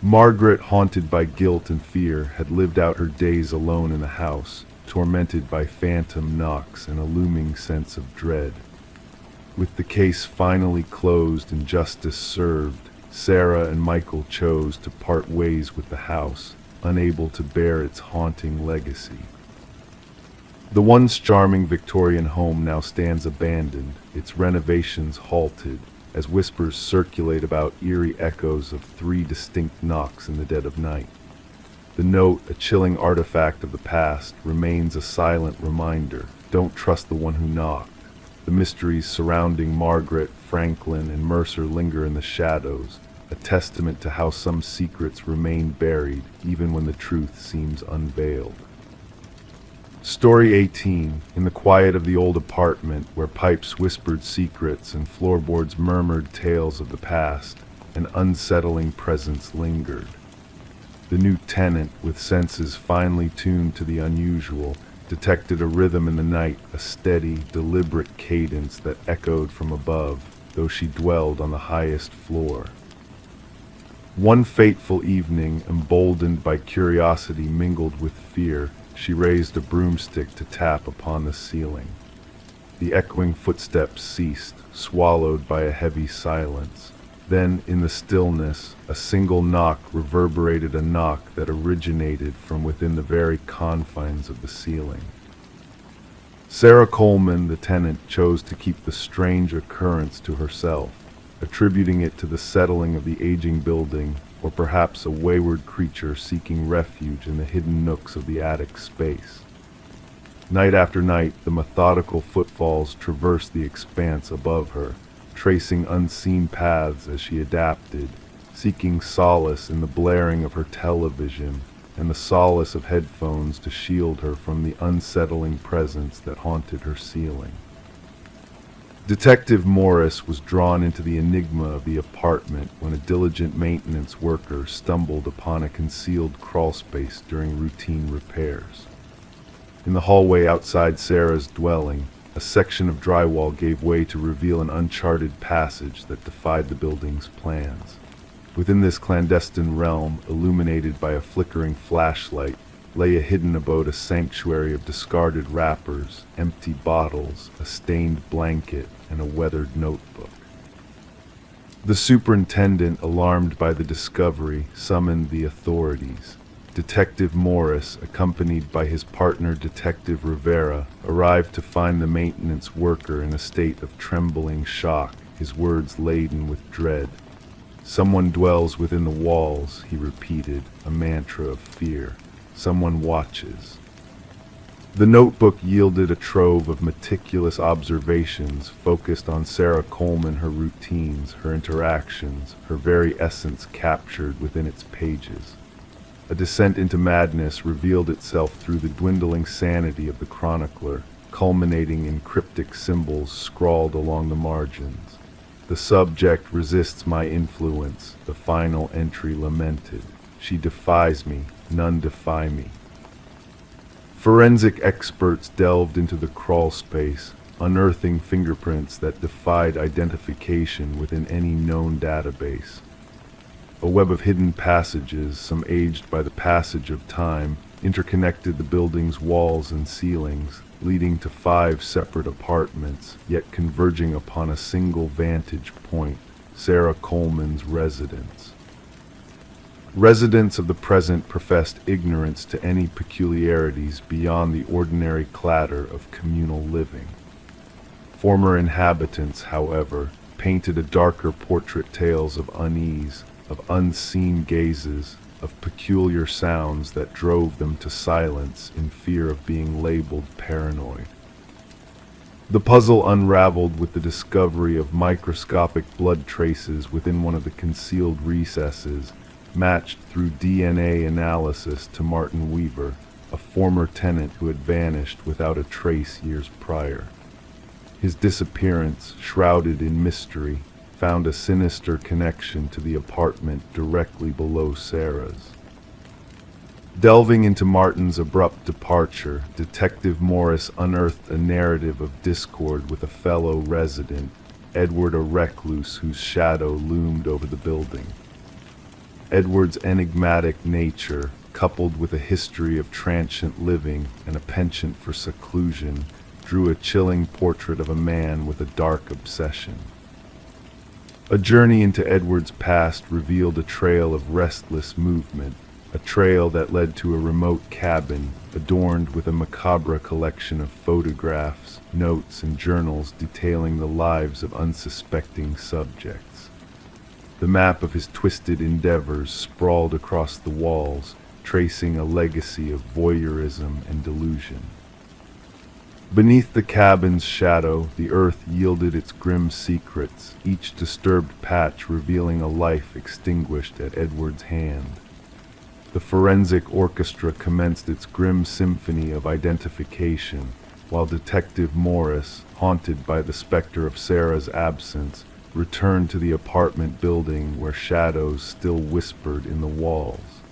Margaret, haunted by guilt and fear, had lived out her days alone in the house, tormented by phantom knocks and a looming sense of dread. With the case finally closed and justice served, Sarah and Michael chose to part ways with the house, unable to bear its haunting legacy. The once charming Victorian home now stands abandoned, its renovations halted, as whispers circulate about eerie echoes of 3 distinct knocks in the dead of night. The note, a chilling artifact of the past, remains a silent reminder: don't trust the one who knocked. The mysteries surrounding Margaret, Franklin, and Mercer linger in the shadows, a testament to how some secrets remain buried even when the truth seems unveiled. Story 18. In the quiet of the old apartment, where pipes whispered secrets and floorboards murmured tales of the past, an unsettling presence lingered. The new tenant, with senses finely tuned to the unusual, detected a rhythm in the night, a steady, deliberate cadence that echoed from above, though she dwelled on the highest floor. One fateful evening, emboldened by curiosity mingled with fear, she raised a broomstick to tap upon the ceiling. The echoing footsteps ceased, swallowed by a heavy silence. Then, in the stillness, a single knock reverberated, a knock that originated from within the very confines of the ceiling. Sarah Coleman, the tenant, chose to keep the strange occurrence to herself, attributing it to the settling of the aging building, or perhaps a wayward creature seeking refuge in the hidden nooks of the attic space. Night after night, the methodical footfalls traversed the expanse above her, tracing unseen paths as she adapted, seeking solace in the blaring of her television and the solace of headphones to shield her from the unsettling presence that haunted her ceiling. Detective Morris was drawn into the enigma of the apartment when a diligent maintenance worker stumbled upon a concealed crawlspace during routine repairs. In the hallway outside Sarah's dwelling, a section of drywall gave way to reveal an uncharted passage that defied the building's plans. Within this clandestine realm, illuminated by a flickering flashlight, lay a hidden abode, a sanctuary of discarded wrappers, empty bottles, a stained blanket, and a weathered notebook. The superintendent, alarmed by the discovery, summoned the authorities. Detective Morris, accompanied by his partner Detective Rivera, arrived to find the maintenance worker in a state of trembling shock, his words laden with dread. "Someone dwells within the walls," he repeated, a mantra of fear. "Someone watches." The notebook yielded a trove of meticulous observations focused on Sarah Coleman, her routines, her interactions, her very essence captured within its pages. A descent into madness revealed itself through the dwindling sanity of the chronicler, culminating in cryptic symbols scrawled along the margins. "The subject resists my influence," the final entry lamented. "She defies me, none defy me." Forensic experts delved into the crawl space, unearthing fingerprints that defied identification within any known database. A web of hidden passages, some aged by the passage of time, interconnected the building's walls and ceilings, leading to 5 separate apartments, yet converging upon a single vantage point, Sarah Coleman's residence. Residents of the present professed ignorance to any peculiarities beyond the ordinary clatter of communal living. Former inhabitants, however, painted a darker portrait, tales of unease, of unseen gazes, of peculiar sounds that drove them to silence in fear of being labeled paranoid. The puzzle unraveled with the discovery of microscopic blood traces within one of the concealed recesses, matched through DNA analysis to Martin Weaver, a former tenant who had vanished without a trace years prior. His disappearance, shrouded in mystery, found a sinister connection to the apartment directly below Sarah's. Delving into Martin's abrupt departure, Detective Morris unearthed a narrative of discord with a fellow resident, Edward, a recluse whose shadow loomed over the building. Edward's enigmatic nature, coupled with a history of transient living and a penchant for seclusion, drew a chilling portrait of a man with a dark obsession. A journey into Edward's past revealed a trail of restless movement, a trail that led to a remote cabin adorned with a macabre collection of photographs, notes, and journals detailing the lives of unsuspecting subjects. The map of his twisted endeavors sprawled across the walls, tracing a legacy of voyeurism and delusion. Beneath the cabin's shadow, the earth yielded its grim secrets, each disturbed patch revealing a life extinguished at Edward's hand. The forensic orchestra commenced its grim symphony of identification, while Detective Morris, haunted by the specter of Sarah's absence, returned to the apartment building where shadows still whispered in the walls.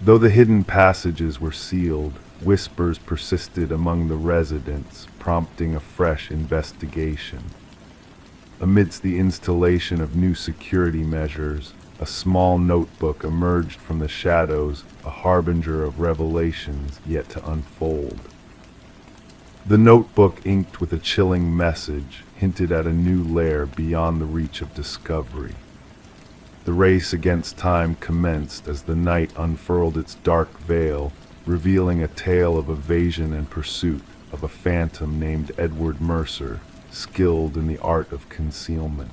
Though the hidden passages were sealed, whispers persisted among the residents, prompting a fresh investigation. Amidst the installation of new security measures, a small notebook emerged from the shadows, a harbinger of revelations yet to unfold. The notebook, inked with a chilling message, hinted at a new lair beyond the reach of discovery. The race against time commenced as the night unfurled its dark veil, revealing a tale of evasion and pursuit of a phantom named Edward Mercer, skilled in the art of concealment.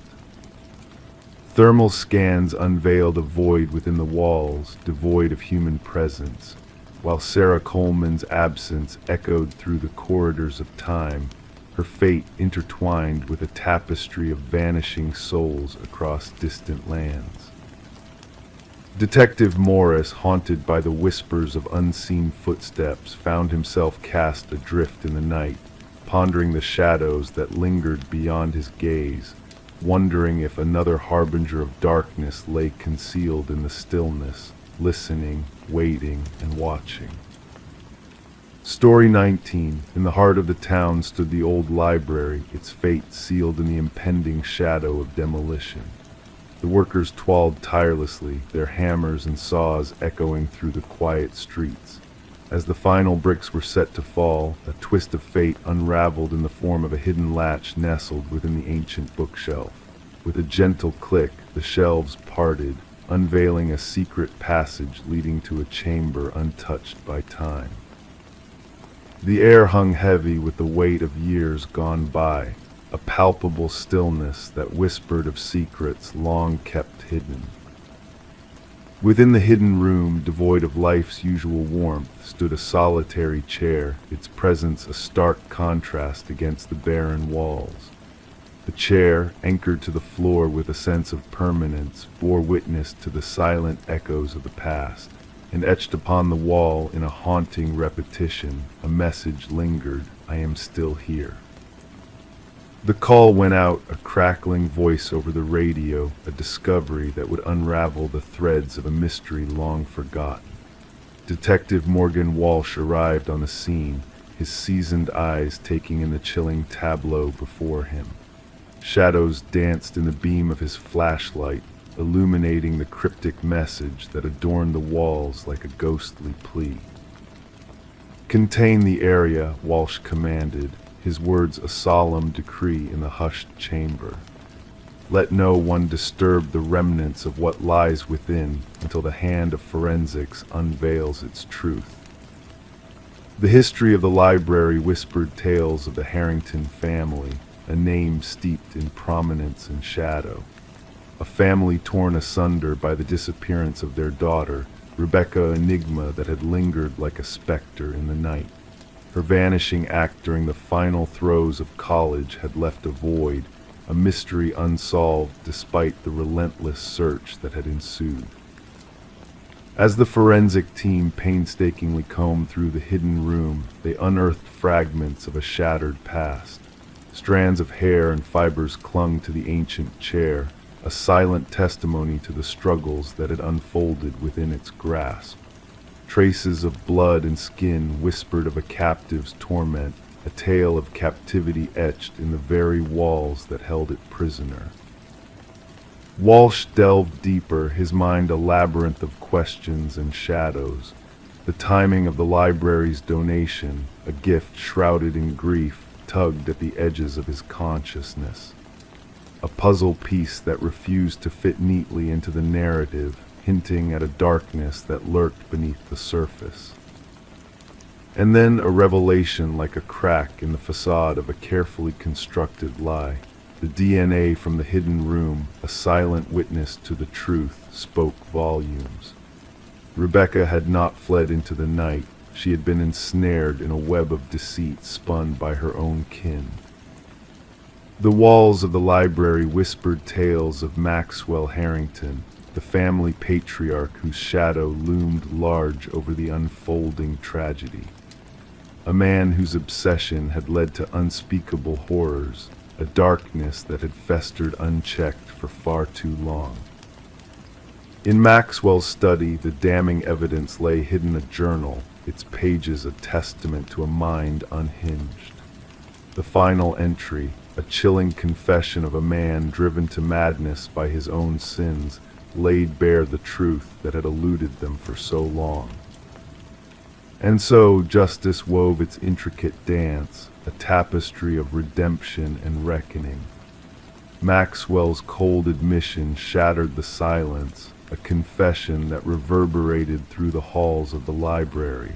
Thermal scans unveiled a void within the walls, devoid of human presence, while Sarah Coleman's absence echoed through the corridors of time, her fate intertwined with a tapestry of vanishing souls across distant lands. Detective Morris, haunted by the whispers of unseen footsteps, found himself cast adrift in the night, pondering the shadows that lingered beyond his gaze, wondering if another harbinger of darkness lay concealed in the stillness, listening, waiting, and watching. Story 19. In the heart of the town stood the old library, its fate sealed in the impending shadow of demolition. The workers toiled tirelessly, their hammers and saws echoing through the quiet streets. As the final bricks were set to fall, a twist of fate unraveled in the form of a hidden latch nestled within the ancient bookshelf. With a gentle click, the shelves parted, unveiling a secret passage leading to a chamber untouched by time. The air hung heavy with the weight of years gone by, a palpable stillness that whispered of secrets long kept hidden. Within the hidden room, devoid of life's usual warmth, stood a solitary chair, its presence a stark contrast against the barren walls. The chair, anchored to the floor with a sense of permanence, bore witness to the silent echoes of the past, and etched upon the wall in a haunting repetition, a message lingered, "I am still here." The call went out, a crackling voice over the radio, a discovery that would unravel the threads of a mystery long forgotten. Detective Morgan Walsh arrived on the scene, his seasoned eyes taking in the chilling tableau before him. Shadows danced in the beam of his flashlight, illuminating the cryptic message that adorned the walls like a ghostly plea. "Contain the area," Walsh commanded, his words a solemn decree in the hushed chamber. "Let no one disturb the remnants of what lies within until the hand of forensics unveils its truth." The history of the library whispered tales of the Harrington family, a name steeped in prominence and shadow. A family torn asunder by the disappearance of their daughter, Rebecca Enigma, that had lingered like a specter in the night. Her vanishing act during the final throes of college had left a void, a mystery unsolved despite the relentless search that had ensued. As the forensic team painstakingly combed through the hidden room, they unearthed fragments of a shattered past. Strands of hair and fibers clung to the ancient chair, a silent testimony to the struggles that had unfolded within its grasp. Traces of blood and skin whispered of a captive's torment, a tale of captivity etched in the very walls that held it prisoner. Walsh delved deeper, his mind a labyrinth of questions and shadows. The timing of the library's donation, a gift shrouded in grief, tugged at the edges of his consciousness. A puzzle piece that refused to fit neatly into the narrative, hinting at a darkness that lurked beneath the surface. And then a revelation like a crack in the facade of a carefully constructed lie. The DNA from the hidden room, a silent witness to the truth, spoke volumes. Rebecca had not fled into the night. She had been ensnared in a web of deceit spun by her own kin. The walls of the library whispered tales of Maxwell Harrington, the family patriarch whose shadow loomed large over the unfolding tragedy. A man whose obsession had led to unspeakable horrors, a darkness that had festered unchecked for far too long. In Maxwell's study, the damning evidence lay hidden a journal, its pages a testament to a mind unhinged. The final entry, a chilling confession of a man driven to madness by his own sins, laid bare the truth that had eluded them for so long. And so justice wove its intricate dance, a tapestry of redemption and reckoning. Maxwell's cold admission shattered the silence, a confession that reverberated through the halls of the library.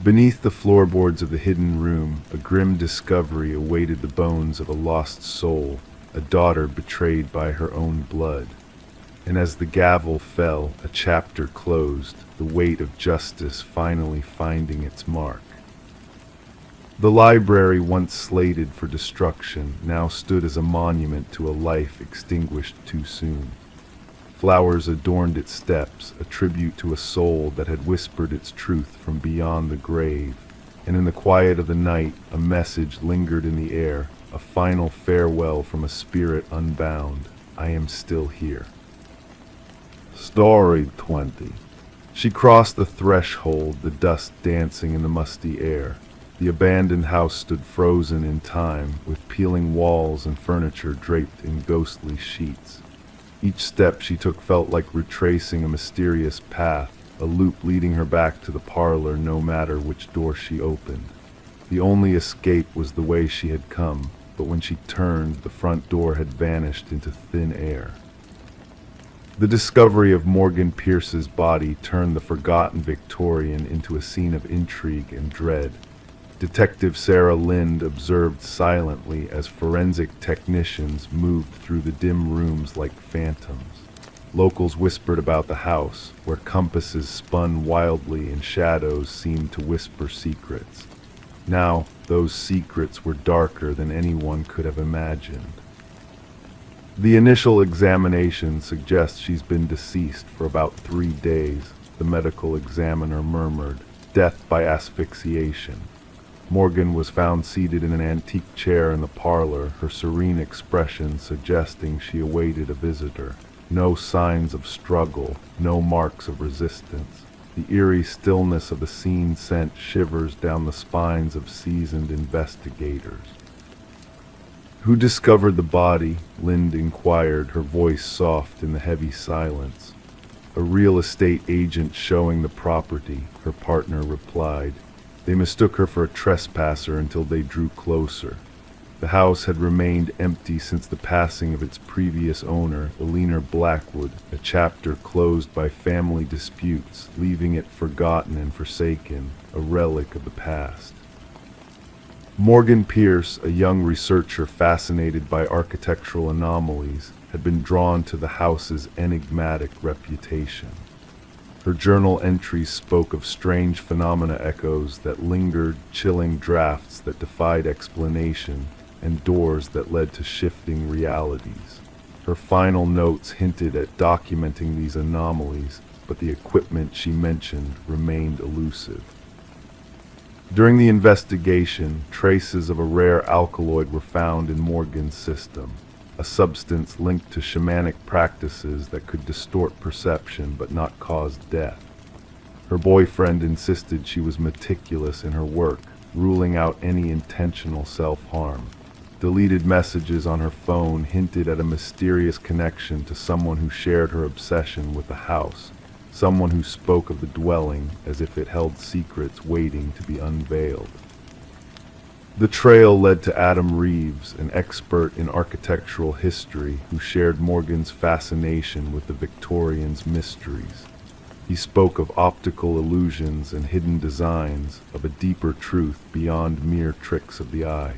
Beneath the floorboards of the hidden room, a grim discovery awaited the bones of a lost soul, a daughter betrayed by her own blood. And as the gavel fell, a chapter closed, the weight of justice finally finding its mark. The library, once slated for destruction, now stood as a monument to a life extinguished too soon. Flowers adorned its steps, a tribute to a soul that had whispered its truth from beyond the grave, and in the quiet of the night, a message lingered in the air, a final farewell from a spirit unbound. I am still here. Story 20. She crossed the threshold, the dust dancing in the musty air. The abandoned house stood frozen in time, with peeling walls and furniture draped in ghostly sheets. Each step she took felt like retracing a mysterious path, a loop leading her back to the parlor no matter which door she opened. The only escape was the way she had come, but when she turned, the front door had vanished into thin air. The discovery of Morgan Pierce's body turned the forgotten Victorian into a scene of intrigue and dread. Detective Sarah Lind observed silently as forensic technicians moved through the dim rooms like phantoms. Locals whispered about the house, where compasses spun wildly and shadows seemed to whisper secrets. Now, those secrets were darker than anyone could have imagined. The initial examination suggests she's been deceased for about 3 days, the medical examiner murmured. Death by asphyxiation. Morgan was found seated in an antique chair in the parlor, her serene expression suggesting she awaited a visitor. No signs of struggle, no marks of resistance. The eerie stillness of the scene sent shivers down the spines of seasoned investigators. "Who discovered the body?" Lind inquired, her voice soft in the heavy silence. "A real estate agent showing the property," her partner replied. They mistook her for a trespasser until they drew closer. The house had remained empty since the passing of its previous owner, Eleanor Blackwood, a chapter closed by family disputes, leaving it forgotten and forsaken, a relic of the past. Morgan Pierce, a young researcher fascinated by architectural anomalies, had been drawn to the house's enigmatic reputation. Her journal entries spoke of strange phenomena echoes that lingered, chilling drafts that defied explanation, and doors that led to shifting realities. Her final notes hinted at documenting these anomalies, but the equipment she mentioned remained elusive. During the investigation, traces of a rare alkaloid were found in Morgan's system, a substance linked to shamanic practices that could distort perception but not cause death. Her boyfriend insisted she was meticulous in her work, ruling out any intentional self-harm. Deleted messages on her phone hinted at a mysterious connection to someone who shared her obsession with the house, someone who spoke of the dwelling as if it held secrets waiting to be unveiled. The trail led to Adam Reeves, an expert in architectural history who shared Morgan's fascination with the Victorians' mysteries. He spoke of optical illusions and hidden designs, of a deeper truth beyond mere tricks of the eye.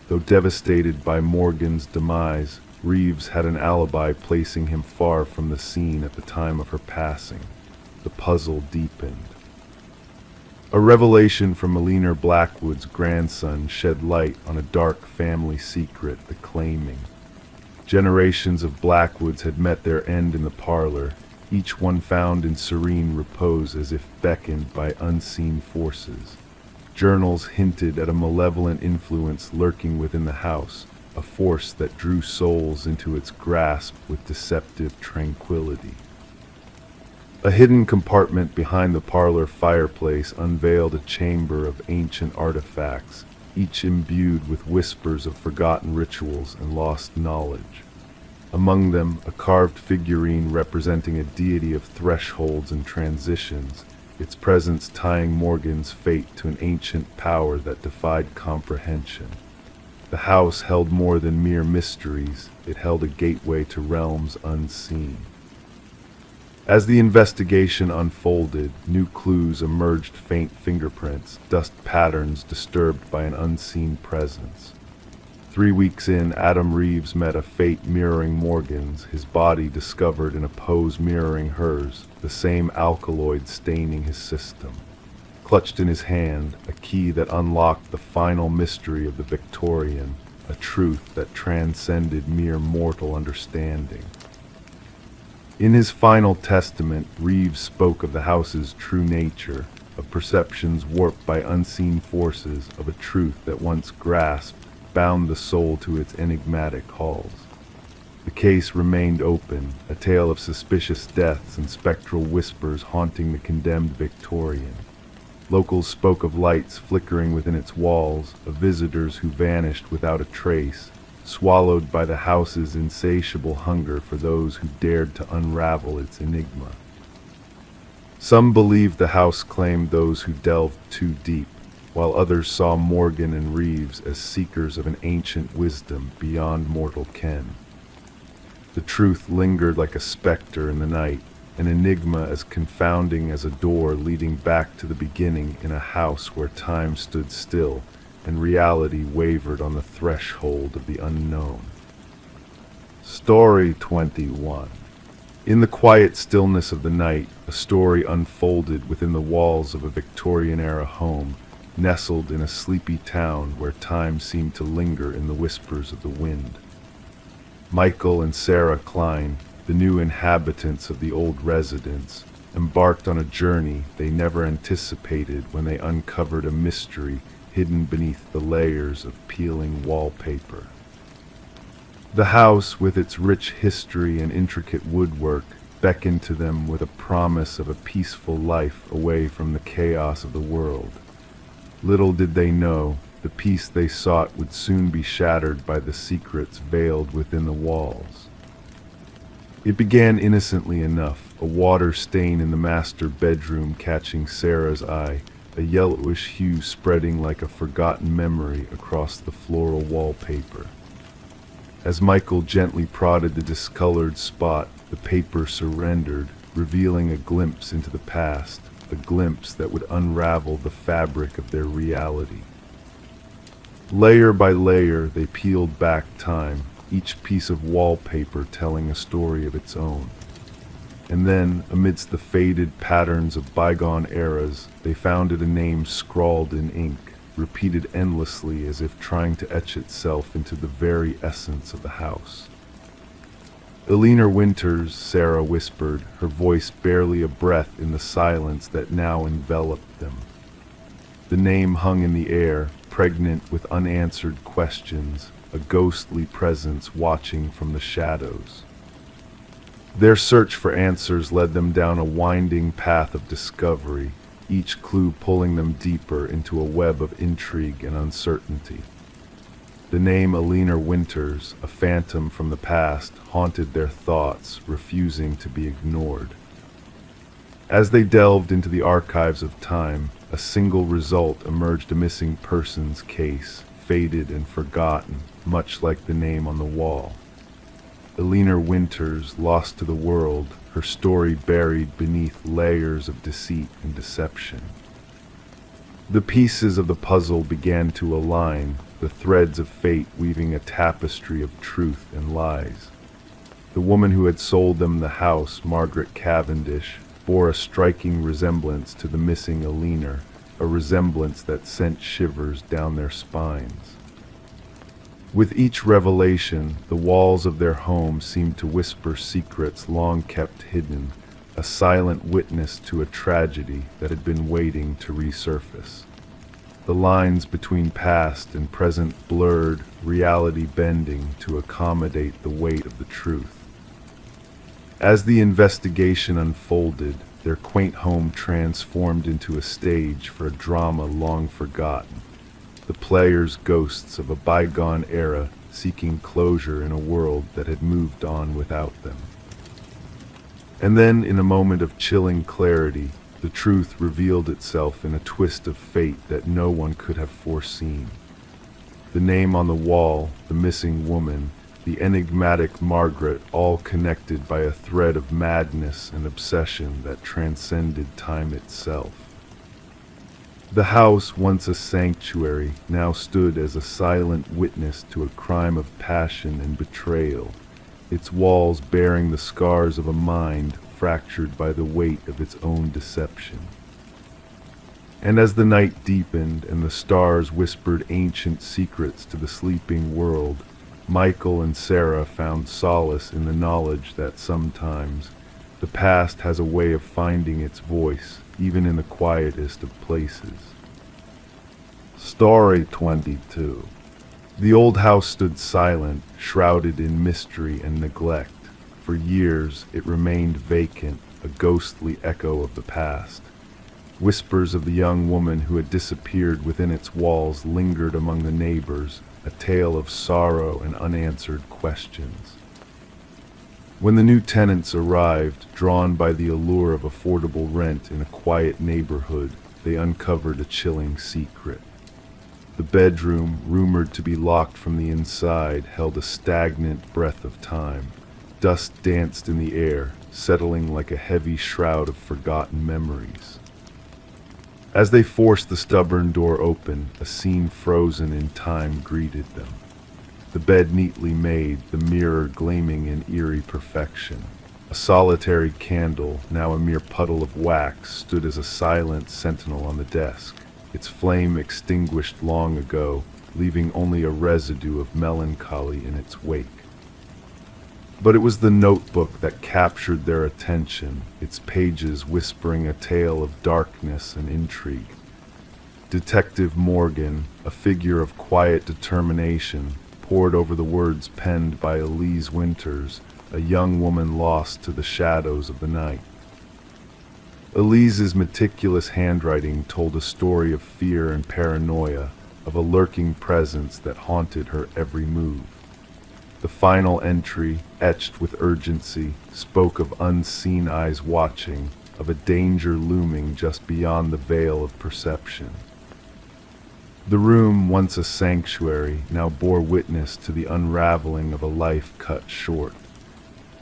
Though devastated by Morgan's demise, Reeves had an alibi placing him far from the scene at the time of her passing. The puzzle deepened. A revelation from Eleanor Blackwood's grandson shed light on a dark family secret, the claiming. Generations of Blackwoods had met their end in the parlor, each one found in serene repose as if beckoned by unseen forces. Journals hinted at a malevolent influence lurking within the house, a force that drew souls into its grasp with deceptive tranquility. A hidden compartment behind the parlor fireplace unveiled a chamber of ancient artifacts, each imbued with whispers of forgotten rituals and lost knowledge. Among them, a carved figurine representing a deity of thresholds and transitions, its presence tying Morgan's fate to an ancient power that defied comprehension. The house held more than mere mysteries, it held a gateway to realms unseen. As the investigation unfolded, new clues emerged: faint fingerprints, dust patterns disturbed by an unseen presence. 3 weeks in, Adam Reeves met a fate mirroring Morgan's, his body discovered in a pose mirroring hers, the same alkaloid staining his system. Clutched in his hand, a key that unlocked the final mystery of the Victorian, a truth that transcended mere mortal understanding. In his final testament, Reeves spoke of the house's true nature, of perceptions warped by unseen forces, of a truth that once grasped, bound the soul to its enigmatic halls. The case remained open, a tale of suspicious deaths and spectral whispers haunting the condemned Victorian. Locals spoke of lights flickering within its walls, of visitors who vanished without a trace, swallowed by the house's insatiable hunger for those who dared to unravel its enigma. Some believed the house claimed those who delved too deep, while others saw Morgan and Reeves as seekers of an ancient wisdom beyond mortal ken. The truth lingered like a specter in the night, an enigma as confounding as a door leading back to the beginning in a house where time stood still and reality wavered on the threshold of the unknown. Story 21. In the quiet stillness of the night, a story unfolded within the walls of a Victorian-era home, nestled in a sleepy town where time seemed to linger in the whispers of the wind. Michael and Sarah Klein, the new inhabitants of the old residence, embarked on a journey they never anticipated when they uncovered a mystery hidden beneath the layers of peeling wallpaper. The house, with its rich history and intricate woodwork, beckoned to them with a promise of a peaceful life away from the chaos of the world. Little did they know, the peace they sought would soon be shattered by the secrets veiled within the walls. It began innocently enough, a water stain in the master bedroom catching Sarah's eye, a yellowish hue spreading like a forgotten memory across the floral wallpaper. As Michael gently prodded the discolored spot, the paper surrendered, revealing a glimpse into the past, a glimpse that would unravel the fabric of their reality. Layer by layer, they peeled back time, each piece of wallpaper telling a story of its own. And then, amidst the faded patterns of bygone eras, they found it a name scrawled in ink, repeated endlessly as if trying to etch itself into the very essence of the house. Eleanor Winters, Sarah whispered, her voice barely a breath in the silence that now enveloped them. The name hung in the air, pregnant with unanswered questions, a ghostly presence watching from the shadows. Their search for answers led them down a winding path of discovery, each clue pulling them deeper into a web of intrigue and uncertainty. The name Eleanor Winters, a phantom from the past, haunted their thoughts, refusing to be ignored. As they delved into the archives of time, a single result emerged: a missing persons case, faded and forgotten, much like the name on the wall. Eleanor Winters, lost to the world, her story buried beneath layers of deceit and deception. The pieces of the puzzle began to align, the threads of fate weaving a tapestry of truth and lies. The woman who had sold them the house, Margaret Cavendish, bore a striking resemblance to the missing Eleanor, a resemblance that sent shivers down their spines. With each revelation, the walls of their home seemed to whisper secrets long kept hidden, a silent witness to a tragedy that had been waiting to resurface. The lines between past and present blurred, reality bending to accommodate the weight of the truth. As the investigation unfolded, their quaint home transformed into a stage for a drama long forgotten. The players ghosts of a bygone era seeking closure in a world that had moved on without them. And then, in a moment of chilling clarity, the truth revealed itself in a twist of fate that no one could have foreseen. The name on the wall, the missing woman, the enigmatic Margaret, all connected by a thread of madness and obsession that transcended time itself. The house, once a sanctuary, now stood as a silent witness to a crime of passion and betrayal, its walls bearing the scars of a mind fractured by the weight of its own deception. And as the night deepened and the stars whispered ancient secrets to the sleeping world, Michael and Sarah found solace in the knowledge that sometimes the past has a way of finding its voice, even in the quietest of places. Story 22. The old house stood silent, shrouded in mystery and neglect. For years it remained vacant, a ghostly echo of the past. Whispers of the young woman who had disappeared within its walls lingered among the neighbors, a tale of sorrow and unanswered questions. When the new tenants arrived, drawn by the allure of affordable rent in a quiet neighborhood, they uncovered a chilling secret. The bedroom, rumored to be locked from the inside, held a stagnant breath of time. Dust danced in the air, settling like a heavy shroud of forgotten memories. As they forced the stubborn door open, a scene frozen in time greeted them. The bed neatly made, the mirror gleaming in eerie perfection. A solitary candle, now a mere puddle of wax, stood as a silent sentinel on the desk, its flame extinguished long ago, leaving only a residue of melancholy in its wake. But it was the notebook that captured their attention, its pages whispering a tale of darkness and intrigue. Detective Morgan, a figure of quiet determination, pored over the words penned by Elise Winters, a young woman lost to the shadows of the night. Elise's meticulous handwriting told a story of fear and paranoia, of a lurking presence that haunted her every move. The final entry, etched with urgency, spoke of unseen eyes watching, of a danger looming just beyond the veil of perception. The room, once a sanctuary, now bore witness to the unraveling of a life cut short.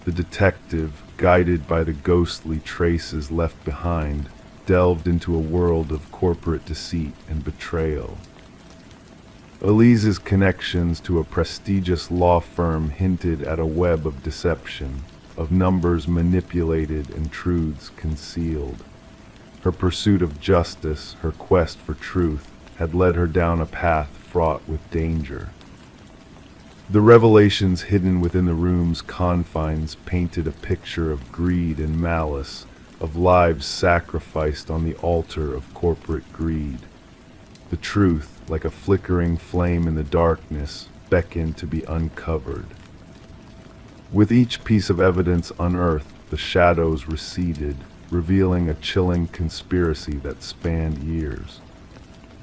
The detective, guided by the ghostly traces left behind, delved into a world of corporate deceit and betrayal. Elise's connections to a prestigious law firm hinted at a web of deception, of numbers manipulated and truths concealed. Her pursuit of justice, her quest for truth, had led her down a path fraught with danger. The revelations hidden within the room's confines painted a picture of greed and malice, of lives sacrificed on the altar of corporate greed. The truth, like a flickering flame in the darkness, beckoned to be uncovered. With each piece of evidence unearthed, the shadows receded, revealing a chilling conspiracy that spanned years.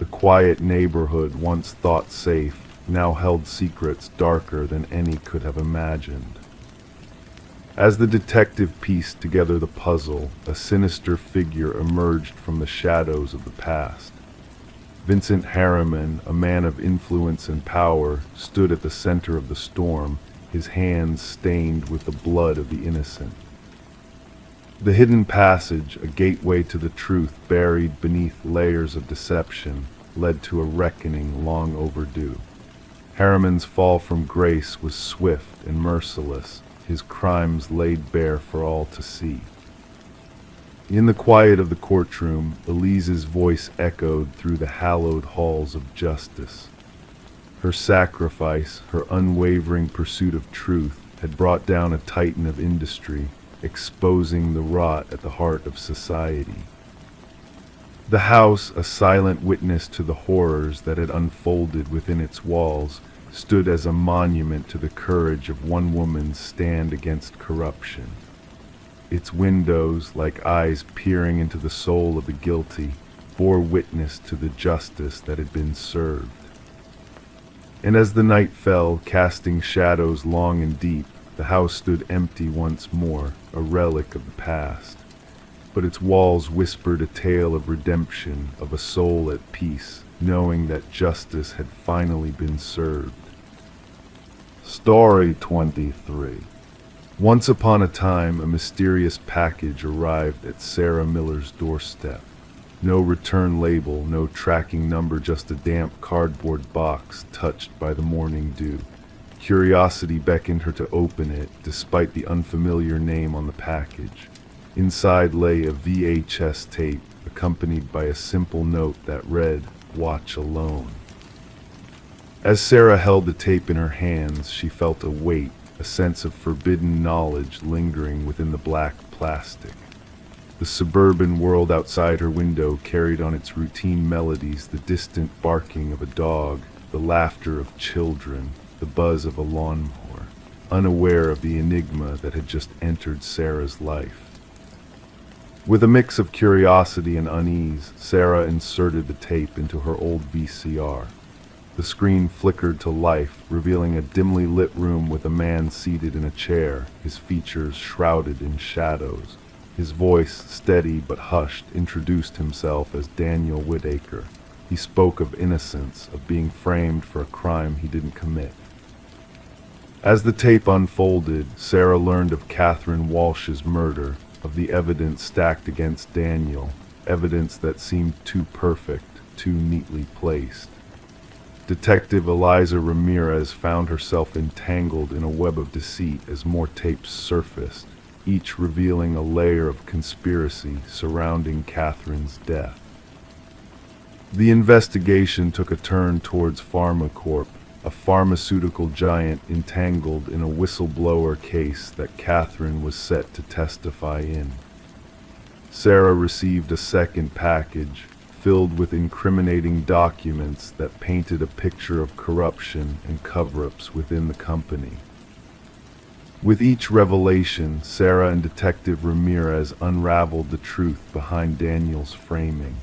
The quiet neighborhood, once thought safe, now held secrets darker than any could have imagined. As the detective pieced together the puzzle, a sinister figure emerged from the shadows of the past. Vincent Harriman, a man of influence and power, stood at the center of the storm, his hands stained with the blood of the innocent. The hidden passage, a gateway to the truth buried beneath layers of deception, led to a reckoning long overdue. Harriman's fall from grace was swift and merciless, his crimes laid bare for all to see. In the quiet of the courtroom, Elise's voice echoed through the hallowed halls of justice. Her sacrifice, her unwavering pursuit of truth, had brought down a titan of industry, exposing the rot at the heart of society. The house, a silent witness to the horrors that had unfolded within its walls, stood as a monument to the courage of one woman's stand against corruption. Its windows, like eyes peering into the soul of the guilty, bore witness to the justice that had been served. And as the night fell, casting shadows long and deep, the house stood empty once more, a relic of the past. But its walls whispered a tale of redemption, of a soul at peace, knowing that justice had finally been served. Story 23. Once upon a time, a mysterious package arrived at Sarah Miller's doorstep. No return label, no tracking number, just a damp cardboard box touched by the morning dew. Curiosity beckoned her to open it, despite the unfamiliar name on the package. Inside lay a VHS tape, accompanied by a simple note that read, "Watch alone." As Sarah held the tape in her hands, she felt a weight, a sense of forbidden knowledge lingering within the black plastic. The suburban world outside her window carried on its routine melodies the distant barking of a dog, the laughter of children, the buzz of a lawnmower, unaware of the enigma that had just entered Sarah's life. With a mix of curiosity and unease, Sarah inserted the tape into her old VCR. The screen flickered to life, revealing a dimly lit room with a man seated in a chair, his features shrouded in shadows. His voice, steady but hushed, introduced himself as Daniel Whitaker. He spoke of innocence, of being framed for a crime he didn't commit. As the tape unfolded, Sarah learned of Catherine Walsh's murder, of the evidence stacked against Daniel, evidence that seemed too perfect, too neatly placed. Detective Eliza Ramirez found herself entangled in a web of deceit as more tapes surfaced, each revealing a layer of conspiracy surrounding Catherine's death. The investigation took a turn towards PharmaCorp, a pharmaceutical giant entangled in a whistleblower case that Catherine was set to testify in. Sarah received a second package, filled with incriminating documents that painted a picture of corruption and cover-ups within the company. With each revelation, Sarah and Detective Ramirez unraveled the truth behind Daniel's framing.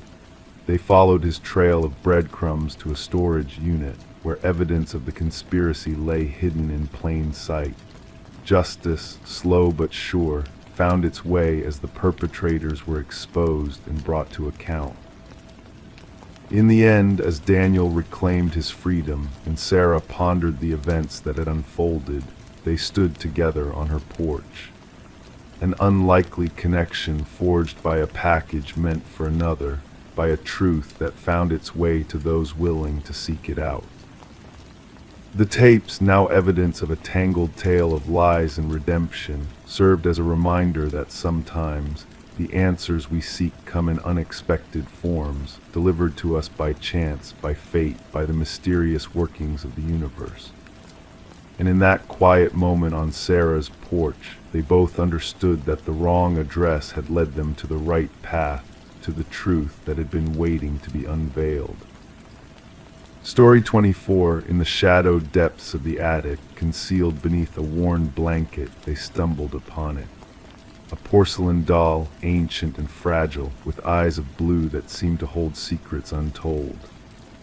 They followed his trail of breadcrumbs to a storage unit, where evidence of the conspiracy lay hidden in plain sight. Justice, slow but sure, found its way as the perpetrators were exposed and brought to account. In the end, as Daniel reclaimed his freedom and Sarah pondered the events that had unfolded, they stood together on her porch. An unlikely connection forged by a package meant for another, by a truth that found its way to those willing to seek it out. The tapes, now evidence of a tangled tale of lies and redemption, served as a reminder that sometimes the answers we seek come in unexpected forms, delivered to us by chance, by fate, by the mysterious workings of the universe. And in that quiet moment on Sarah's porch, they both understood that the wrong address had led them to the right path, to the truth that had been waiting to be unveiled. Story 24, in the shadowed depths of the attic, concealed beneath a worn blanket, they stumbled upon it. A porcelain doll, ancient and fragile, with eyes of blue that seemed to hold secrets untold.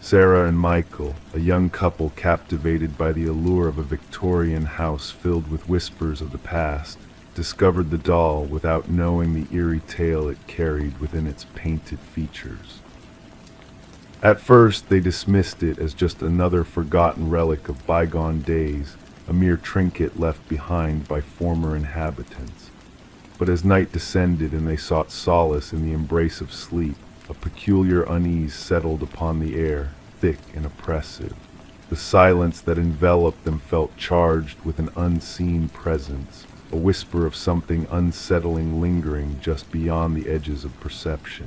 Sarah and Michael, a young couple captivated by the allure of a Victorian house filled with whispers of the past, discovered the doll without knowing the eerie tale it carried within its painted features. At first, they dismissed it as just another forgotten relic of bygone days, a mere trinket left behind by former inhabitants. But as night descended and they sought solace in the embrace of sleep, a peculiar unease settled upon the air, thick and oppressive. The silence that enveloped them felt charged with an unseen presence, a whisper of something unsettling lingering just beyond the edges of perception.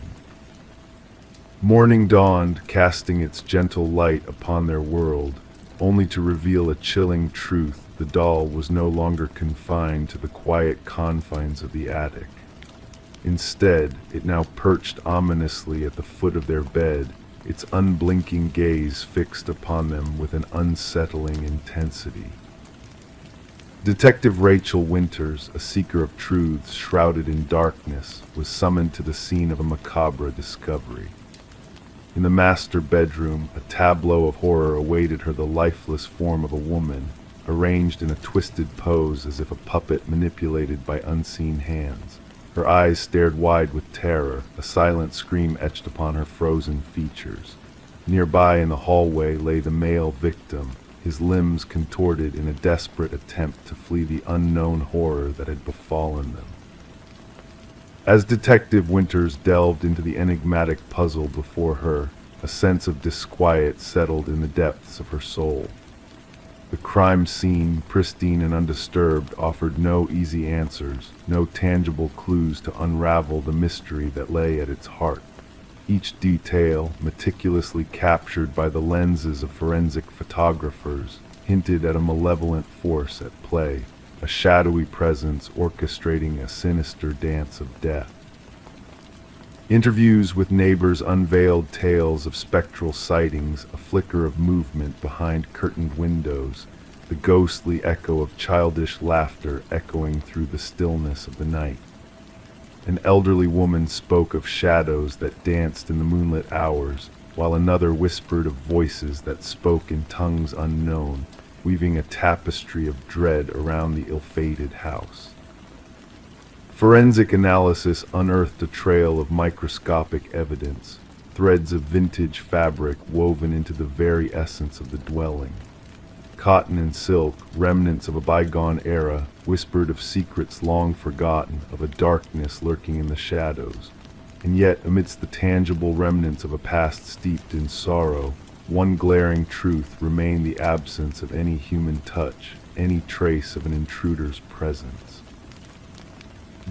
Morning dawned, casting its gentle light upon their world, only to reveal a chilling truth: the doll was no longer confined to the quiet confines of the attic. Instead, it now perched ominously at the foot of their bed, its unblinking gaze fixed upon them with an unsettling intensity. Detective Rachel Winters, a seeker of truths shrouded in darkness, was summoned to the scene of a macabre discovery. In the master bedroom, a tableau of horror awaited her, the lifeless form of a woman, arranged in a twisted pose as if a puppet manipulated by unseen hands. Her eyes stared wide with terror, a silent scream etched upon her frozen features. Nearby in the hallway lay the male victim, his limbs contorted in a desperate attempt to flee the unknown horror that had befallen them. As Detective Winters delved into the enigmatic puzzle before her, a sense of disquiet settled in the depths of her soul. The crime scene, pristine and undisturbed, offered no easy answers, no tangible clues to unravel the mystery that lay at its heart. Each detail, meticulously captured by the lenses of forensic photographers, hinted at a malevolent force at play, a shadowy presence orchestrating a sinister dance of death. Interviews with neighbors unveiled tales of spectral sightings, a flicker of movement behind curtained windows, the ghostly echo of childish laughter echoing through the stillness of the night. An elderly woman spoke of shadows that danced in the moonlit hours, while another whispered of voices that spoke in tongues unknown, weaving a tapestry of dread around the ill-fated house. Forensic analysis unearthed a trail of microscopic evidence, threads of vintage fabric woven into the very essence of the dwelling. Cotton and silk, remnants of a bygone era, whispered of secrets long forgotten, of a darkness lurking in the shadows. And yet, amidst the tangible remnants of a past steeped in sorrow, one glaring truth remained: the absence of any human touch, any trace of an intruder's presence.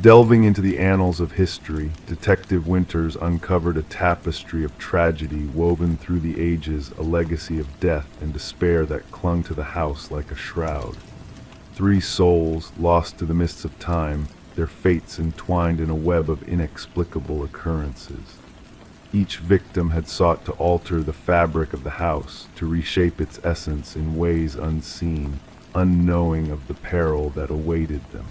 Delving into the annals of history, Detective Winters uncovered a tapestry of tragedy woven through the ages, a legacy of death and despair that clung to the house like a shroud. 3 souls, lost to the mists of time, their fates entwined in a web of inexplicable occurrences. Each victim had sought to alter the fabric of the house, to reshape its essence in ways unseen, unknowing of the peril that awaited them.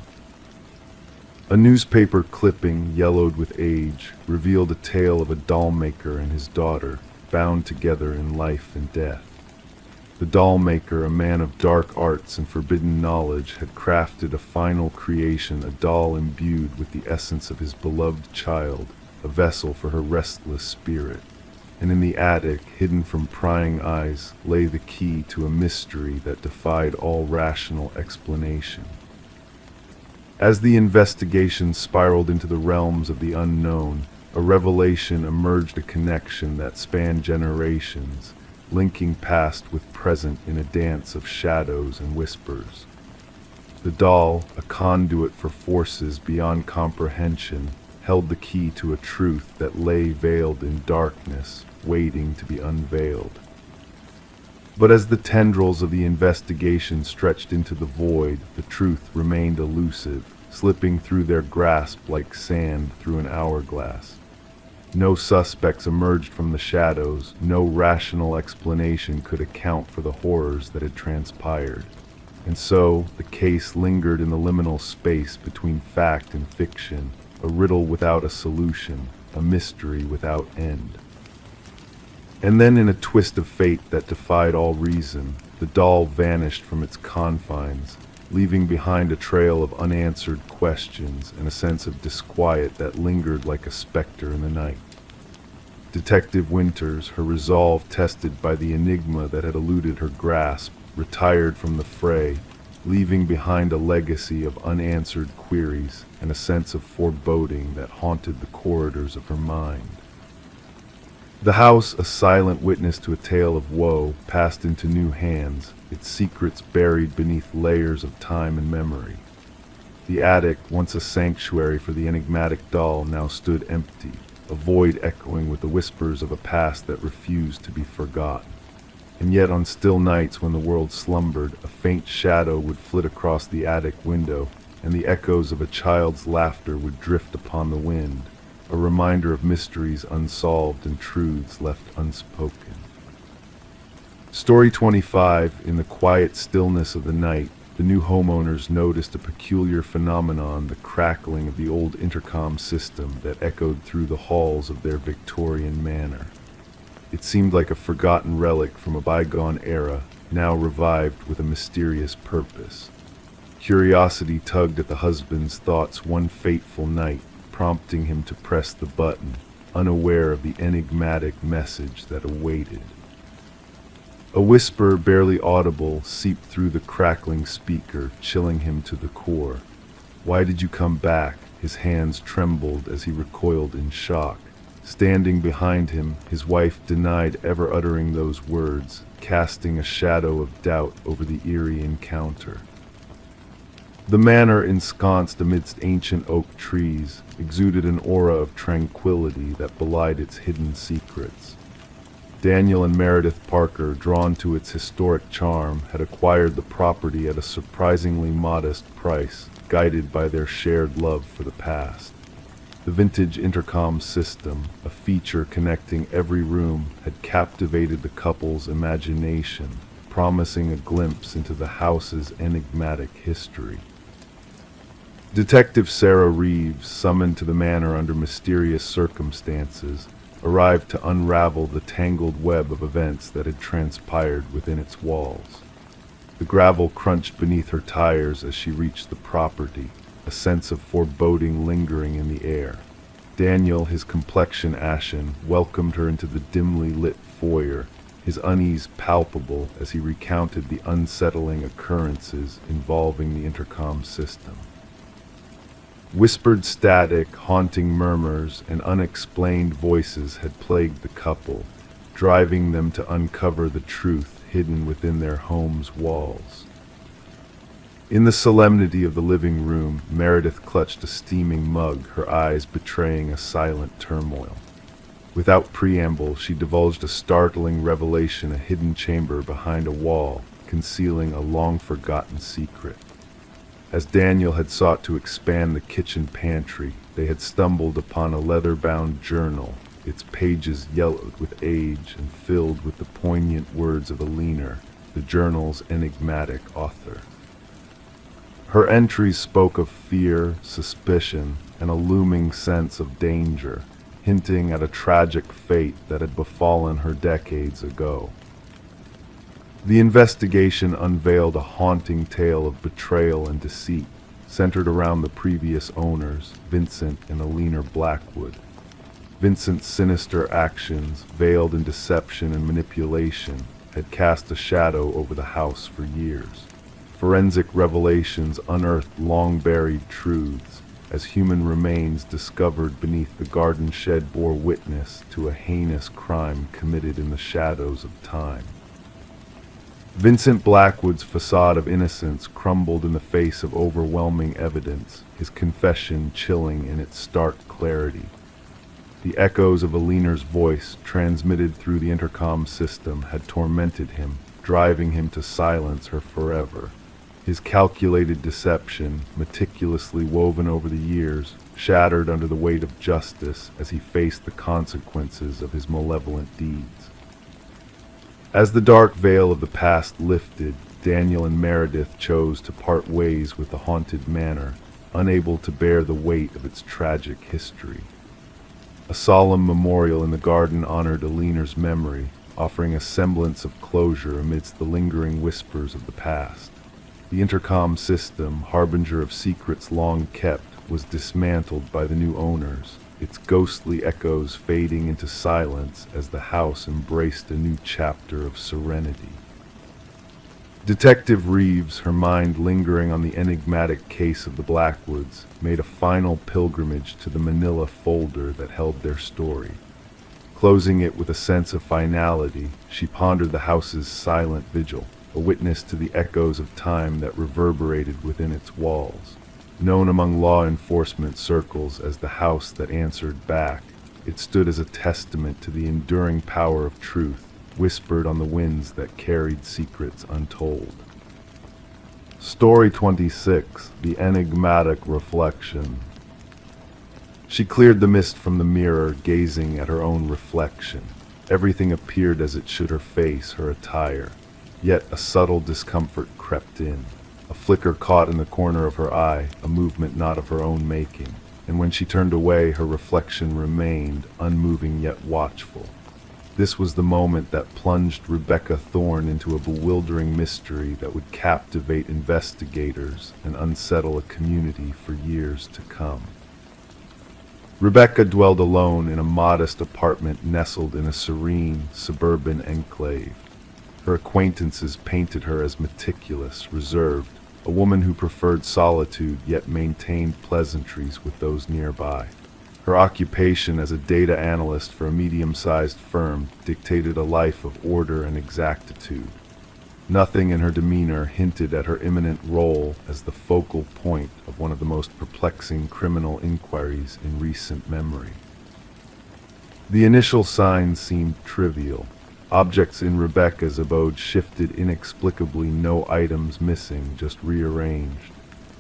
A newspaper clipping, yellowed with age, revealed a tale of a doll maker and his daughter, bound together in life and death. The doll maker, a man of dark arts and forbidden knowledge, had crafted a final creation, a doll imbued with the essence of his beloved child, a vessel for her restless spirit. And in the attic, hidden from prying eyes, lay the key to a mystery that defied all rational explanation. As the investigation spiraled into the realms of the unknown, a revelation emerged, a connection that spanned generations, linking past with present in a dance of shadows and whispers. The doll, a conduit for forces beyond comprehension, held the key to a truth that lay veiled in darkness, waiting to be unveiled. But as the tendrils of the investigation stretched into the void, the truth remained elusive, slipping through their grasp like sand through an hourglass. No suspects emerged from the shadows, no rational explanation could account for the horrors that had transpired. And so, the case lingered in the liminal space between fact and fiction, a riddle without a solution, a mystery without end. And then, in a twist of fate that defied all reason, the doll vanished from its confines, leaving behind a trail of unanswered questions and a sense of disquiet that lingered like a specter in the night. Detective Winters, her resolve tested by the enigma that had eluded her grasp, retired from the fray, leaving behind a legacy of unanswered queries and a sense of foreboding that haunted the corridors of her mind. The house, a silent witness to a tale of woe, passed into new hands, its secrets buried beneath layers of time and memory. The attic, once a sanctuary for the enigmatic doll, now stood empty, a void echoing with the whispers of a past that refused to be forgotten. And yet on still nights when the world slumbered, a faint shadow would flit across the attic window, and the echoes of a child's laughter would drift upon the wind, a reminder of mysteries unsolved and truths left unspoken. Story 25. In the quiet stillness of the night, the new homeowners noticed a peculiar phenomenon, the crackling of the old intercom system that echoed through the halls of their Victorian manor. It seemed like a forgotten relic from a bygone era, now revived with a mysterious purpose. Curiosity tugged at the husband's thoughts one fateful night, prompting him to press the button, unaware of the enigmatic message that awaited. A whisper, barely audible, seeped through the crackling speaker, chilling him to the core. "Why did you come back?" His hands trembled as he recoiled in shock. Standing behind him, his wife denied ever uttering those words, casting a shadow of doubt over the eerie encounter. The manor, ensconced amidst ancient oak trees, exuded an aura of tranquility that belied its hidden secrets. Daniel and Meredith Parker, drawn to its historic charm, had acquired the property at a surprisingly modest price, guided by their shared love for the past. The vintage intercom system, a feature connecting every room, had captivated the couple's imagination, promising a glimpse into the house's enigmatic history. Detective Sarah Reeves, summoned to the manor under mysterious circumstances, arrived to unravel the tangled web of events that had transpired within its walls. The gravel crunched beneath her tires as she reached the property, a sense of foreboding lingering in the air. Daniel, his complexion ashen, welcomed her into the dimly lit foyer, his unease palpable as he recounted the unsettling occurrences involving the intercom system. Whispered static, haunting murmurs, and unexplained voices had plagued the couple, driving them to uncover the truth hidden within their home's walls. In the solemnity of the living room, Meredith clutched a steaming mug, her eyes betraying a silent turmoil. Without preamble, she divulged a startling revelation, a hidden chamber behind a wall, concealing a long-forgotten secret. As Daniel had sought to expand the kitchen pantry, they had stumbled upon a leather-bound journal, its pages yellowed with age and filled with the poignant words of Alina, the journal's enigmatic author. Her entries spoke of fear, suspicion, and a looming sense of danger, hinting at a tragic fate that had befallen her decades ago. The investigation unveiled a haunting tale of betrayal and deceit, centered around the previous owners, Vincent and Alina Blackwood. Vincent's sinister actions, veiled in deception and manipulation, had cast a shadow over the house for years. Forensic revelations unearthed long-buried truths, as human remains discovered beneath the garden shed bore witness to a heinous crime committed in the shadows of time. Vincent Blackwood's facade of innocence crumbled in the face of overwhelming evidence, his confession chilling in its stark clarity. The echoes of Alina's voice, transmitted through the intercom system, had tormented him, driving him to silence her forever. His calculated deception, meticulously woven over the years, shattered under the weight of justice as he faced the consequences of his malevolent deeds. As the dark veil of the past lifted, Daniel and Meredith chose to part ways with the haunted manor, unable to bear the weight of its tragic history. A solemn memorial in the garden honored Alina's memory, offering a semblance of closure amidst the lingering whispers of the past. The intercom system, harbinger of secrets long kept, was dismantled by the new owners, its ghostly echoes fading into silence as the house embraced a new chapter of serenity. Detective Reeves, her mind lingering on the enigmatic case of the Blackwoods, made a final pilgrimage to the manila folder that held their story. Closing it with a sense of finality, she pondered the house's silent vigil, a witness to the echoes of time that reverberated within its walls. Known among law enforcement circles as the house that answered back, it stood as a testament to the enduring power of truth, whispered on the winds that carried secrets untold. Story 26, The Enigmatic Reflection. She cleared the mist from the mirror, gazing at her own reflection. Everything appeared as it should: her face, her attire. Yet a subtle discomfort crept in. A flicker caught in the corner of her eye, a movement not of her own making, and when she turned away, her reflection remained, unmoving yet watchful. This was the moment that plunged Rebecca Thorne into a bewildering mystery that would captivate investigators and unsettle a community for years to come. Rebecca dwelled alone in a modest apartment nestled in a serene, suburban enclave. Her acquaintances painted her as meticulous, reserved, a woman who preferred solitude yet maintained pleasantries with those nearby. Her occupation as a data analyst for a medium-sized firm dictated a life of order and exactitude. Nothing in her demeanor hinted at her imminent role as the focal point of one of the most perplexing criminal inquiries in recent memory. The initial signs seemed trivial. Objects in Rebecca's abode shifted inexplicably, no items missing, just rearranged.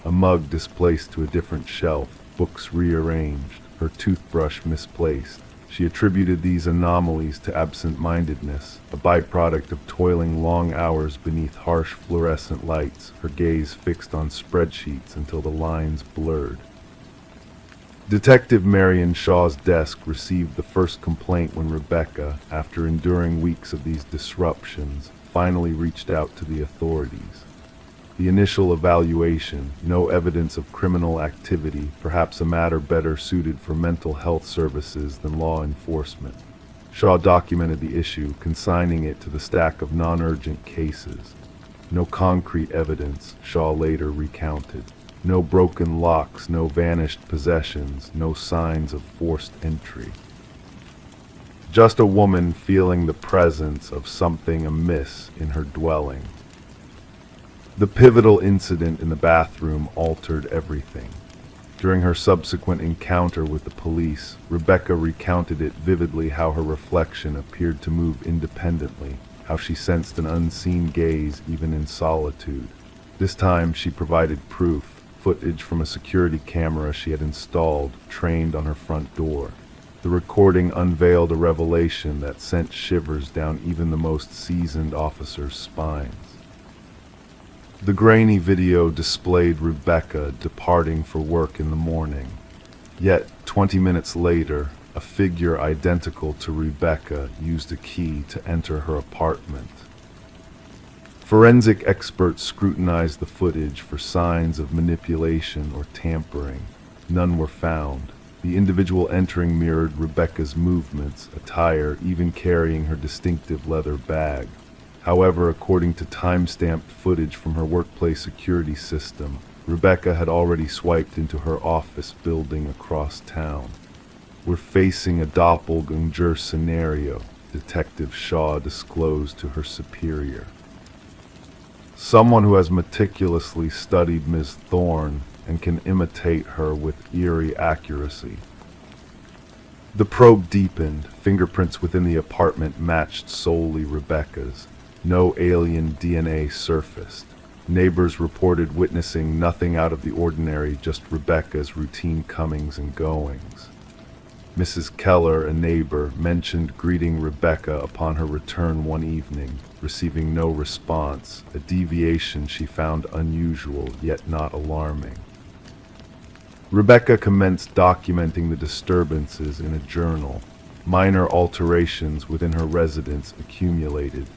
A mug displaced to a different shelf, books rearranged, her toothbrush misplaced. She attributed these anomalies to absent-mindedness, a byproduct of toiling long hours beneath harsh fluorescent lights, her gaze fixed on spreadsheets until the lines blurred. Detective Marion Shaw's desk received the first complaint when Rebecca, after enduring weeks of these disruptions, finally reached out to the authorities. The initial evaluation, no evidence of criminal activity, perhaps a matter better suited for mental health services than law enforcement. Shaw documented the issue, consigning it to the stack of non-urgent cases. No concrete evidence, Shaw later recounted. No broken locks, no vanished possessions, no signs of forced entry. Just a woman feeling the presence of something amiss in her dwelling. The pivotal incident in the bathroom altered everything. During her subsequent encounter with the police, Rebecca recounted it vividly how her reflection appeared to move independently, how she sensed an unseen gaze even in solitude. This time she provided proof, footage from a security camera she had installed, trained on her front door. The recording unveiled a revelation that sent shivers down even the most seasoned officers' spines. The grainy video displayed Rebecca departing for work in the morning. Yet, 20 minutes later, a figure identical to Rebecca used a key to enter her apartment. Forensic experts scrutinized the footage for signs of manipulation or tampering. None were found. The individual entering mirrored Rebecca's movements, attire, even carrying her distinctive leather bag. However, according to time-stamped footage from her workplace security system, Rebecca had already swiped into her office building across town. "We're facing a doppelganger scenario," Detective Shaw disclosed to her superior. "Someone who has meticulously studied Ms. Thorne and can imitate her with eerie accuracy." The probe deepened. Fingerprints within the apartment matched solely Rebecca's. No alien DNA surfaced. Neighbors reported witnessing nothing out of the ordinary, just Rebecca's routine comings and goings. Mrs. Keller, a neighbor, mentioned greeting Rebecca upon her return one evening, receiving no response, a deviation she found unusual yet not alarming. Rebecca commenced documenting the disturbances in a journal. Minor alterations within her residence accumulated.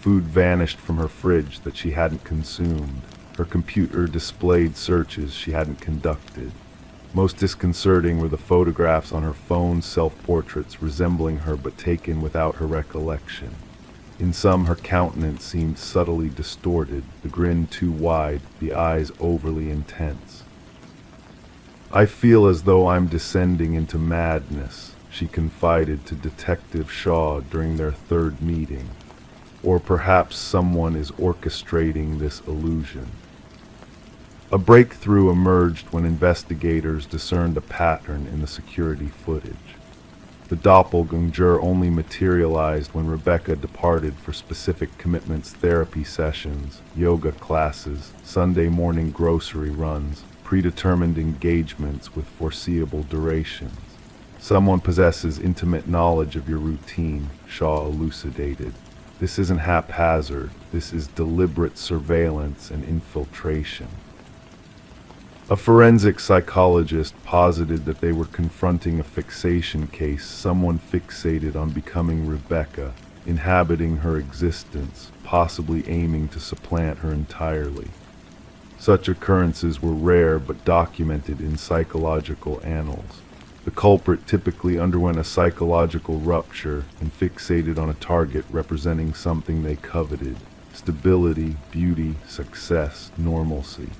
Food vanished from her fridge that she hadn't consumed. Her computer displayed searches she hadn't conducted. Most disconcerting were the photographs on her phone's self-portraits resembling her but taken without her recollection. In some, her countenance seemed subtly distorted, the grin too wide, the eyes overly intense. "I feel as though I'm descending into madness," she confided to Detective Shaw during their third meeting. Or perhaps someone is orchestrating this illusion. A breakthrough emerged when investigators discerned a pattern in the security footage. The doppelganger only materialized when Rebecca departed for specific commitments: therapy sessions, yoga classes, Sunday morning grocery runs, predetermined engagements with foreseeable durations. "Someone possesses intimate knowledge of your routine," Shaw elucidated. "This isn't haphazard, this is deliberate surveillance and infiltration." A forensic psychologist posited that they were confronting a fixation case, someone fixated on becoming Rebecca, inhabiting her existence, possibly aiming to supplant her entirely. Such occurrences were rare but documented in psychological annals. The culprit typically underwent a psychological rupture and fixated on a target representing something they coveted: stability, beauty, success, normalcy.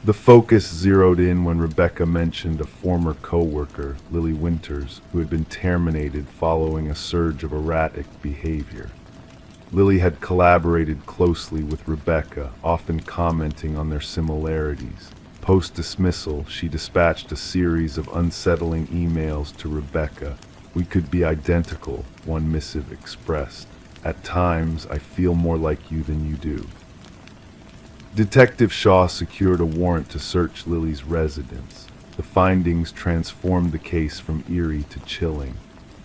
The focus zeroed in when Rebecca mentioned a former co-worker, Lily Winters, who had been terminated following a surge of erratic behavior. Lily had collaborated closely with Rebecca, often commenting on their similarities. Post-dismissal, she dispatched a series of unsettling emails to Rebecca. "We could be identical," one missive expressed. "At times, I feel more like you than you do." Detective Shaw secured a warrant to search Lily's residence. The findings transformed the case from eerie to chilling.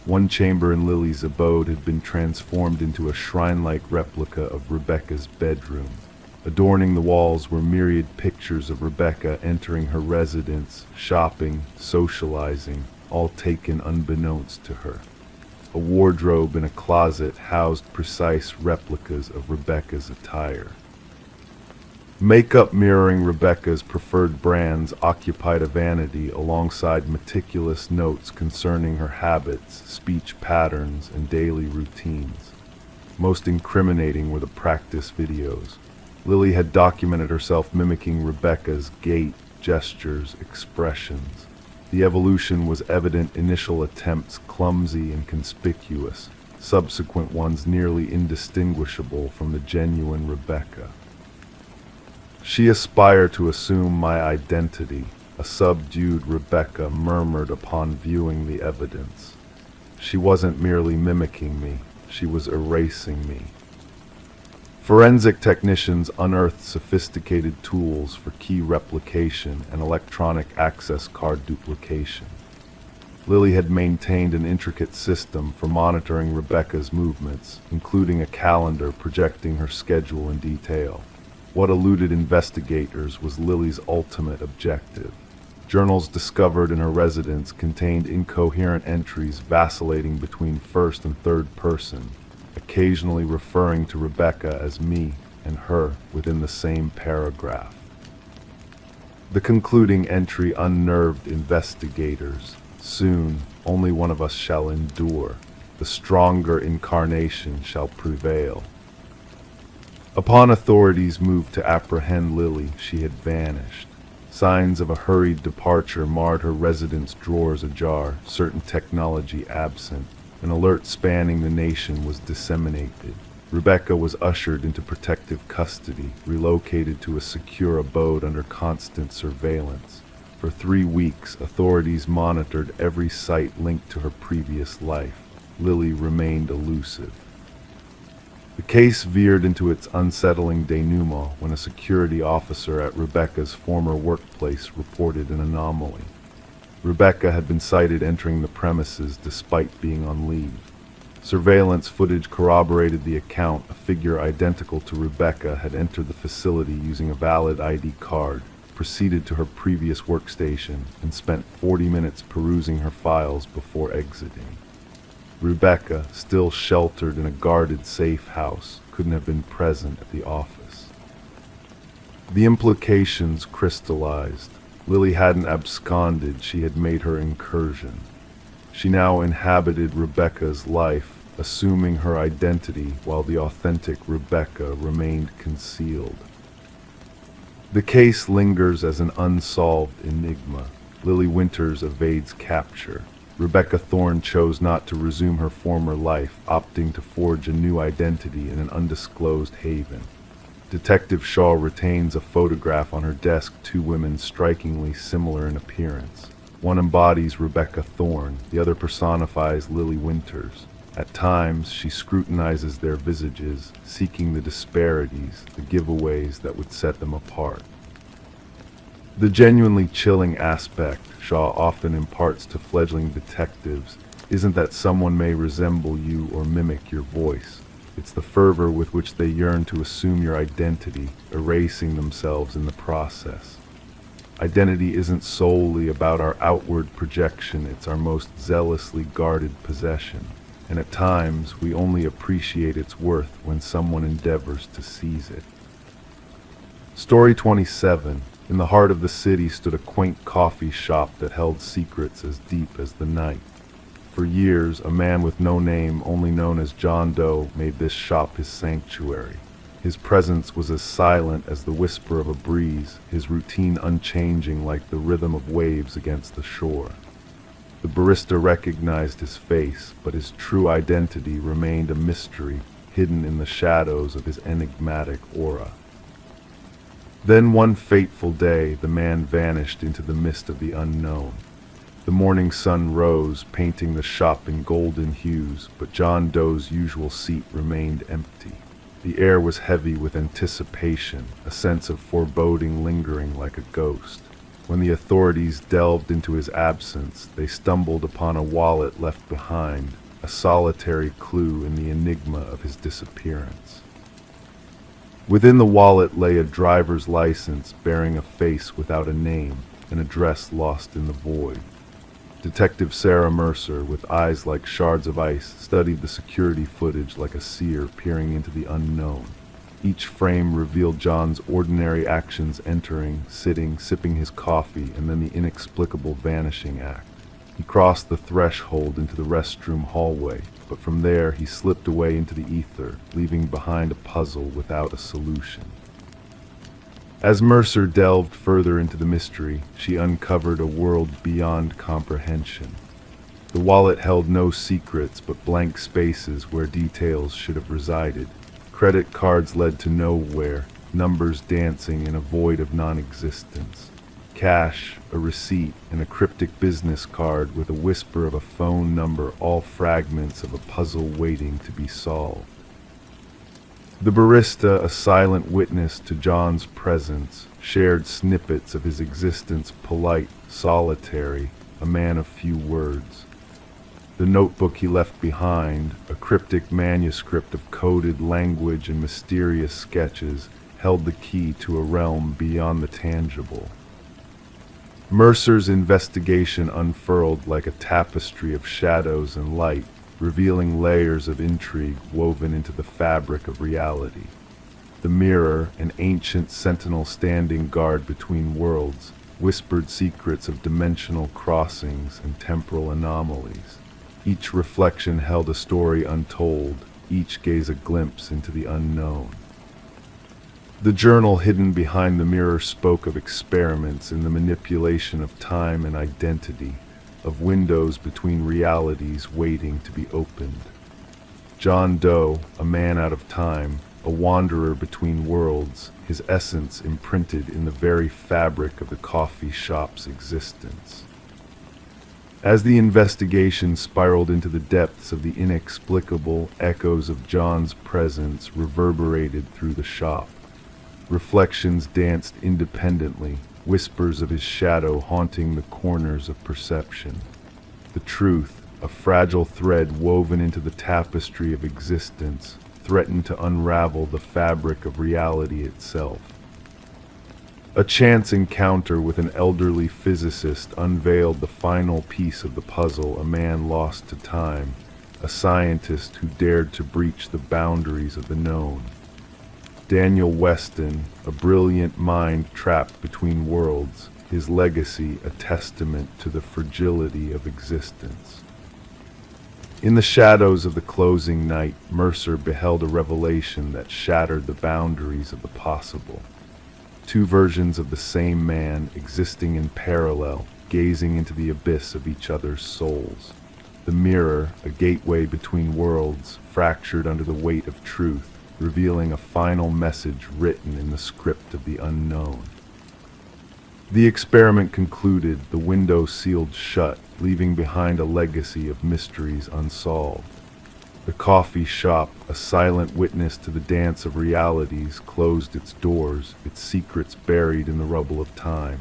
One chamber in Lily's abode had been transformed into a shrine-like replica of Rebecca's bedroom. Adorning the walls were myriad pictures of Rebecca entering her residence, shopping, socializing, all taken unbeknownst to her. A wardrobe in a closet housed precise replicas of Rebecca's attire. Makeup mirroring Rebecca's preferred brands occupied a vanity alongside meticulous notes concerning her habits, speech patterns, and daily routines. Most incriminating were the practice videos. Lily had documented herself mimicking Rebecca's gait, gestures, expressions. The evolution was evident, initial attempts clumsy and conspicuous, subsequent ones nearly indistinguishable from the genuine Rebecca. She aspired to assume my identity, a subdued Rebecca murmured upon viewing the evidence. She wasn't merely mimicking me, she was erasing me. Forensic technicians unearthed sophisticated tools for key replication and electronic access card duplication. Lily had maintained an intricate system for monitoring Rebecca's movements, including a calendar projecting her schedule in detail. What eluded investigators was Lily's ultimate objective. Journals discovered in her residence contained incoherent entries vacillating between first and third person, occasionally referring to Rebecca as me and her within the same paragraph. The concluding entry unnerved investigators. Soon, only one of us shall endure. The stronger incarnation shall prevail. Upon authorities moved to apprehend Lily, she had vanished. Signs of a hurried departure marred her residence drawers ajar, certain technology absent. An alert spanning the nation was disseminated. Rebecca was ushered into protective custody, relocated to a secure abode under constant surveillance. For 3 weeks, authorities monitored every site linked to her previous life. Lily remained elusive. The case veered into its unsettling denouement when a security officer at Rebecca's former workplace reported an anomaly. Rebecca had been sighted entering the premises despite being on leave. Surveillance footage corroborated the account. A figure identical to Rebecca had entered the facility using a valid ID card, proceeded to her previous workstation, and spent 40 minutes perusing her files before exiting. Rebecca, still sheltered in a guarded safe house, couldn't have been present at the office. The implications crystallized. Lily hadn't absconded, she had made her incursion. She now inhabited Rebecca's life, assuming her identity while the authentic Rebecca remained concealed. The case lingers as an unsolved enigma. Lily Winters evades capture. Rebecca Thorne chose not to resume her former life, opting to forge a new identity in an undisclosed haven. Detective Shaw retains a photograph on her desk, 2 women strikingly similar in appearance. One embodies Rebecca Thorne, the other personifies Lily Winters. At times, she scrutinizes their visages, seeking the disparities, the giveaways that would set them apart. The genuinely chilling aspect Shaw often imparts to fledgling detectives isn't that someone may resemble you or mimic your voice. It's the fervor with which they yearn to assume your identity, erasing themselves in the process. Identity isn't solely about our outward projection, it's our most zealously guarded possession, and at times we only appreciate its worth when someone endeavors to seize it. Story 27. In the heart of the city stood a quaint coffee shop that held secrets as deep as the night. For years, a man with no name, only known as John Doe, made this shop his sanctuary. His presence was as silent as the whisper of a breeze, his routine unchanging like the rhythm of waves against the shore. The barista recognized his face, but his true identity remained a mystery, hidden in the shadows of his enigmatic aura. Then one fateful day, the man vanished into the mist of the unknown. The morning sun rose, painting the shop in golden hues, but John Doe's usual seat remained empty. The air was heavy with anticipation, a sense of foreboding lingering like a ghost. When the authorities delved into his absence, they stumbled upon a wallet left behind, a solitary clue in the enigma of his disappearance. Within the wallet lay a driver's license bearing a face without a name, an address lost in the void. Detective Sarah Mercer, with eyes like shards of ice, studied the security footage like a seer peering into the unknown. Each frame revealed John's ordinary actions: entering, sitting, sipping his coffee, and then the inexplicable vanishing act. He crossed the threshold into the restroom hallway, but from there he slipped away into the ether, leaving behind a puzzle without a solution. As Mercer delved further into the mystery, she uncovered a world beyond comprehension. The wallet held no secrets but blank spaces where details should have resided. Credit cards led to nowhere, numbers dancing in a void of non-existence. Cash, a receipt, and a cryptic business card with a whisper of a phone number, all fragments of a puzzle waiting to be solved. The barista, a silent witness to John's presence, shared snippets of his existence: polite, solitary, a man of few words. The notebook he left behind, a cryptic manuscript of coded language and mysterious sketches, held the key to a realm beyond the tangible. Mercer's investigation unfurled like a tapestry of shadows and light, revealing layers of intrigue woven into the fabric of reality. The mirror, an ancient sentinel standing guard between worlds, whispered secrets of dimensional crossings and temporal anomalies. Each reflection held a story untold, each gaze a glimpse into the unknown. The journal hidden behind the mirror spoke of experiments in the manipulation of time and identity, of windows between realities waiting to be opened. John Doe, a man out of time, a wanderer between worlds, his essence imprinted in the very fabric of the coffee shop's existence. As the investigation spiraled into the depths of the inexplicable, echoes of John's presence reverberated through the shop. Reflections danced independently, whispers of his shadow haunting the corners of perception. The truth, a fragile thread woven into the tapestry of existence, threatened to unravel the fabric of reality itself. A chance encounter with an elderly physicist unveiled the final piece of the puzzle: a man lost to time, a scientist who dared to breach the boundaries of the known. Daniel Weston, a brilliant mind trapped between worlds, his legacy a testament to the fragility of existence. In the shadows of the closing night, Mercer beheld a revelation that shattered the boundaries of the possible. Two versions of the same man existing in parallel, gazing into the abyss of each other's souls. The mirror, a gateway between worlds, fractured under the weight of truth, revealing a final message written in the script of the unknown. The experiment concluded, the window sealed shut, leaving behind a legacy of mysteries unsolved. The coffee shop, a silent witness to the dance of realities, closed its doors, its secrets buried in the rubble of time.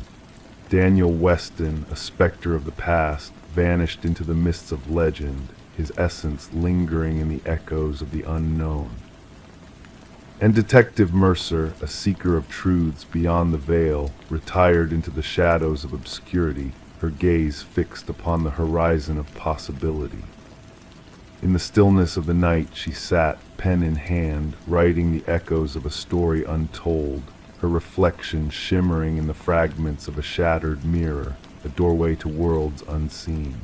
Daniel Weston, a specter of the past, vanished into the mists of legend, his essence lingering in the echoes of the unknown. And Detective Mercer, a seeker of truths beyond the veil, retired into the shadows of obscurity, her gaze fixed upon the horizon of possibility. In the stillness of the night she sat, pen in hand, writing the echoes of a story untold, her reflection shimmering in the fragments of a shattered mirror, a doorway to worlds unseen.